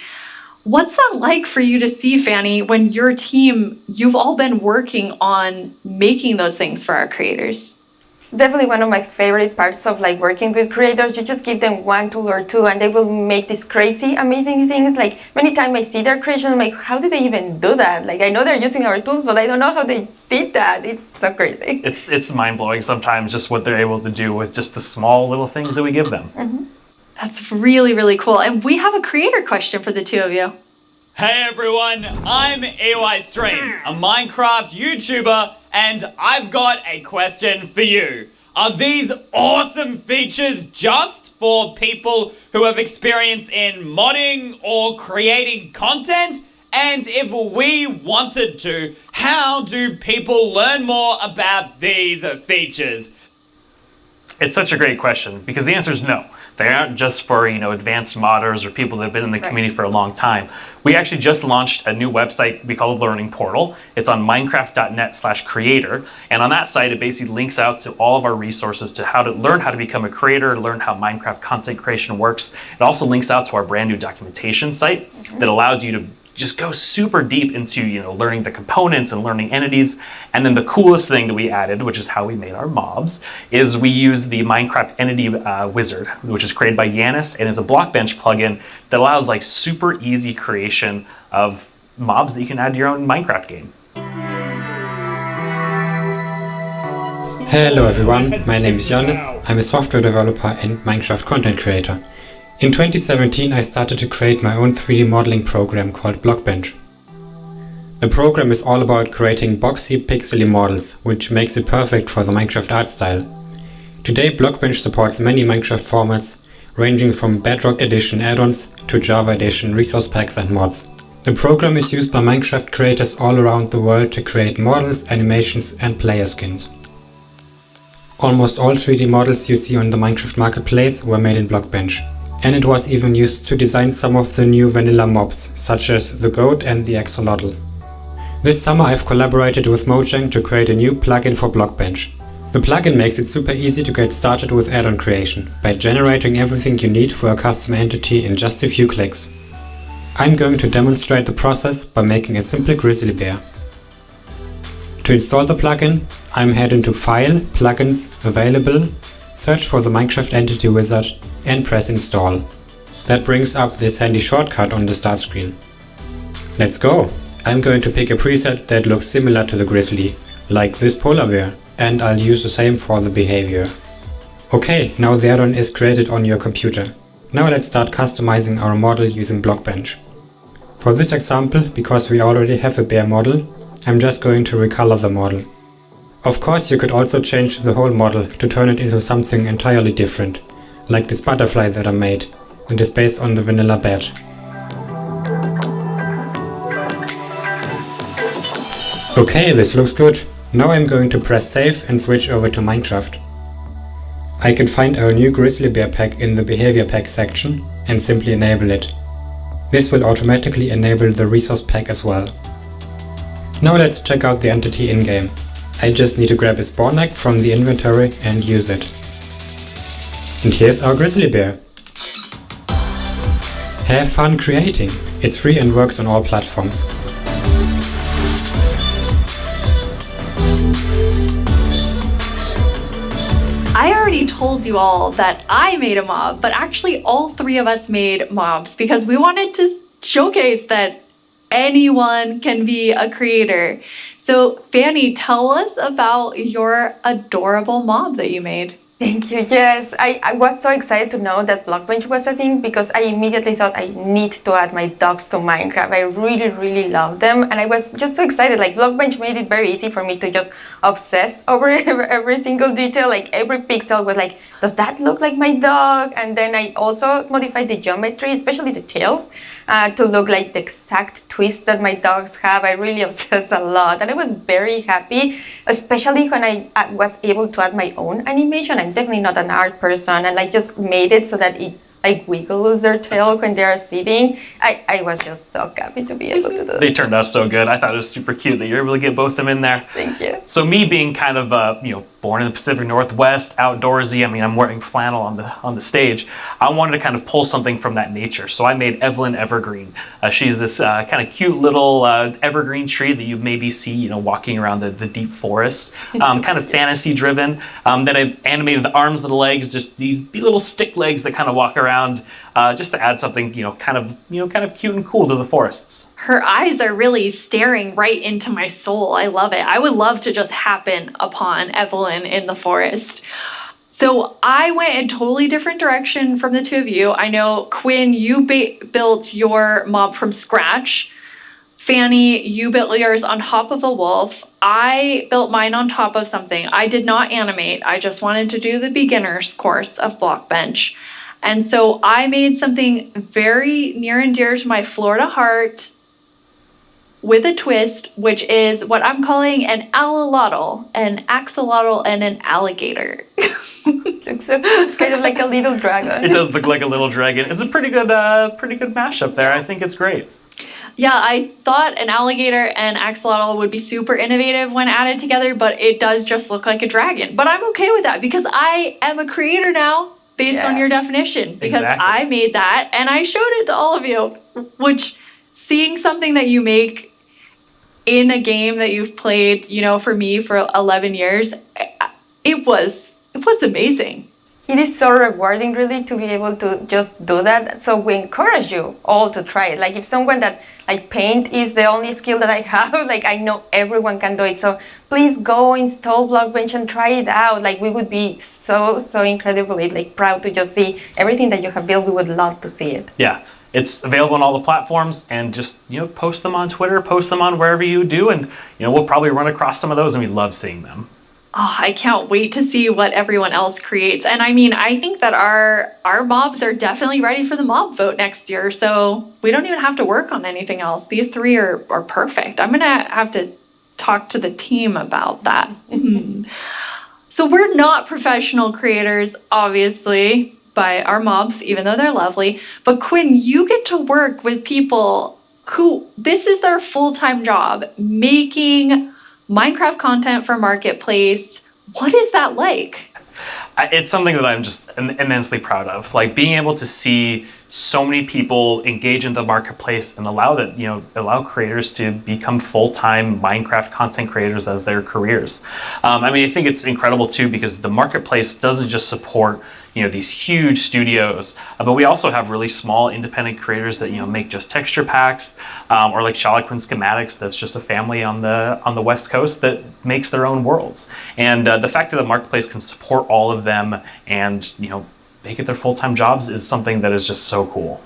What's that like for you to see, Fanny, when your team, you've all been working on making those things for our creators? It's definitely one of my favorite parts of like working with creators. You just give them one tool or two and they will make these crazy, amazing things. Like many times I see their creation, I'm like, how did they even do that? Like I know they're using our tools, but I don't know how they did that. It's so crazy. It's mind-blowing sometimes just what they're able to do with just the small little things that we give them. Mm-hmm. That's really, really cool. And we have a creator question for the two of you. Hey everyone, I'm EY Stream, a Minecraft YouTuber, and I've got a question for you. Are these awesome features just for people who have experience in modding or creating content? And if we wanted to, how do people learn more about these features? It's such a great question because the answer is no. They aren't just for, advanced modders or people that have been in the community for a long time. We actually just launched a new website we call the Learning Portal. It's on minecraft.net/creator. And on that site, it basically links out to all of our resources to how to learn how to become a creator, learn how Minecraft content creation works. It also links out to our brand new documentation site that allows you to just go super deep into, learning the components and learning entities. And then the coolest thing that we added, which is how we made our mobs, is we use the Minecraft Entity Wizard, which is created by Yanis, and it's a Blockbench plugin that allows like super easy creation of mobs that you can add to your own Minecraft game. Hello everyone, my name is Yanis. I'm a software developer and Minecraft content creator. In 2017 I started to create my own 3D modeling program called Blockbench. The program is all about creating boxy, pixely models, which makes it perfect for the Minecraft art style. Today Blockbench supports many Minecraft formats, ranging from Bedrock Edition add-ons to Java Edition resource packs and mods. The program is used by Minecraft creators all around the world to create models, animations and player skins. Almost all 3D models you see on the Minecraft Marketplace were made in Blockbench. And it was even used to design some of the new vanilla mobs, such as the goat and the axolotl. This summer I've collaborated with Mojang to create a new plugin for Blockbench. The plugin makes it super easy to get started with add-on creation, by generating everything you need for a custom entity in just a few clicks. I'm going to demonstrate the process by making a simple grizzly bear. To install the plugin, I'm heading to File, Plugins, Available, search for the Minecraft Entity Wizard and press install. That brings up this handy shortcut on the start screen. Let's go! I'm going to pick a preset that looks similar to the grizzly, like this polar bear, and I'll use the same for the behavior. Okay, now the add-on is created on your computer. Now let's start customizing our model using Blockbench. For this example, because we already have a bear model, I'm just going to recolor the model. Of course you could also change the whole model to turn it into something entirely different, like this butterfly that I made, and is based on the vanilla bat. Okay, this looks good. Now I'm going to press save and switch over to Minecraft. I can find our new grizzly bear pack in the behavior pack section and simply enable it. This will automatically enable the resource pack as well. Now let's check out the entity in-game. I just need to grab a spawn egg from the inventory and use it. And here's our grizzly bear. Have fun creating! It's free and works on all platforms. I already told you all that I made a mob, but actually all three of us made mobs because we wanted to showcase that anyone can be a creator. So Fanny, tell us about your adorable mob that you made. Thank you. Yes, I was so excited to know that Blockbench was a thing because I immediately thought I need to add my dogs to Minecraft. I really love them, and I was just so excited. Like Blockbench made it very easy for me to just obsess over every single detail. Like every pixel was like, does that look like my dog? And then I also modified the geometry, especially the tails, to look like the exact twist that my dogs have. I really obsessed a lot, and I was very happy, especially when I was able to add my own animation. I'm definitely not an art person, and I just made it so that it like wiggles their tail when they are sitting. I was just so happy to be able to do that. They turned out so good. I thought it was super cute that you're able to get both of them in there. Thank you. So me being kind of born in the Pacific Northwest, outdoorsy. I mean, I'm wearing flannel on the stage. I wanted to kind of pull something from that nature. So I made Evelyn Evergreen. She's this kind of cute little evergreen tree that you maybe see, walking around the deep forest. Kind of fantasy driven. Then I've animated the arms and the legs, just these little stick legs that kind of walk around, just to add something, kind of cute and cool to the forests. Her eyes are really staring right into my soul. I love it. I would love to just happen upon Evelyn in the forest. So I went in a totally different direction from the two of you. I know, Quinn, you built your mob from scratch. Fanny, you built yours on top of a wolf. I built mine on top of something. I did not animate. I just wanted to do the beginner's course of Blockbench. And so I made something very near and dear to my Florida heart, with a twist, which is what I'm calling an axolotl, and an alligator. It's kind of like a little dragon. It does look like a little dragon. It's a pretty good mashup there. I think it's great. Yeah, I thought an alligator and axolotl would be super innovative when added together, but it does just look like a dragon. But I'm okay with that because I am a creator now, based on your definition, because I made that and I showed it to all of you, which seeing something that you make in a game that you've played, for me for 11 years, it was amazing. It is so rewarding, really, to be able to just do that. So we encourage you all to try it. Like if someone that paint is the only skill that I have, I know everyone can do it. So please go install Blockbench and try it out. We would be so incredibly proud to just see everything that you have built. We would love to see it. Yeah. It's available on all the platforms, and just post them on Twitter, post them on wherever you do, and we'll probably run across some of those, and we love seeing them. Oh, I can't wait to see what everyone else creates. And I mean, I think that our mobs are definitely ready for the mob vote next year, so we don't even have to work on anything else. These three are perfect. I'm gonna have to talk to the team about that. So we're not professional creators, obviously, by our mobs, even though they're lovely. But Quinn, you get to work with people who, this is their full-time job, making Minecraft content for Marketplace. What is that like? It's something that I'm just immensely proud of. Being able to see so many people engage in the Marketplace and allow creators to become full-time Minecraft content creators as their careers. I think it's incredible too, because the Marketplace doesn't just support these huge studios, but we also have really small independent creators that make just texture packs, or like Charloquin Schematics, that's just a family on the West Coast that makes their own worlds. And the fact that the Marketplace can support all of them and make it their full-time jobs is something that is just so cool.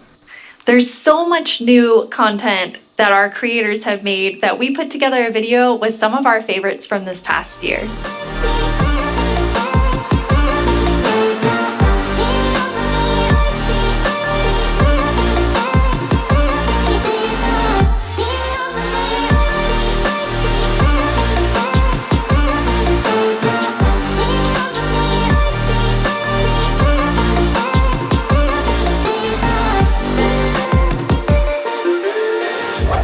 There's so much new content that our creators have made that we put together a video with some of our favorites from this past year.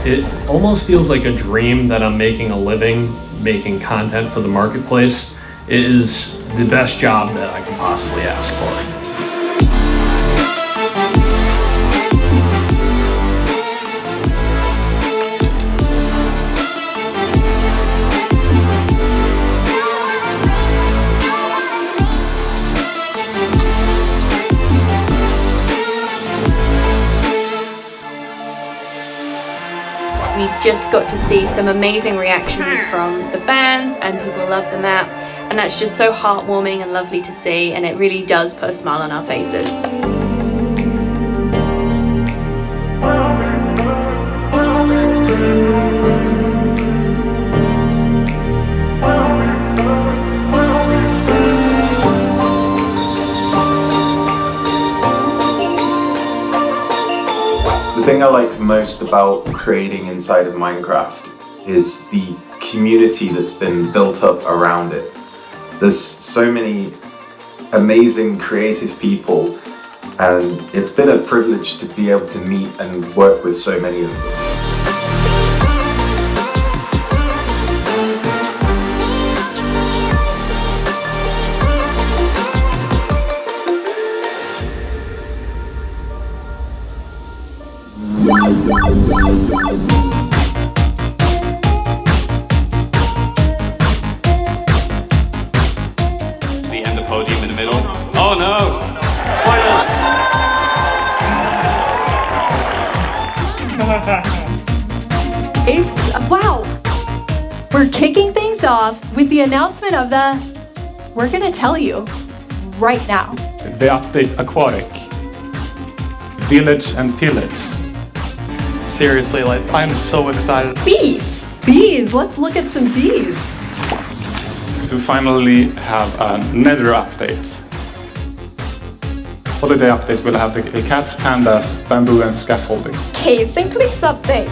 It almost feels like a dream that I'm making a living making content for the Marketplace. It is the best job that I can possibly ask for. We just got to see some amazing reactions from the fans, and people love the map, and that's just so heartwarming and lovely to see, and it really does put a smile on our faces. The thing I like most about creating inside of Minecraft is the community that's been built up around it. There's so many amazing creative people, and it's been a privilege to be able to meet and work with so many of them. The end of podium in the middle. Oh no! Spoilers! Wow! We're kicking things off with the announcement of we're gonna tell you right now. The update Aquatic. Village and Pillage. Seriously, like, I'm so excited. Bees! Bees! Let's look at some bees. To finally have a Nether update. Holiday update will have the cats, pandas, bamboo and scaffolding. Caves and cliffs update.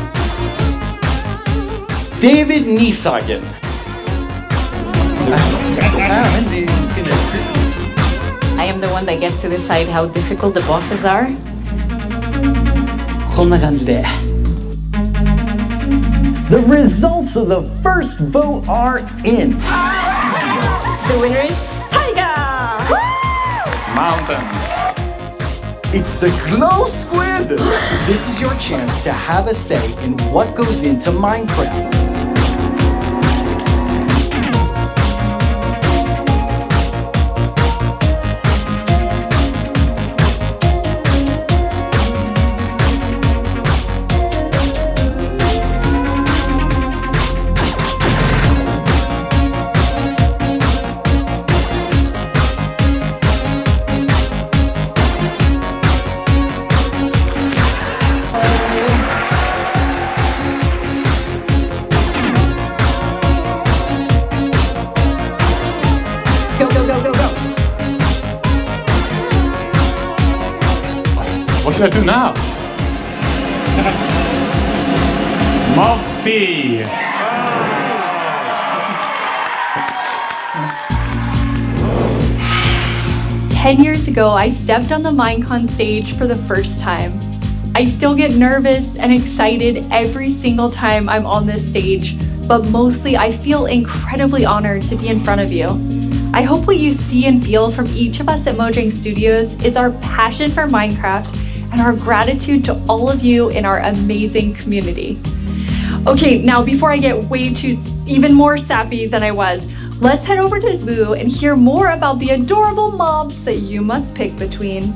David Niesagen. I am the one that gets to decide how difficult the bosses are. こんな感じで。The results of the first vote are in. The winner is Tiger! Mountains. It's the Glow Squid! This is your chance to have a say in what goes into Minecraft. What should I do now? Moppy! 10 years ago, I stepped on the Minecon stage for the first time. I still get nervous and excited every single time I'm on this stage, but mostly I feel incredibly honored to be in front of you. I hope what you see and feel from each of us at Mojang Studios is our passion for Minecraft and our gratitude to all of you in our amazing community. Okay, now before I get even more sappy than I was, let's head over to Boo and hear more about the adorable mobs that you must pick between.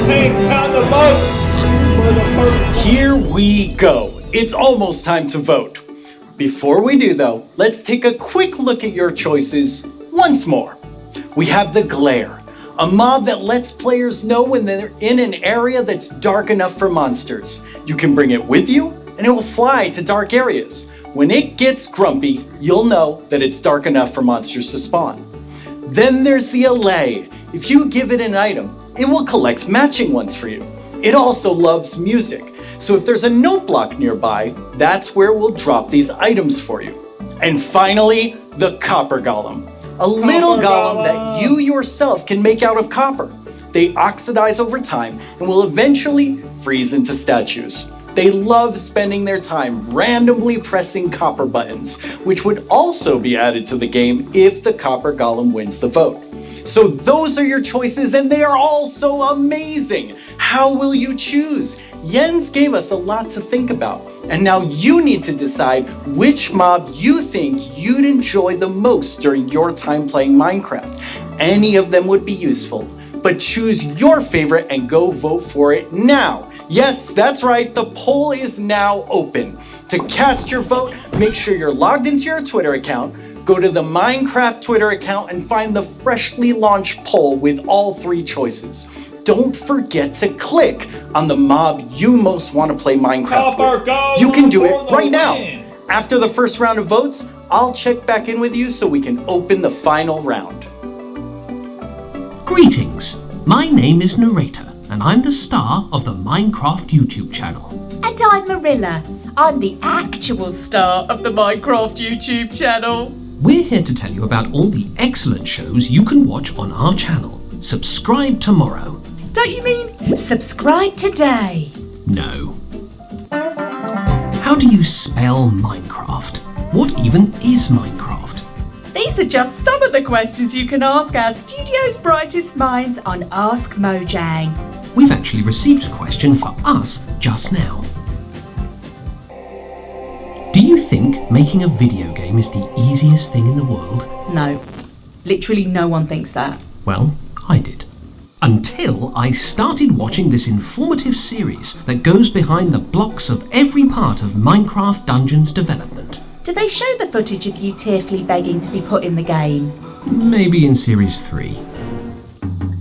Hey, it's time to vote for the first one. Here we go. It's almost time to vote. Before we do though, let's take a quick look at your choices once more. We have the Glare, a mob that lets players know when they're in an area that's dark enough for monsters. You can bring it with you and it will fly to dark areas. When it gets grumpy, you'll know that it's dark enough for monsters to spawn. Then there's the Allay. If you give it an item, it will collect matching ones for you. It also loves music, so if there's a note block nearby, that's where we'll drop these items for you. And finally, the Copper Golem. A little golem that you yourself can make out of copper. They oxidize over time and will eventually freeze into statues. They love spending their time randomly pressing copper buttons, which would also be added to the game if the Copper Golem wins the vote. So those are your choices and they are all so amazing. How will you choose? Jens gave us a lot to think about, and now you need to decide which mob you think you'd enjoy the most during your time playing Minecraft. Any of them would be useful, but choose your favorite and go vote for it now. Yes, that's right, the poll is now open. To cast your vote, make sure you're logged into your Twitter account, go to the Minecraft Twitter account and find the freshly launched poll with all 3 choices. Don't forget to click on the mob you most want to play Minecraft with. You can do it right now. After the first round of votes, I'll check back in with you so we can open the final round. Greetings, my name is Narrator, and I'm the star of the Minecraft YouTube channel. And I'm Marilla. I'm the actual star of the Minecraft YouTube channel. We're here to tell you about all the excellent shows you can watch on our channel. Subscribe tomorrow. Don't you mean subscribe today? No. How do you spell Minecraft? What even is Minecraft? These are just some of the questions you can ask our studio's brightest minds on Ask Mojang. we've actually received a question for us just now. Do you think making a video game is the easiest thing in the world? No. Literally no one thinks that. Well, I did. Until I started watching this informative series that goes behind the blocks of every part of Minecraft Dungeons development. Do they show the footage of you tearfully begging to be put in the game? Maybe in Series 3.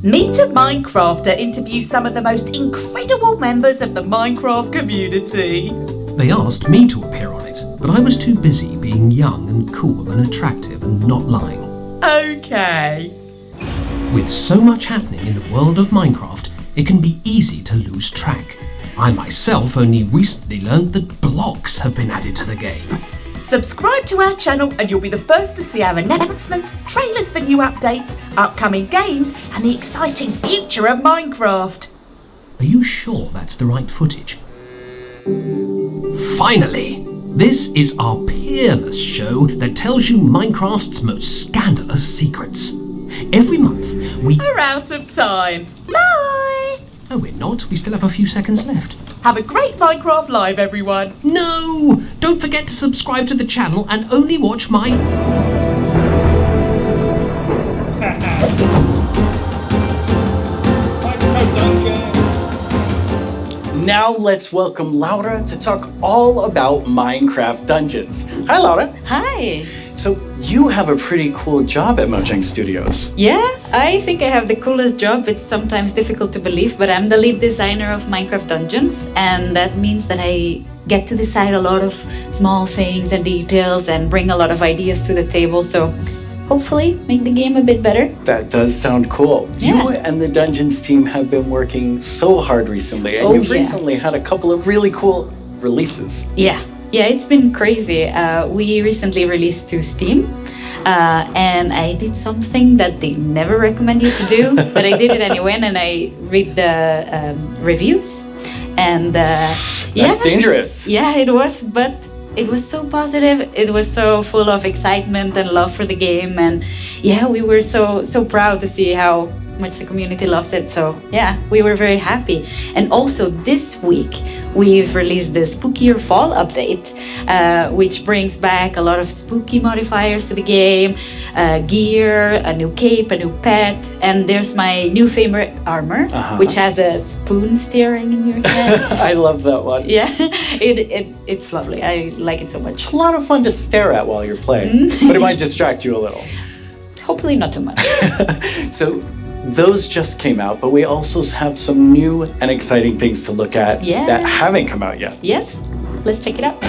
Meet a Minecrafter interviews some of the most incredible members of the Minecraft community. They asked me to appear on it, but I was too busy being young and cool and attractive and not lying. Okay. With so much happening in the world of Minecraft, it can be easy to lose track. I myself only recently learned that blocks have been added to the game. Subscribe to our channel and you'll be the first to see our announcements, trailers for new updates, upcoming games, and the exciting future of Minecraft. Are you sure that's the right footage? Finally! This is our peerless show that tells you Minecraft's most scandalous secrets. Every month, We're out of time. Bye! No, we're not. We still have a few seconds left. Have a great Minecraft Live, everyone. No! Don't forget to subscribe to the channel and only watch my... Now let's welcome Laura to talk all about Minecraft Dungeons. Hi, Laura. Hi. So you have a pretty cool job at Mojang Studios. Yeah, I think I have the coolest job. It's sometimes difficult to believe, but I'm the lead designer of Minecraft Dungeons, and that means that I get to decide a lot of small things and details and bring a lot of ideas to the table, so hopefully make the game a bit better. That does sound cool. Yeah. You and the Dungeons team have been working so hard recently, and you've recently had a couple of really cool releases. Yeah, it's been crazy. We recently released to Steam, and I did something that they never recommend you to do, but I did it anyway, and I read the reviews, and That's dangerous. Yeah, it was, but it was so positive. It was so full of excitement and love for the game, and yeah, we were so proud to see how much the community loves it. So yeah, we were very happy. And also this week we've released the Spookier Fall update, which brings back a lot of spooky modifiers to the game, gear, a new cape, a new pet, and there's my new favorite armor, which has a spoon staring in your head. I love that one. Yeah, it's lovely. I like it so much. It's a lot of fun to stare at while you're playing, but it might distract you a little. Hopefully not too much. So those just came out, but we also have some new and exciting things to look at that haven't come out yet. Yes, let's check it out.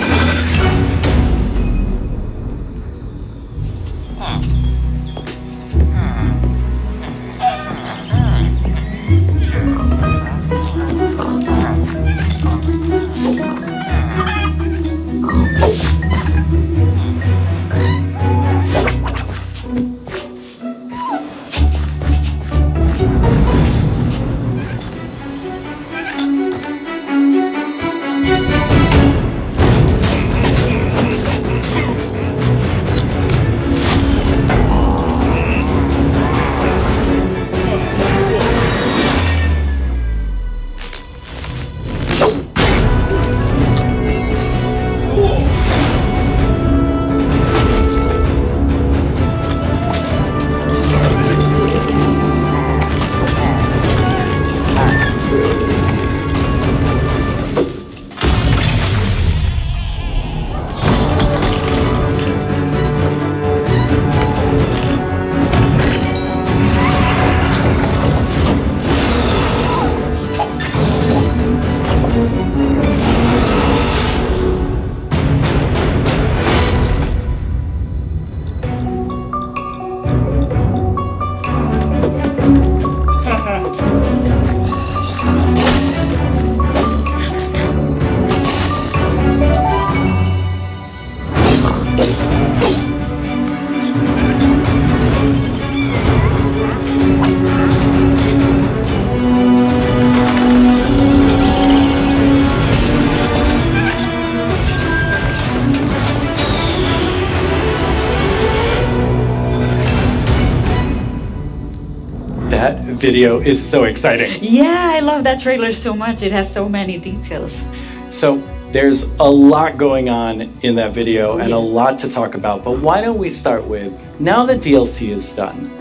video is so exciting. Yeah, I love that trailer so much. It has so many details. So there's a lot going on in that video and a lot to talk about, but why don't we start with, now that DLC is done,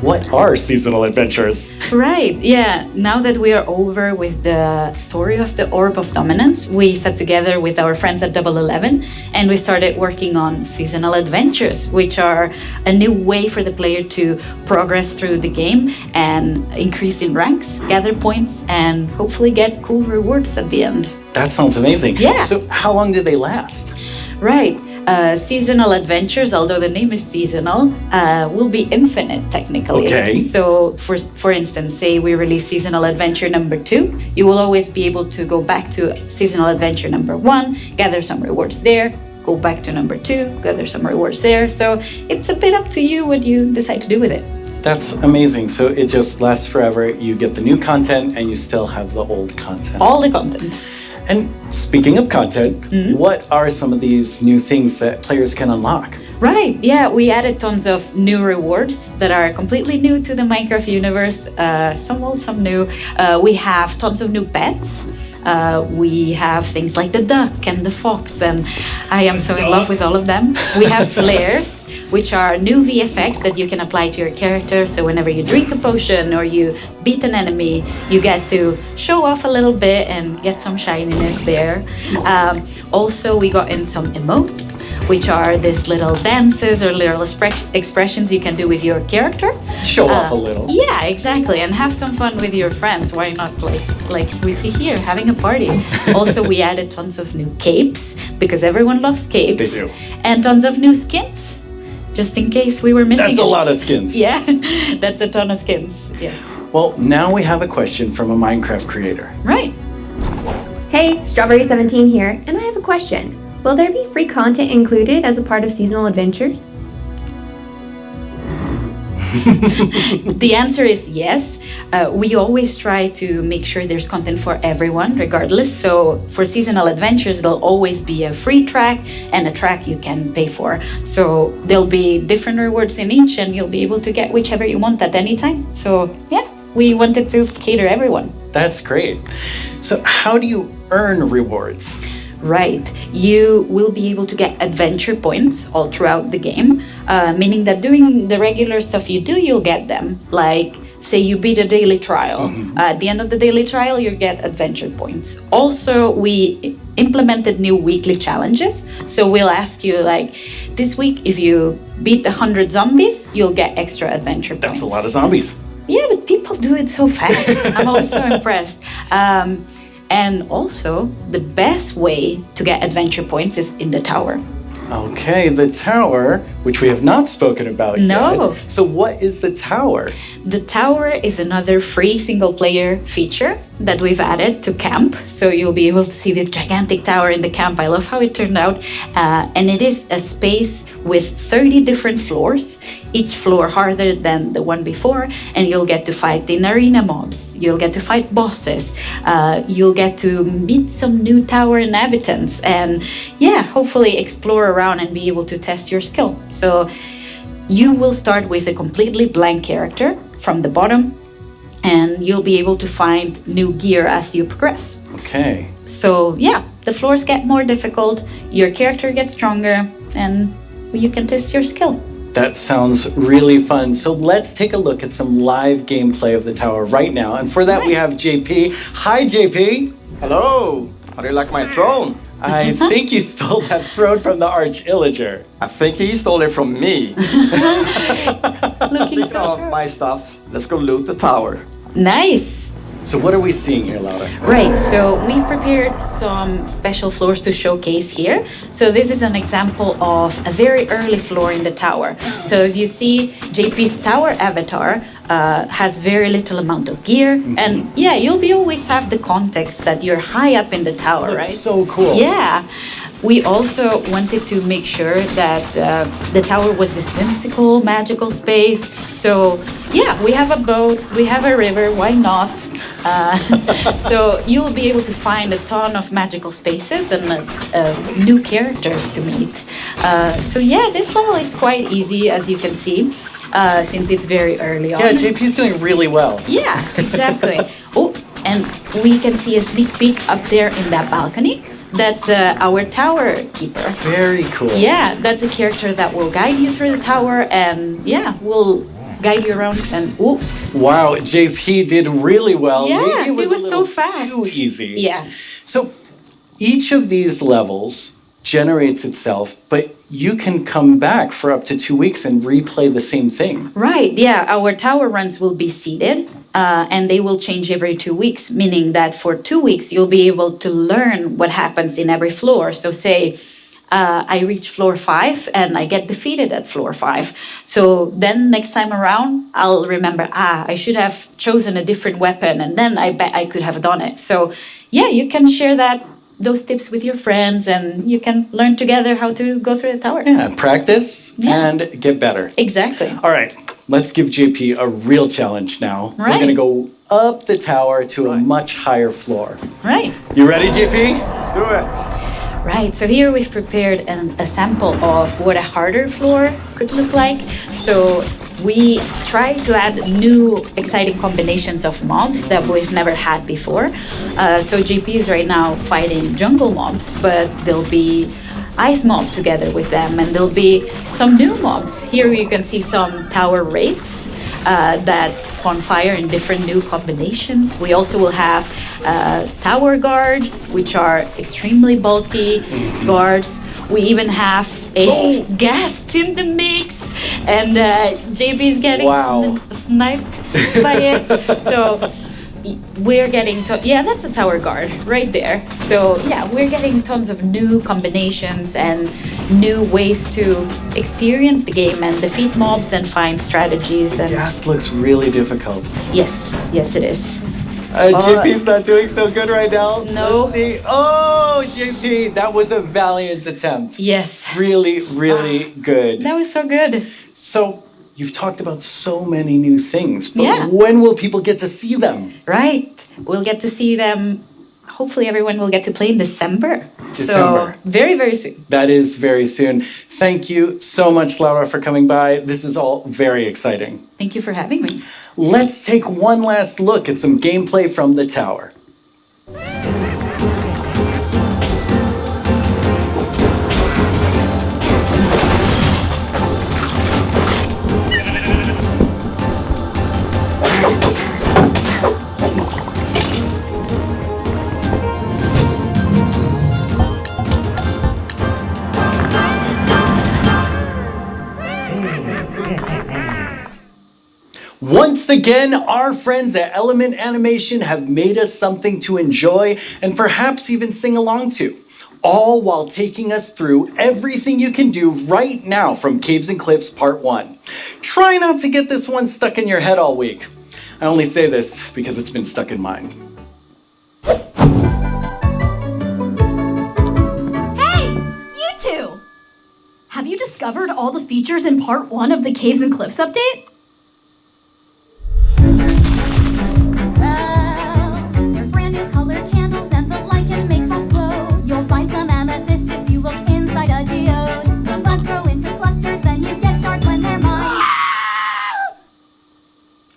what are seasonal adventures? Right, yeah. Now that we are over with the story of the Orb of Dominance, we sat together with our friends at Double 11 and we started working on seasonal adventures, which are a new way for the player to progress through the game and increase in ranks, gather points, and hopefully get cool rewards at the end. That sounds amazing. Yeah. So how long do they last? Right. Seasonal adventures, although the name is seasonal, will be infinite technically. Okay. So, for instance, say we release seasonal adventure number 2, you will always be able to go back to seasonal adventure number 1, gather some rewards there, go back to number 2, gather some rewards there. So it's a bit up to you what you decide to do with it. That's amazing. So it just lasts forever. You get the new content and you still have the old content. All the content. And speaking of content, what are some of these new things that players can unlock? Right, yeah, we added tons of new rewards that are completely new to the Minecraft universe, some old, some new. We have tons of new pets. We have things like the duck and the fox, and I am so in love with all of them. We have flares, which are new VFX that you can apply to your character. So whenever you drink a potion or you beat an enemy, you get to show off a little bit and get some shininess there. Also, we got in some emotes, which are these little dances or little expressions you can do with your character. Show off a little. Yeah, exactly, and have some fun with your friends. Why not, like we see here, having a party. Also, we added tons of new capes, because everyone loves capes. They do. And tons of new skins, just in case we were missing That's a lot of skins. Yeah, that's a ton of skins, yes. Well, now we have a question from a Minecraft creator. Right. Hey, Strawberry17 here, and I have a question. Will there be free content included as a part of seasonal adventures? The answer is yes. We always try to make sure there's content for everyone, regardless. So for seasonal adventures, there'll always be a free track and a track you can pay for. So there'll be different rewards in each, and you'll be able to get whichever you want at any time. So yeah, we wanted to cater everyone. That's great. So how do you earn rewards? Right. You will be able to get adventure points all throughout the game, meaning that doing the regular stuff you do, you'll get them. Like, say you beat a daily trial. At the end of the daily trial, you get adventure points. Also, we implemented new weekly challenges. So we'll ask you, like, this week, if you beat 100 zombies, you'll get extra adventure points. That's a lot of zombies. Yeah, but people do it so fast. I'm also impressed. And also, the best way to get adventure points is in the tower. Okay, the tower, which we have not spoken about No. yet. So what is the tower? The tower is another free single-player feature that we've added to camp. So you'll be able to see this gigantic tower in the camp. I love how it turned out. And it is a space with 30 different floors, each floor harder than the one before, and you'll get to fight in arena mobs, you'll get to fight bosses, you'll get to meet some new tower inhabitants, and yeah, hopefully explore around and be able to test your skill. So you will start with a completely blank character from the bottom, and you'll be able to find new gear as you progress. Okay. So yeah, the floors get more difficult, your character gets stronger, and you can test your skill. That sounds really fun. So let's take a look at some live gameplay of the tower right now. And for that, we have JP. Hi, JP. Hello. How do you like my throne? I think you stole that throne from the Arch-Illager. I think he stole it from me. Looking Speaking of my stuff, let's go loot the tower. Nice. So what are we seeing here, Laura? Right, so we prepared some special floors to showcase here. So this is an example of a very early floor in the tower. So if you see JP's tower avatar has very little amount of gear. And yeah, you'll be always have the context that you're high up in the tower, That's right? so cool. Yeah. We also wanted to make sure that the tower was this whimsical, magical space. So yeah, we have a boat, we have a river, why not? So you'll be able to find a ton of magical spaces and new characters to meet. So yeah, this level is quite easy, as you can see. since it's very early on. Yeah, JP's doing really well. Yeah, exactly. Oh, and we can see a sneak peek up there in that balcony. That's our tower keeper. Very cool. Yeah, that's a character that will guide you through the tower, and yeah, will guide you around. And ooh. Wow, JP did really well. Yeah, Maybe it was, it was a little so fast. too easy. Yeah. So each of these levels generates itself, but you can come back for up to 2 weeks and replay the same thing. Right, yeah, our tower runs will be seated, and they will change every 2 weeks, meaning that for 2 weeks you'll be able to learn what happens in every floor. So say I reach floor 5 and I get defeated at floor 5. So then next time around, I'll remember, I should have chosen a different weapon, and then I bet I could have done it. So yeah, you can share those tips with your friends, and you can learn together how to go through the tower. Yeah, practice and get better. Exactly. All right, let's give JP a real challenge now. Right. We're going to go up the tower to a much higher floor. Right. You ready, JP? Let's do it. Right, so here we've prepared a sample of what a harder floor could look like. So we try to add new exciting combinations of mobs that we've never had before. So JP is right now fighting jungle mobs, but there'll be ice mob together with them, and there'll be some new mobs. Here you can see some tower wraiths that spawn fire in different new combinations. We also will have tower guards, which are extremely bulky guards. We even have a guest in the mix, and JP is getting sniped by it. So we're getting that's a tower guard right there. So yeah, we're getting tons of new combinations and new ways to experience the game and defeat mobs and find strategies. And Gas looks really difficult. yes, it is. JP's not doing so good right now. No. Let's see. Oh, JP, that was a valiant attempt. Yes. Really, really good. That was so good. So you've talked about so many new things, but Yeah. when will people get to see them? Right. We'll get to see them. Hopefully everyone will get to play in December. December. So very, very soon. That is very soon. Thank you so much, Laura, for coming by. This is all very exciting. Thank you for having me. Let's take one last look at some gameplay from the tower. Once again, our friends at Element Animation have made us something to enjoy and perhaps even sing along to, all while taking us through everything you can do right now from Caves and Cliffs Part 1. Try not to get this one stuck in your head all week. I only say this because it's been stuck in mine. Hey, you two! Have you discovered all the features in Part 1 of the Caves and Cliffs update? There's brand new colored candles and the lichen makes rocks glow. You'll find some amethyst if you look inside a geode. When buds grow into clusters, then you get shards when they're mined.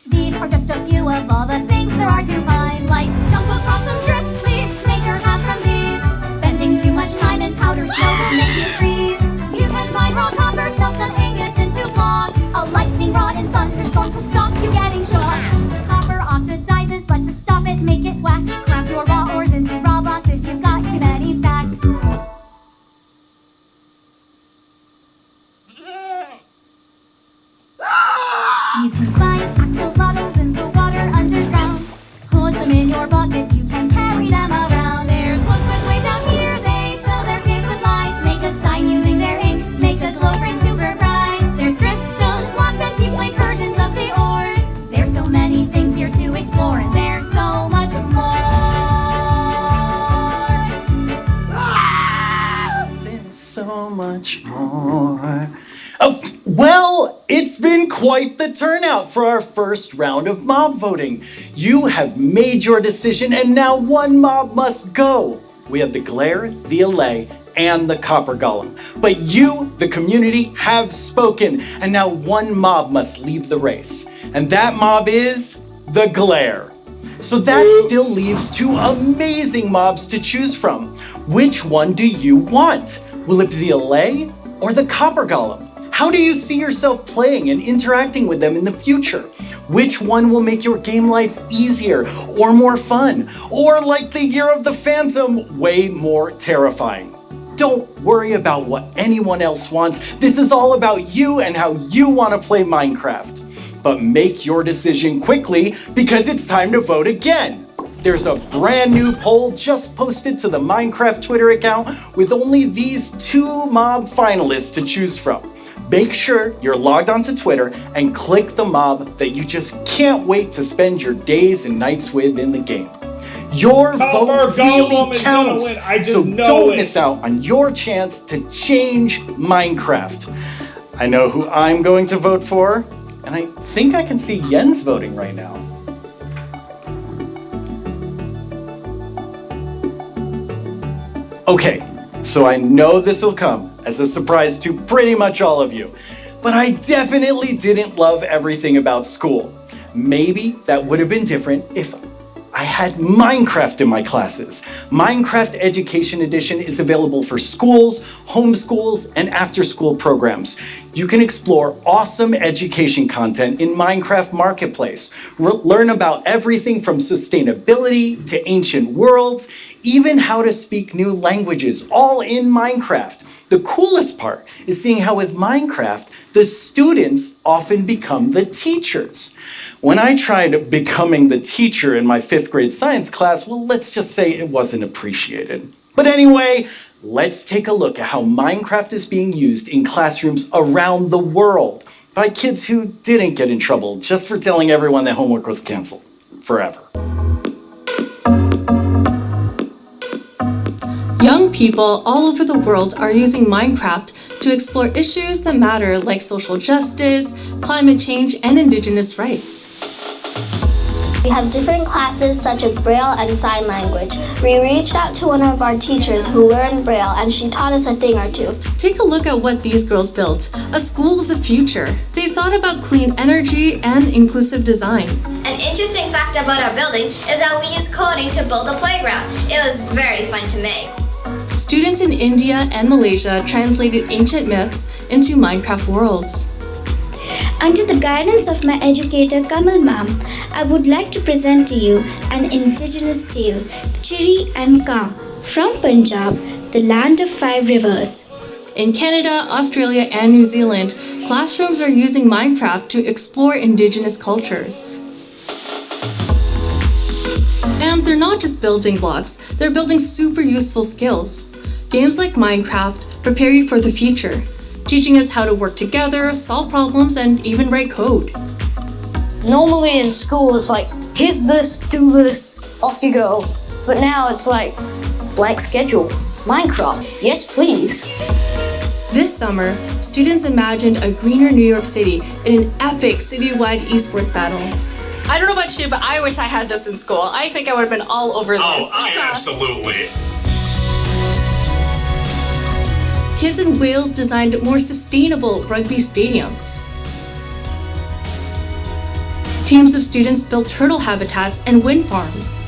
These are just a few of all the things there are to find, like jump across some drift leaves, make your paths from these. Spending too much time in powder snow will make you freeze. You can find raw copper, smelt some ingots into blocks. A lightning rod and thunderstorms will stop you getting shot. Copper oxidizes, but to stop it, make it wax. Craft your raw ores into raw blocks if you've got too many stacks. You can find axolotls in the water underground. Hold them in your bucket, you can carry them around. There's glowsquids way down here, they fill their caves with light. Make a sign using their ink, make the glow ring super bright. There's dripstone blocks and deep slate versions of the ores. There's so many things here to explore, and there's so much more. There's so much more. Oh, well, it's been quite the turnout for our first round of mob voting. You have made your decision, and now one mob must go. We have the Glare, the Allay, and the copper golem. But you, the community, have spoken, and now one mob must leave the race. And that mob is the glare. So that still leaves two amazing mobs to choose from. Which one do you want? Will it be the Allay or the copper golem? How do you see yourself playing and interacting with them in the future? Which one will make your game life easier or more fun? Or like the Year of the Phantom, way more terrifying? Don't worry about what anyone else wants. This is all about you and how you want to play Minecraft. But make your decision quickly because it's time to vote again. There's a brand new poll just posted to the Minecraft Twitter account with only these two mob finalists to choose from. Make sure you're logged onto Twitter and click the mob that you just can't wait to spend your days and nights with in the game. Your vote really counts, so don't miss out on your chance to change Minecraft. I know who I'm going to vote for, and I think I can see Jens voting right now. Okay, so I know this will come as a surprise to pretty much all of you, but I definitely didn't love everything about school. Maybe that would have been different if I had Minecraft in my classes. Minecraft Education Edition is available for schools, homeschools, and after-school programs. You can explore awesome education content in Minecraft Marketplace. Learn about everything from sustainability to ancient worlds, even how to speak new languages, all in Minecraft. The coolest part is seeing how with Minecraft, the students often become the teachers. When I tried becoming the teacher in my 5th grade science class, well, let's just say it wasn't appreciated. But anyway, let's take a look at how Minecraft is being used in classrooms around the world by kids who didn't get in trouble just for telling everyone that homework was canceled forever. Young people all over the world are using Minecraft to explore issues that matter like social justice, climate change, and indigenous rights. We have different classes such as Braille and Sign Language. We reached out to one of our teachers who learned Braille and she taught us a thing or two. Take a look at what these girls built, a school of the future. They thought about clean energy and inclusive design. An interesting fact about our building is that we used coding to build a playground. It was very fun to make. Students in India and Malaysia translated ancient myths into Minecraft worlds. Under the guidance of my educator Kamal Ma'am, I would like to present to you an indigenous tale, Chiri and Kaa, from Punjab, the land of 5 rivers. In Canada, Australia, and New Zealand, classrooms are using Minecraft to explore indigenous cultures. And they're not just building blocks, they're building super useful skills. Games like Minecraft prepare you for the future, teaching us how to work together, solve problems, and even write code. Normally in school it's like, here's this, do this, off you go. But now it's like, blank schedule, Minecraft, yes please. This summer, students imagined a greener New York City in an epic citywide esports battle. I don't know about you, but I wish I had this in school. I think I would have been all over this. Absolutely. Kids in Wales designed more sustainable rugby stadiums. Teams of students built turtle habitats and wind farms.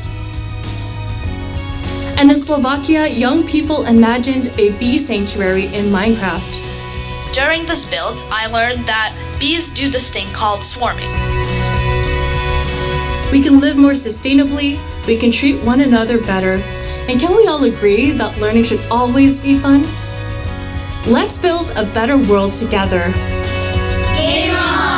And in Slovakia, young people imagined a bee sanctuary in Minecraft. During this build, I learned that bees do this thing called swarming. We can live more sustainably, we can treat one another better, and can we all agree that learning should always be fun? Let's build a better world together. Game on!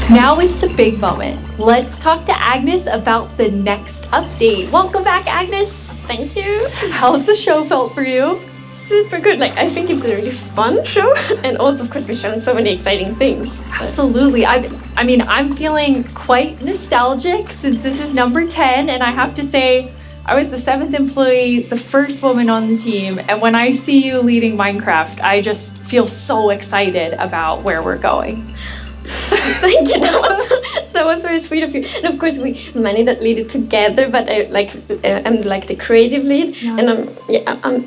Now it's the big moment. Let's talk to Agnes about the next update. Welcome back, Agnes. Thank you. How's the show felt for you? Super good. Like, I think it's a really fun show, and also, of course, we've shown so many exciting things. Absolutely. I mean, I'm feeling quite nostalgic since this is number 10, and I have to say, I was the 7th employee, the first woman on the team, and when I see you leading Minecraft, I just feel so excited about where we're going. Thank you. That was very sweet of you. And of course, we many that lead it together, but I'm like the creative lead, and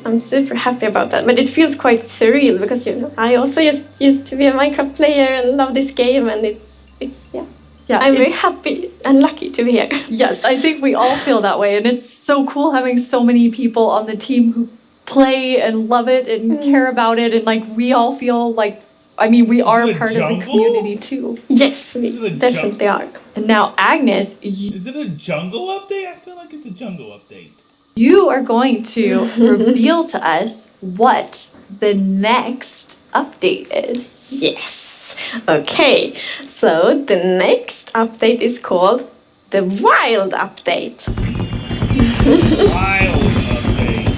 I'm super happy about that. But it feels quite surreal because I also used to be a Minecraft player and love this game, and it's I'm very happy and lucky to be here. Yes, I think we all feel that way, and it's so cool having so many people on the team who play and love it and care about it, and like we all feel like. I mean, we are part of the community too. Yes, we definitely are. And now, Agnes, is it a jungle update? I feel like it's a jungle update. You are going to reveal to us what the next update is. Yes. Okay. So the next update is called the Wild Update. Wild update.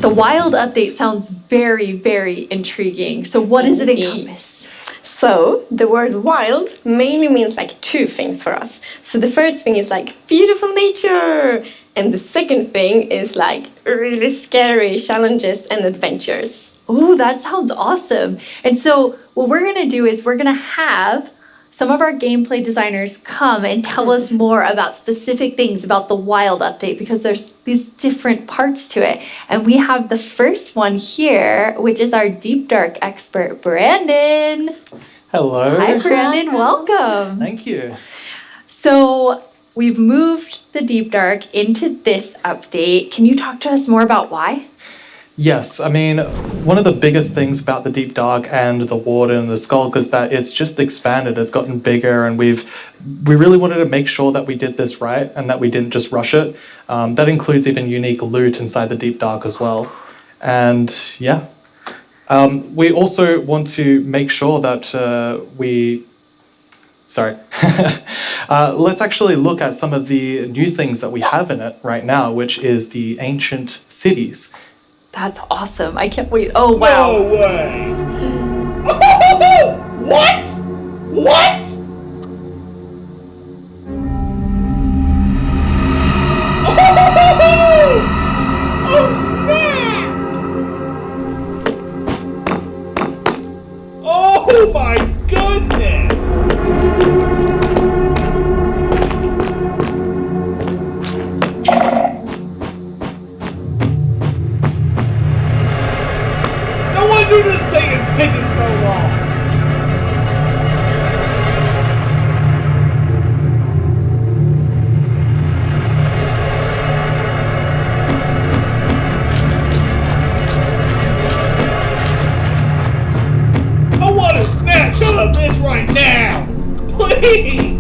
The Wild update sounds very, very intriguing. So what does it encompass? So the word wild mainly means like two things for us. So the first thing is like beautiful nature. And the second thing is like really scary challenges and adventures. Oh, that sounds awesome. And so what we're going to do is we're going to have some of our gameplay designers come and tell us more about specific things about the Wild update because there's these different parts to it. And we have the first one here, which is our Deep Dark expert, Brandon. Hello. Hi, Brandon. Welcome. Thank you. So we've moved the Deep Dark into this update. Can you talk to us more about why? Yes, I mean, one of the biggest things about the Deep Dark and the Warden and the Skulk is that it's just expanded, it's gotten bigger, and we really wanted to make sure that we did this right and that we didn't just rush it. That includes even unique loot inside the Deep Dark as well. And yeah, we also want to make sure that let's actually look at some of the new things that we have in it right now, which is the ancient cities. That's awesome. I can't wait. Oh, wow. No way. What? What? Oh, snap. Oh, my goodness. No wonder this thing is taking so long. I want a snapshot of this right now. Please.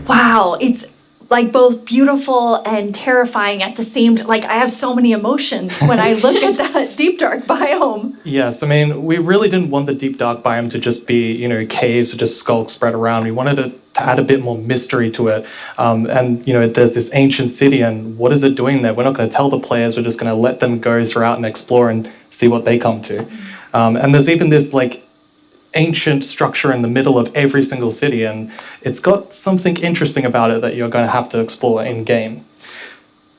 Wow, it's like both beautiful and terrifying at the same time. Like I have so many emotions when I look at that Deep Dark biome. Yes, I mean, we really didn't want the Deep Dark biome to just be, caves or just skulks spread around. We wanted to add a bit more mystery to it. And there's this ancient city, and what is it doing there? We're not going to tell the players. We're just going to let them go throughout and explore and see what they come to. And there's even this, ancient structure in the middle of every single city, and it's got something interesting about it that you're going to have to explore in game.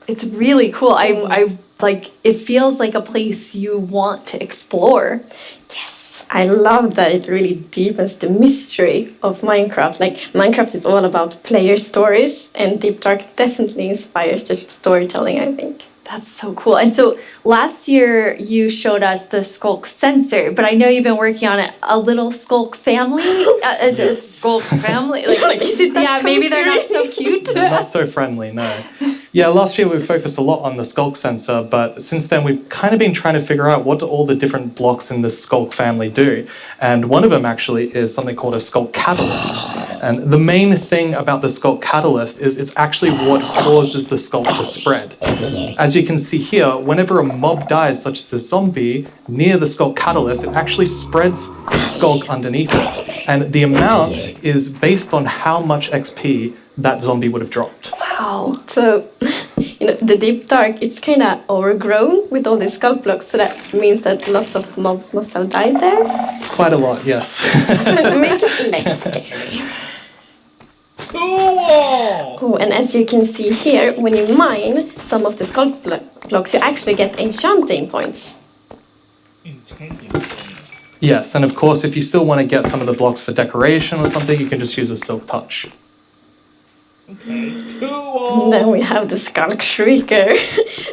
It's really cool. I like it feels like a place you want to explore. Yes, I love that it really deepens the mystery of Minecraft. Like Minecraft is all about player stories, and Deep Dark definitely inspires the storytelling, I think. That's so cool. And so last year you showed us the Skulk sensor, but I know you've been working on it. A little Skulk family? It's a Skulk family? Maybe they're not so cute. They're not so friendly, no. Yeah, last year we focused a lot on the Skulk sensor, but since then we've kind of been trying to figure out what do all the different blocks in the Skulk family do. And one of them actually is something called a Skulk catalyst. And the main thing about the Skulk catalyst is it's actually what causes the Skulk to spread. As you can see here, whenever a mob dies, such as a zombie, near the Skulk catalyst, it actually spreads Skulk underneath it. And the amount is based on how much XP that zombie would have dropped. Wow. So, the deep dark, it's kind of overgrown with all these sculpt blocks, so that means that lots of mobs must have died there. Quite a lot, yes. Make it less scary. Cool! Oh, and as you can see here, when you mine some of the sculpt blocks, you actually get enchanting points. Yes, and of course, if you still want to get some of the blocks for decoration or something, you can just use a silk touch. Okay, cool! And then we have the Skulk Shrieker.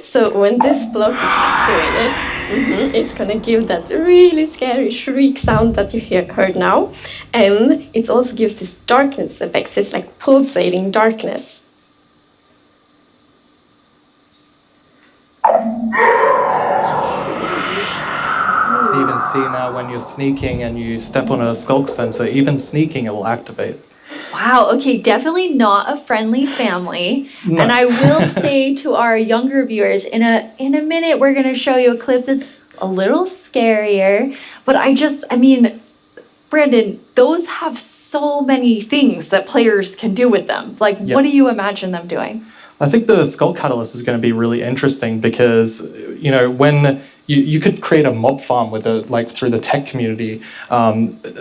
So when this block is activated, it's gonna give that really scary shriek sound that you heard now. And it also gives this darkness effect, so it's like pulsating darkness. You even see now when you're sneaking and you step on a skulk sensor, even sneaking it will activate. Wow, okay, definitely not a friendly family. No. And I will say to our younger viewers, in a minute we're going to show you a clip that's a little scarier. But I mean, Brandon, those have so many things that players can do with them. Like, Yeah. what do you imagine them doing? I think the Skull Catalyst is going to be really interesting because, you know, when you could create a mob farm with through the tech community.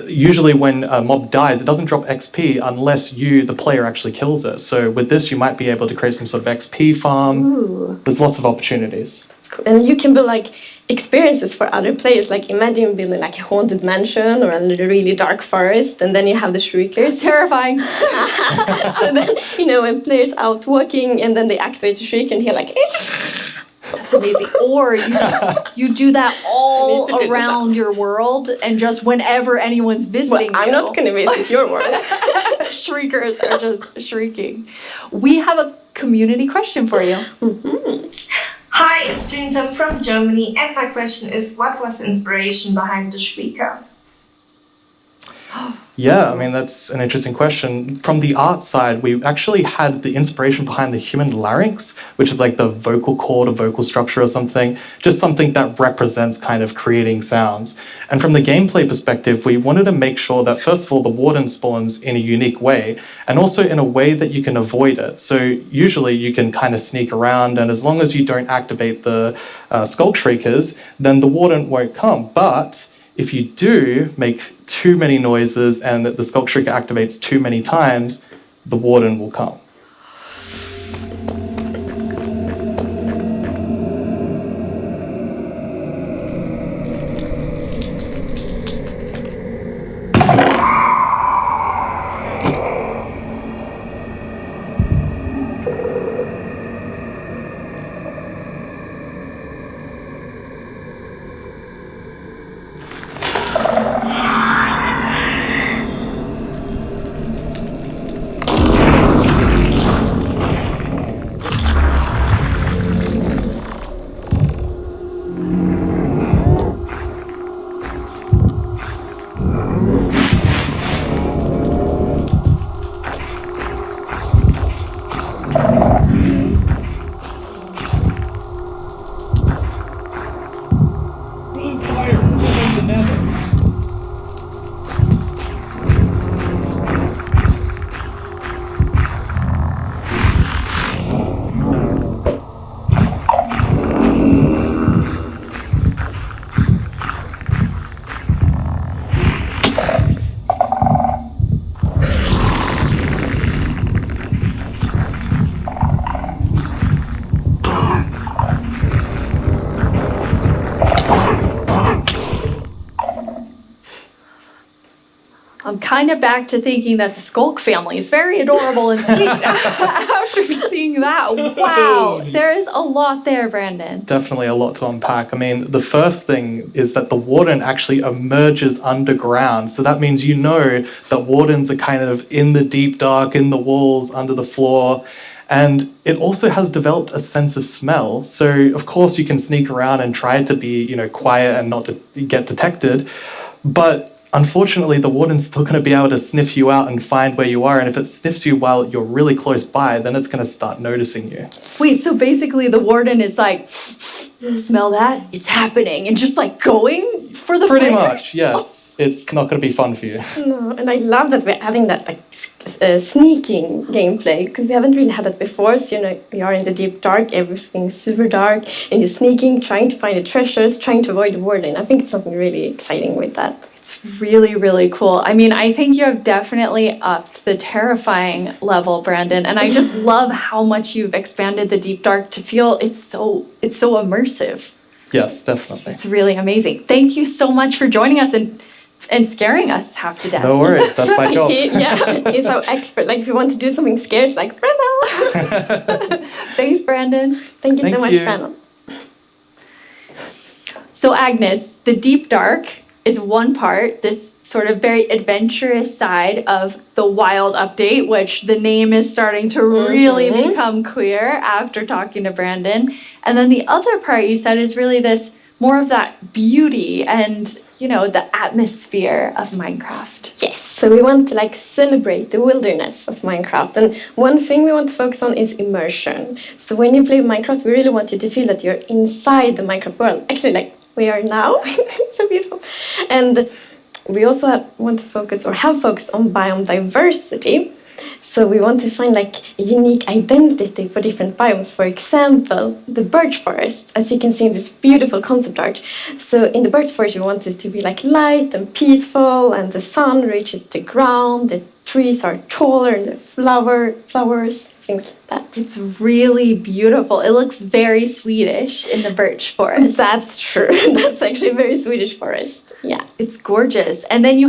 Usually when a mob dies, it doesn't drop XP unless you, the player, actually kills it. So with this, you might be able to create some sort of XP farm. Ooh. There's lots of opportunities. And you can build like experiences for other players. Like imagine building like a haunted mansion or a really dark forest, and then you have the shriekers. Terrifying. So then, you know, when players out walking and then they activate the shriek and hear like That's amazing. Or you do that all around your world, and just whenever anyone's visiting I'm not going to visit your world. Shriekers are just shrieking. We have a community question for you. Hi, it's Jinjam from Germany, and my question is, what was the inspiration behind the Shrieker? Yeah, I mean, that's an interesting question. From the art side, we actually had the inspiration behind the human larynx, which is like the vocal cord or vocal structure or something, just something that represents kind of creating sounds. And from the gameplay perspective, we wanted to make sure that, first of all, the warden spawns in a unique way, and also in a way that you can avoid it. So usually you can kind of sneak around, and as long as you don't activate the skull shriekers, then the warden won't come. But if you do make too many noises and the Skulk Shrieker activates too many times, the warden will come. I'm kind of back to thinking that the Skulk family is very adorable and sweet after seeing that. Wow, there is a lot there, Brandon. Definitely a lot to unpack. I mean, the first thing is that the warden actually emerges underground. So that means you know that wardens are kind of in the deep dark, in the walls, under the floor. And it also has developed a sense of smell. So, of course, you can sneak around and try to be, quiet and not to get detected. But unfortunately, the warden's still going to be able to sniff you out and find where you are. And if it sniffs you while you're really close by, then it's going to start noticing you. Wait, so basically the warden is like, smell that? It's happening. And just like going for the Pretty flavors? much, yes. It's not going to be fun for you. No, and I love that we're adding that like sneaking gameplay because we haven't really had that before. So we are in the deep dark, everything's super dark, and you're sneaking, trying to find the treasures, trying to avoid the warden. I think it's something really exciting with that. It's really, really cool. I mean, I think you have definitely upped the terrifying level, Brandon. And I just love how much you've expanded the deep dark to feel it's so immersive. Yes, definitely. It's really amazing. Thank you so much for joining us and scaring us half to death. No worries, that's my job. He's our expert. Like if you want to do something scary, it's like Brandon. Thanks, Brandon. Thank you so much, Brandon. So Agnes, the deep dark is one part, this sort of very adventurous side of the Wild update, which the name is starting to really become clear after talking to Brandon. And then the other part you said is really this more of that beauty and, the atmosphere of Minecraft. Yes, so we want to celebrate the wilderness of Minecraft. And one thing we want to focus on is immersion. So when you play Minecraft, we really want you to feel that you're inside the Minecraft world. Actually, we are now. It's so beautiful. And we also want to focus or have focused on biome diversity. So we want to find a unique identity for different biomes. For example, the birch forest, as you can see in this beautiful concept art. So in the birch forest, we want it to be light and peaceful, and the sun reaches the ground, the trees are taller, and the flowers, things like that. It's really beautiful. It looks very Swedish in the birch forest. That's true. That's actually a very Swedish forest. Yeah. It's gorgeous. And then you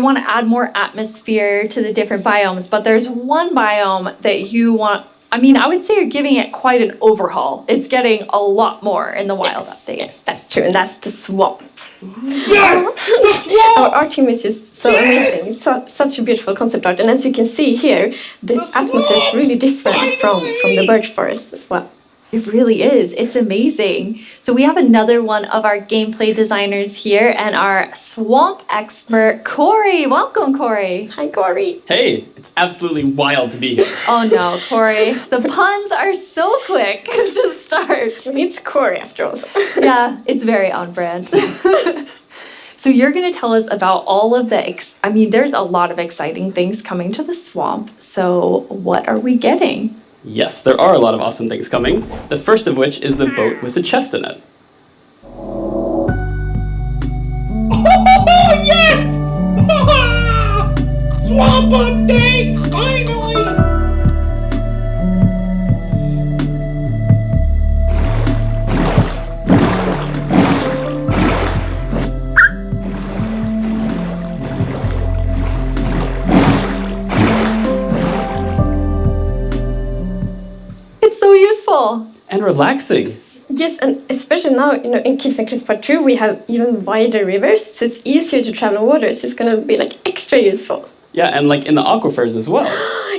want to add more atmosphere to the different biomes, but there's one biome that you want, I would say you're giving it quite an overhaul. It's getting a lot more in the Wild update. Yes, that's true, and that's the swamp. Yes! The swamp! Our team is just so amazing. It's such a beautiful concept art, and as you can see here, the atmosphere is really different from the birch forest as well. It really is. It's amazing. So we have another one of our gameplay designers here and our swamp expert, Corey. Welcome, Corey. Hi, Corey. Hey, it's absolutely wild to be here. Oh no, Corey. The puns are so quick to start. It's Corey after all. Yeah, it's very on brand. So you're going to tell us about all of there's a lot of exciting things coming to the swamp. So what are we getting? Yes, there are a lot of awesome things coming. The first of which is the boat with the chest in it. Oh, yes! Swamp update! Finally! And relaxing. Yes, and especially now, in Kids and Cliffs Part 2, we have even wider rivers, so it's easier to travel on water, so it's going to be extra useful. Yeah, and in the aquifers as well.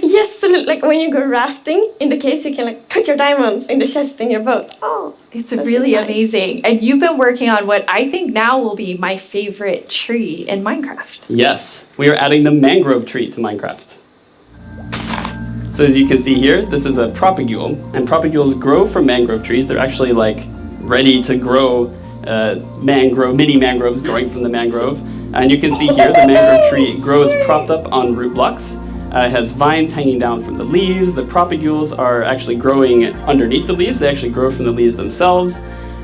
Yes, so when you go rafting, in the caves you can put your diamonds in the chest in your boat. Oh, it's really amazing. And you've been working on what I think now will be my favorite tree in Minecraft. Yes, we are adding the mangrove tree to Minecraft. So as you can see here, this is a propagule, and propagules grow from mangrove trees. They're actually ready to grow mini mangroves growing from the mangrove. And you can see here the mangrove tree grows propped up on root blocks. It has vines hanging down from the leaves. The propagules are actually growing underneath the leaves. They actually grow from the leaves themselves.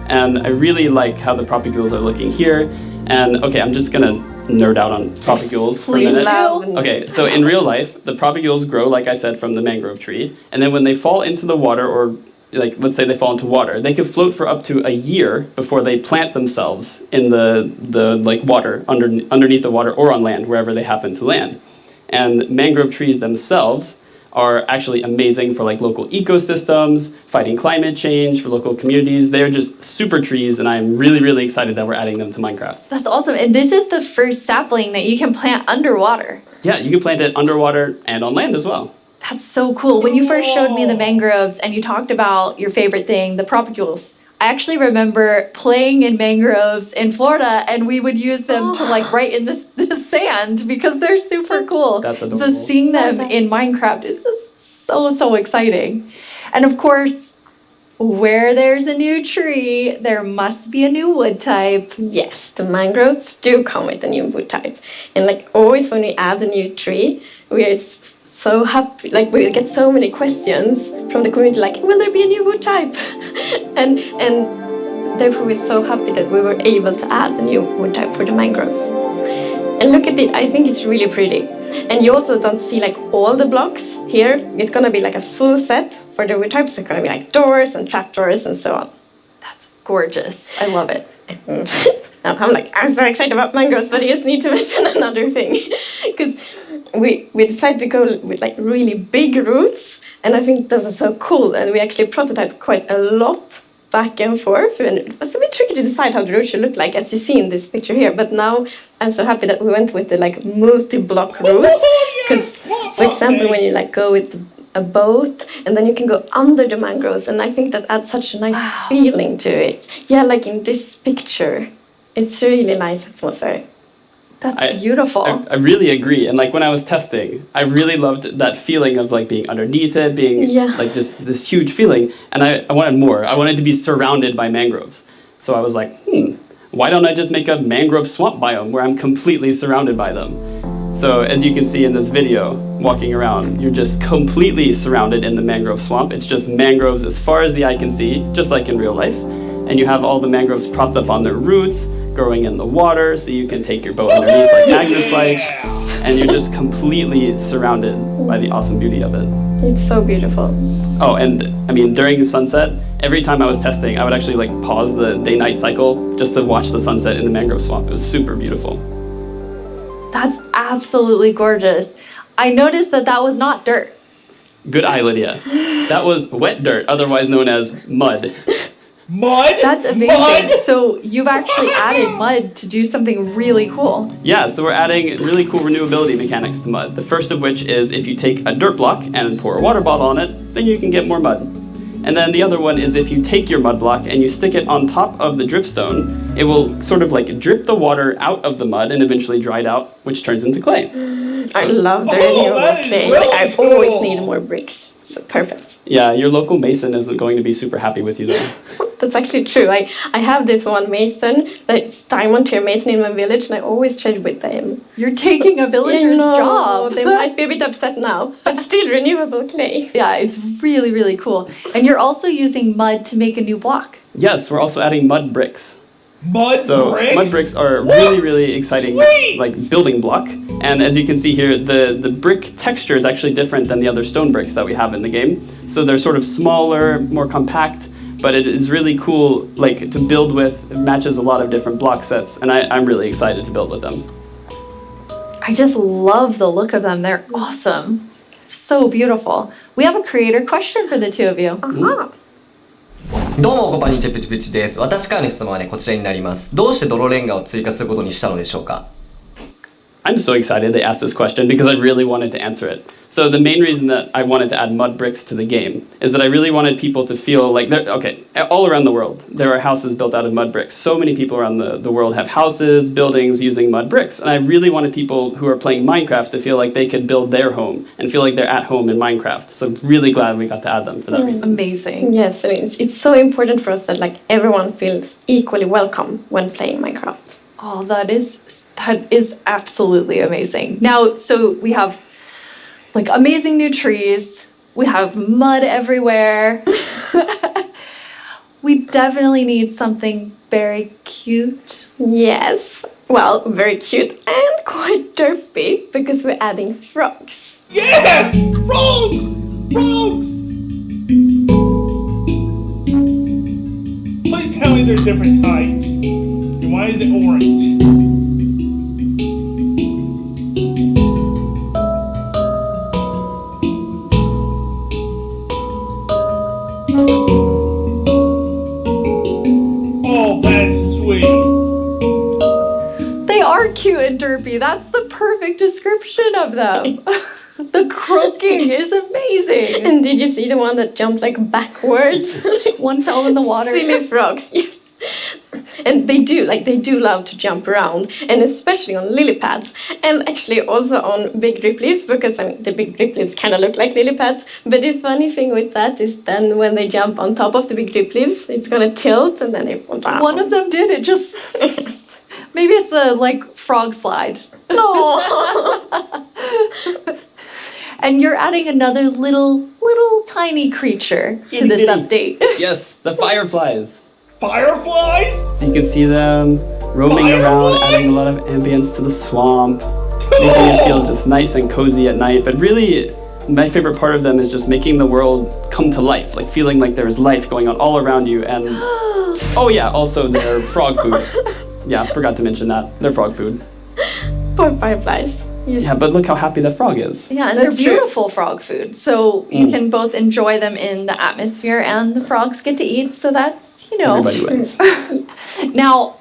And I really like how the propagules are looking here. And okay, I'm just gonna nerd out on propagules for a minute. Okay, so in real life, the propagules grow, like I said, from the mangrove tree. And then when they fall into the water, or let's say they fall into water, they can float for up to a year before they plant themselves in the water, underneath the water or on land, wherever they happen to land. And mangrove trees themselves are actually amazing for local ecosystems, fighting climate change, for local communities. They're just super trees, and I'm really, really excited that we're adding them to Minecraft. That's awesome. And this is the first sapling that you can plant underwater. Yeah, you can plant it underwater and on land as well. That's so cool. When you first showed me the mangroves and you talked about your favorite thing, the propagules, I actually remember playing in mangroves in Florida, and we would use them to like write in the sand because they're super cool. That's adorable. So seeing them in Minecraft is just so exciting. And of course, where there's a new tree, there must be a new wood type. Yes, the mangroves do come with a new wood type. And like always when we add a new tree, we are so happy, like we get so many questions from the community like, will there be a new wood type? and therefore we're so happy that we were able to add a new wood type for the mangroves. And look at it, I think it's really pretty. And you also don't see like all the blocks here. It's gonna be like a full set for the wood types. It's gonna be like doors and trapdoors and so on. That's gorgeous. I love it. I'm so excited about mangroves, but I just need to mention another thing. Because we decided to go with like really big roots, and I think those are so cool. And we actually prototyped quite a lot back and forth, and it was a bit tricky to decide how the roots should look like, as you see in this picture here. But now I'm so happy that we went with the like multi-block roots, because for example, when you like go with a boat, and then you can go under the mangroves, and I think that adds such a nice feeling to it. Yeah, like in this picture, it's really nice atmosphere. That's beautiful. I really agree. And like when I was testing, I really loved that feeling of like being underneath it, being like this huge feeling. And I wanted more. I wanted to be surrounded by mangroves. So I was like, why don't I just make a mangrove swamp biome where I'm completely surrounded by them? So as you can see in this video, walking around, you're just completely surrounded in the mangrove swamp. It's just mangroves as far as the eye can see, just like in real life. And you have all the mangroves propped up on their roots, growing in the water, so you can take your boat underneath like Magnus likes, and you're just completely surrounded by the awesome beauty of it. It's so beautiful. Oh, and I mean, during sunset, every time I was testing, I would actually like pause the day-night cycle just to watch the sunset in the mangrove swamp. It was super beautiful. That's absolutely gorgeous. I noticed that was not dirt. Good eye, Lydia. That was wet dirt, otherwise known as mud. Mud? That's amazing. Mud? So you've actually added mud to do something really cool. Yeah, so we're adding really cool renewability mechanics to mud. The first of which is if you take a dirt block and pour a water bottle on it, then you can get more mud. And then the other one is if you take your mud block and you stick it on top of the dripstone, it will sort of like drip the water out of the mud and eventually dry it out, which turns into clay. I love the renewable clay. Like, I always need more bricks. So perfect. Yeah, your local mason isn't going to be super happy with you though. That's actually true. I have this one mason, like diamond tier mason in my village, and I always trade with them. You're taking a villager's job. They might be a bit upset now, but still renewable clay. Yeah, it's really cool. And you're also using mud to make a new block. Yes, we're also adding mud bricks. Mud bricks? Mud bricks are really exciting like building block. And as you can see here, the brick texture is actually different than the other stone bricks that we have in the game. So they're sort of smaller, more compact, but it is really cool like to build with. It matches a lot of different block sets, and I'm really excited to build with them. I just love the look of them. They're awesome. So beautiful. We have a creator question for the two of you. どうもこんにちはプチプチです。私からの質問はねこちらになります。どうして泥レンガを追加することにしたのでしょうか? I'm so excited they asked this question because I really wanted to answer it. So the main reason that I wanted to add mud bricks to the game is that I really wanted people to feel like all around the world there are houses built out of mud bricks. So many people around the world have houses, buildings using mud bricks, and I really wanted people who are playing Minecraft to feel like they could build their home and feel like they're at home in Minecraft. So I'm really glad we got to add them for that reason. Amazing. Yes, it's so important for us that like everyone feels equally welcome when playing Minecraft. Oh, that is absolutely amazing. Now, so we have like amazing new trees. We have mud everywhere. We definitely need something very cute. Yes. Well, very cute and quite derpy because we're adding frogs. Yes! Frogs! Frogs! Please tell me there's different types. And why is it orange? They are cute and derpy. That's the perfect description of them. The croaking is amazing. And did you see the one that jumped like backwards? One fell in the water. Silly frogs. Yes. And they do love to jump around, and especially on lily pads, and actually also on big drip leaves, because the big drip leaves kind of look like lily pads. But the funny thing with that is then when they jump on top of the big drip leaves, it's gonna tilt and then they fall down. One of them did. It just maybe it's a like frog slide. No. And you're adding another little tiny creature to this update. Yes, the fireflies. Fireflies? So you can see them roaming around, adding a lot of ambience to the swamp, making it feel just nice and cozy at night. But really, my favorite part of them is just making the world come to life, like feeling like there's life going on all around you. And oh yeah, also their frog food. Yeah, forgot to mention that. Their frog food. Poor fireflies. Yes. Yeah, but look how happy that frog is. Yeah, and they're beautiful frog food. So you can both enjoy them in the atmosphere and the frogs get to eat. So that's, Everybody wins. Now,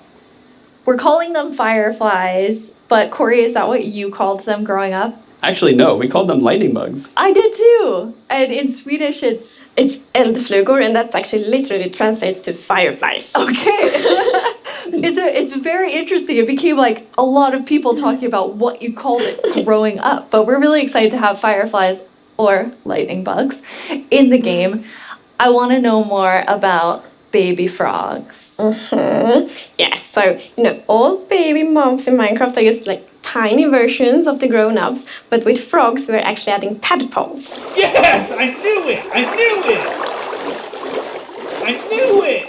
we're calling them fireflies, but Corey, is that what you called them growing up? Actually, no, we called them lightning bugs. I did too. And in Swedish, it's eldflugor, and that's actually literally translates to fireflies. Okay. It's very interesting. It became like a lot of people talking about what you called it growing up. But we're really excited to have fireflies or lightning bugs in the game. I want to know more about baby frogs. Mm-hmm. Yes, so all baby moms in Minecraft are just like tiny versions of the grown-ups, but with frogs we're actually adding tadpoles. Yes, I knew it! I knew it! I knew it!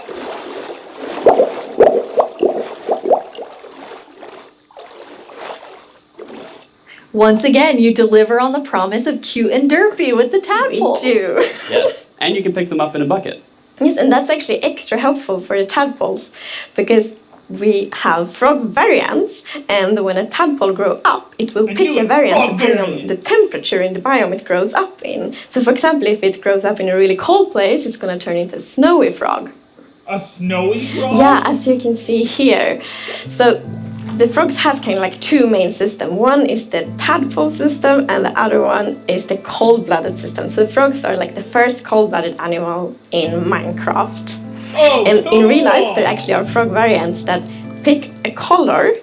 Once again, you deliver on the promise of cute and derpy with the tadpoles. We do. Yes, and you can pick them up in a bucket. Yes, and that's actually extra helpful for the tadpoles, because we have frog variants, and when a tadpole grows up, it will pick a variant depending on the temperature in the biome it grows up in. So for example, if it grows up in a really cold place, it's going to turn into a snowy frog. A snowy frog? Yeah, as you can see here. So the frogs have kind of like two main systems. One is the tadpole system, and the other one is the cold-blooded system. So the frogs are like the first cold-blooded animal in Minecraft. Oh, and in real life, there actually are frog variants that pick a color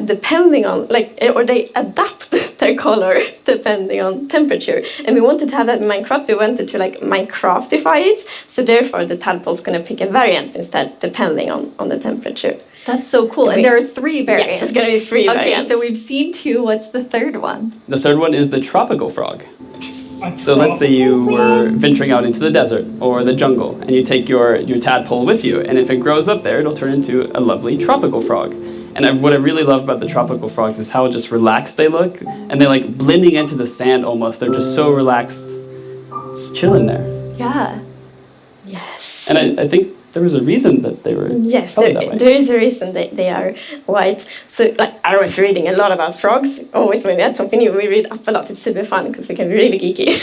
depending on, or they adapt their color depending on temperature. And we wanted to have that in Minecraft. We wanted to Minecraftify it. So therefore, the tadpole's going to pick a variant instead, depending on the temperature. That's so cool. And there are 3 variants. Yes, it's going to be 3 variants. Okay, so we've seen 2. What's the third one? The third one is the tropical frog. So let's say you were venturing out into the desert or the jungle, and you take your tadpole with you, and if it grows up there, it'll turn into a lovely tropical frog. And what I really love about the tropical frogs is how just relaxed they look, and they're like blending into the sand almost. They're just so relaxed, just chilling there. Yeah. Yes. And I think there was a reason that they were yes, that way. There is a reason they are white. So I was reading a lot about frogs. Always when we had something new, we read up a lot. It's super fun because we can be really geeky.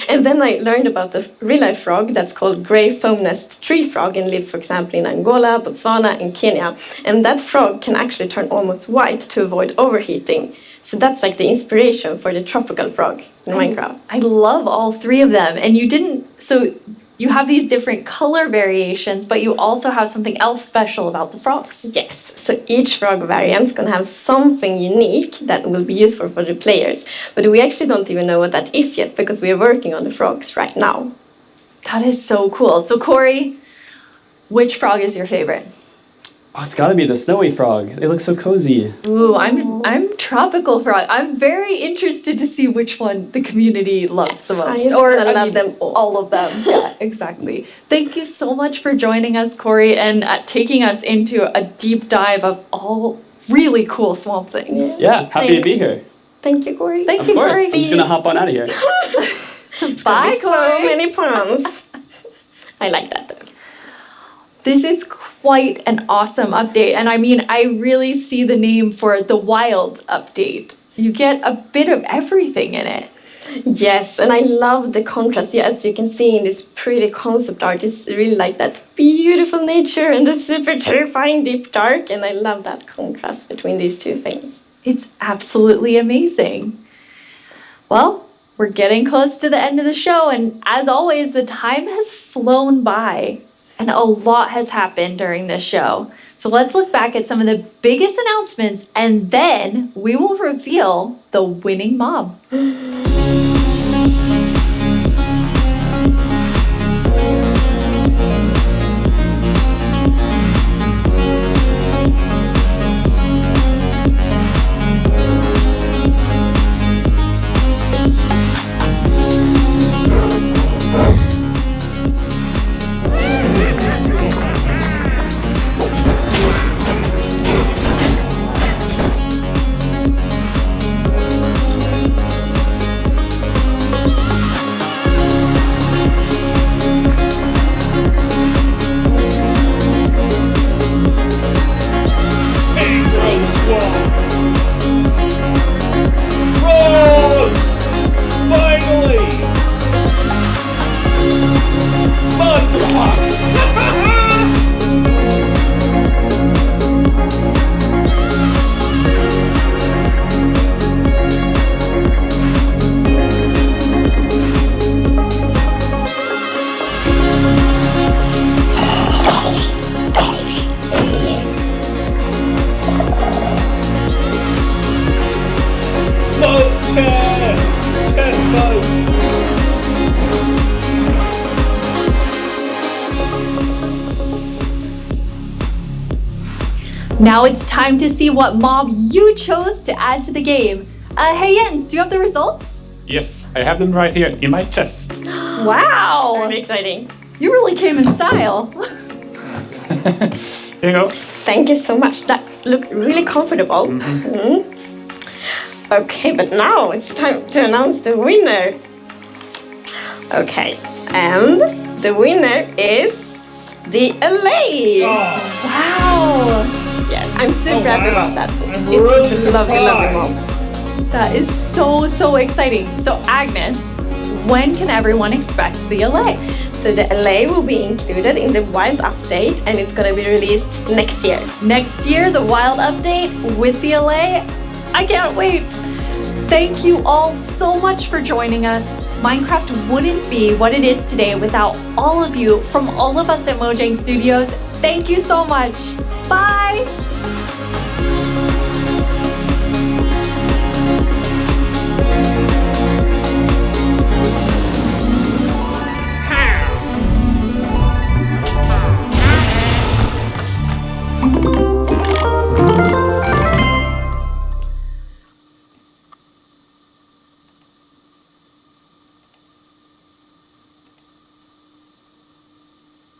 And then I learned about the real life frog that's called grey foam nest tree frog and lives, for example, in Angola, Botswana, and Kenya. And that frog can actually turn almost white to avoid overheating. So that's like the inspiration for the tropical frog in Minecraft. I love all 3 of them. And you have these different color variations, but you also have something else special about the frogs. Yes, so each frog variant is going to have something unique that will be useful for the players. But we actually don't even know what that is yet, because we are working on the frogs right now. That is so cool. So Corey, which frog is your favorite? Oh, it's gotta be the snowy frog. They look so cozy. Ooh, I'm tropical frog. I'm very interested to see which one the community loves the most. I love them all of them. Yeah, exactly. Thank you so much for joining us, Corey, and taking us into a deep dive of all really cool swamp things. Yeah, happy to be here. Thank you, Corey. Thank you, Corey. I'm just gonna hop on out of here. Bye, Corey. So many puns. I like that though. This is quite an awesome update. And I mean, I really see the name for the Wild update. You get a bit of everything in it. Yes, and I love the contrast. Yeah, as you can see in this pretty concept art, it's really like that beautiful nature and the super terrifying deep dark. And I love that contrast between these two things. It's absolutely amazing. Well, we're getting close to the end of the show, and as always, the time has flown by, and a lot has happened during this show. So let's look back at some of the biggest announcements, and then we will reveal the winning mob. Now it's time to see what mob you chose to add to the game. Hey Jens, do you have the results? Yes, I have them right here in my chest. Wow! Very exciting. You really came in style. Here you go. Thank you so much. That looked really comfortable. Okay, but now it's time to announce the winner. Okay, and the winner is the LA. Wow! Yes, I'm super happy about that. I'm It's really just lovely, lovely mom. That is so exciting. So Agnes, when can everyone expect the LA? So the LA will be included in the Wild update, and it's gonna be released next year. Next year, the Wild update with the LA? I can't wait. Thank you all so much for joining us. Minecraft wouldn't be what it is today without all of you from all of us at Mojang Studios. Thank you so much. Bye.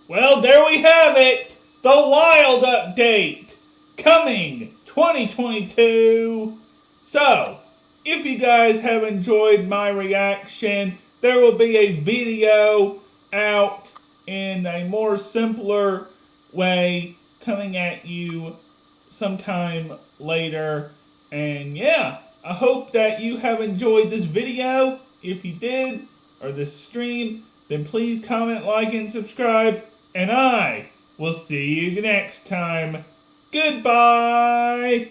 Well, there we have it. The Wild update coming 2022. So, if you guys have enjoyed my reaction, there will be a video out in a more simpler way coming at you sometime later. And yeah, I hope that you have enjoyed this video. If you did, or this stream, then please comment, like, and subscribe. And I will see you next time. Goodbye!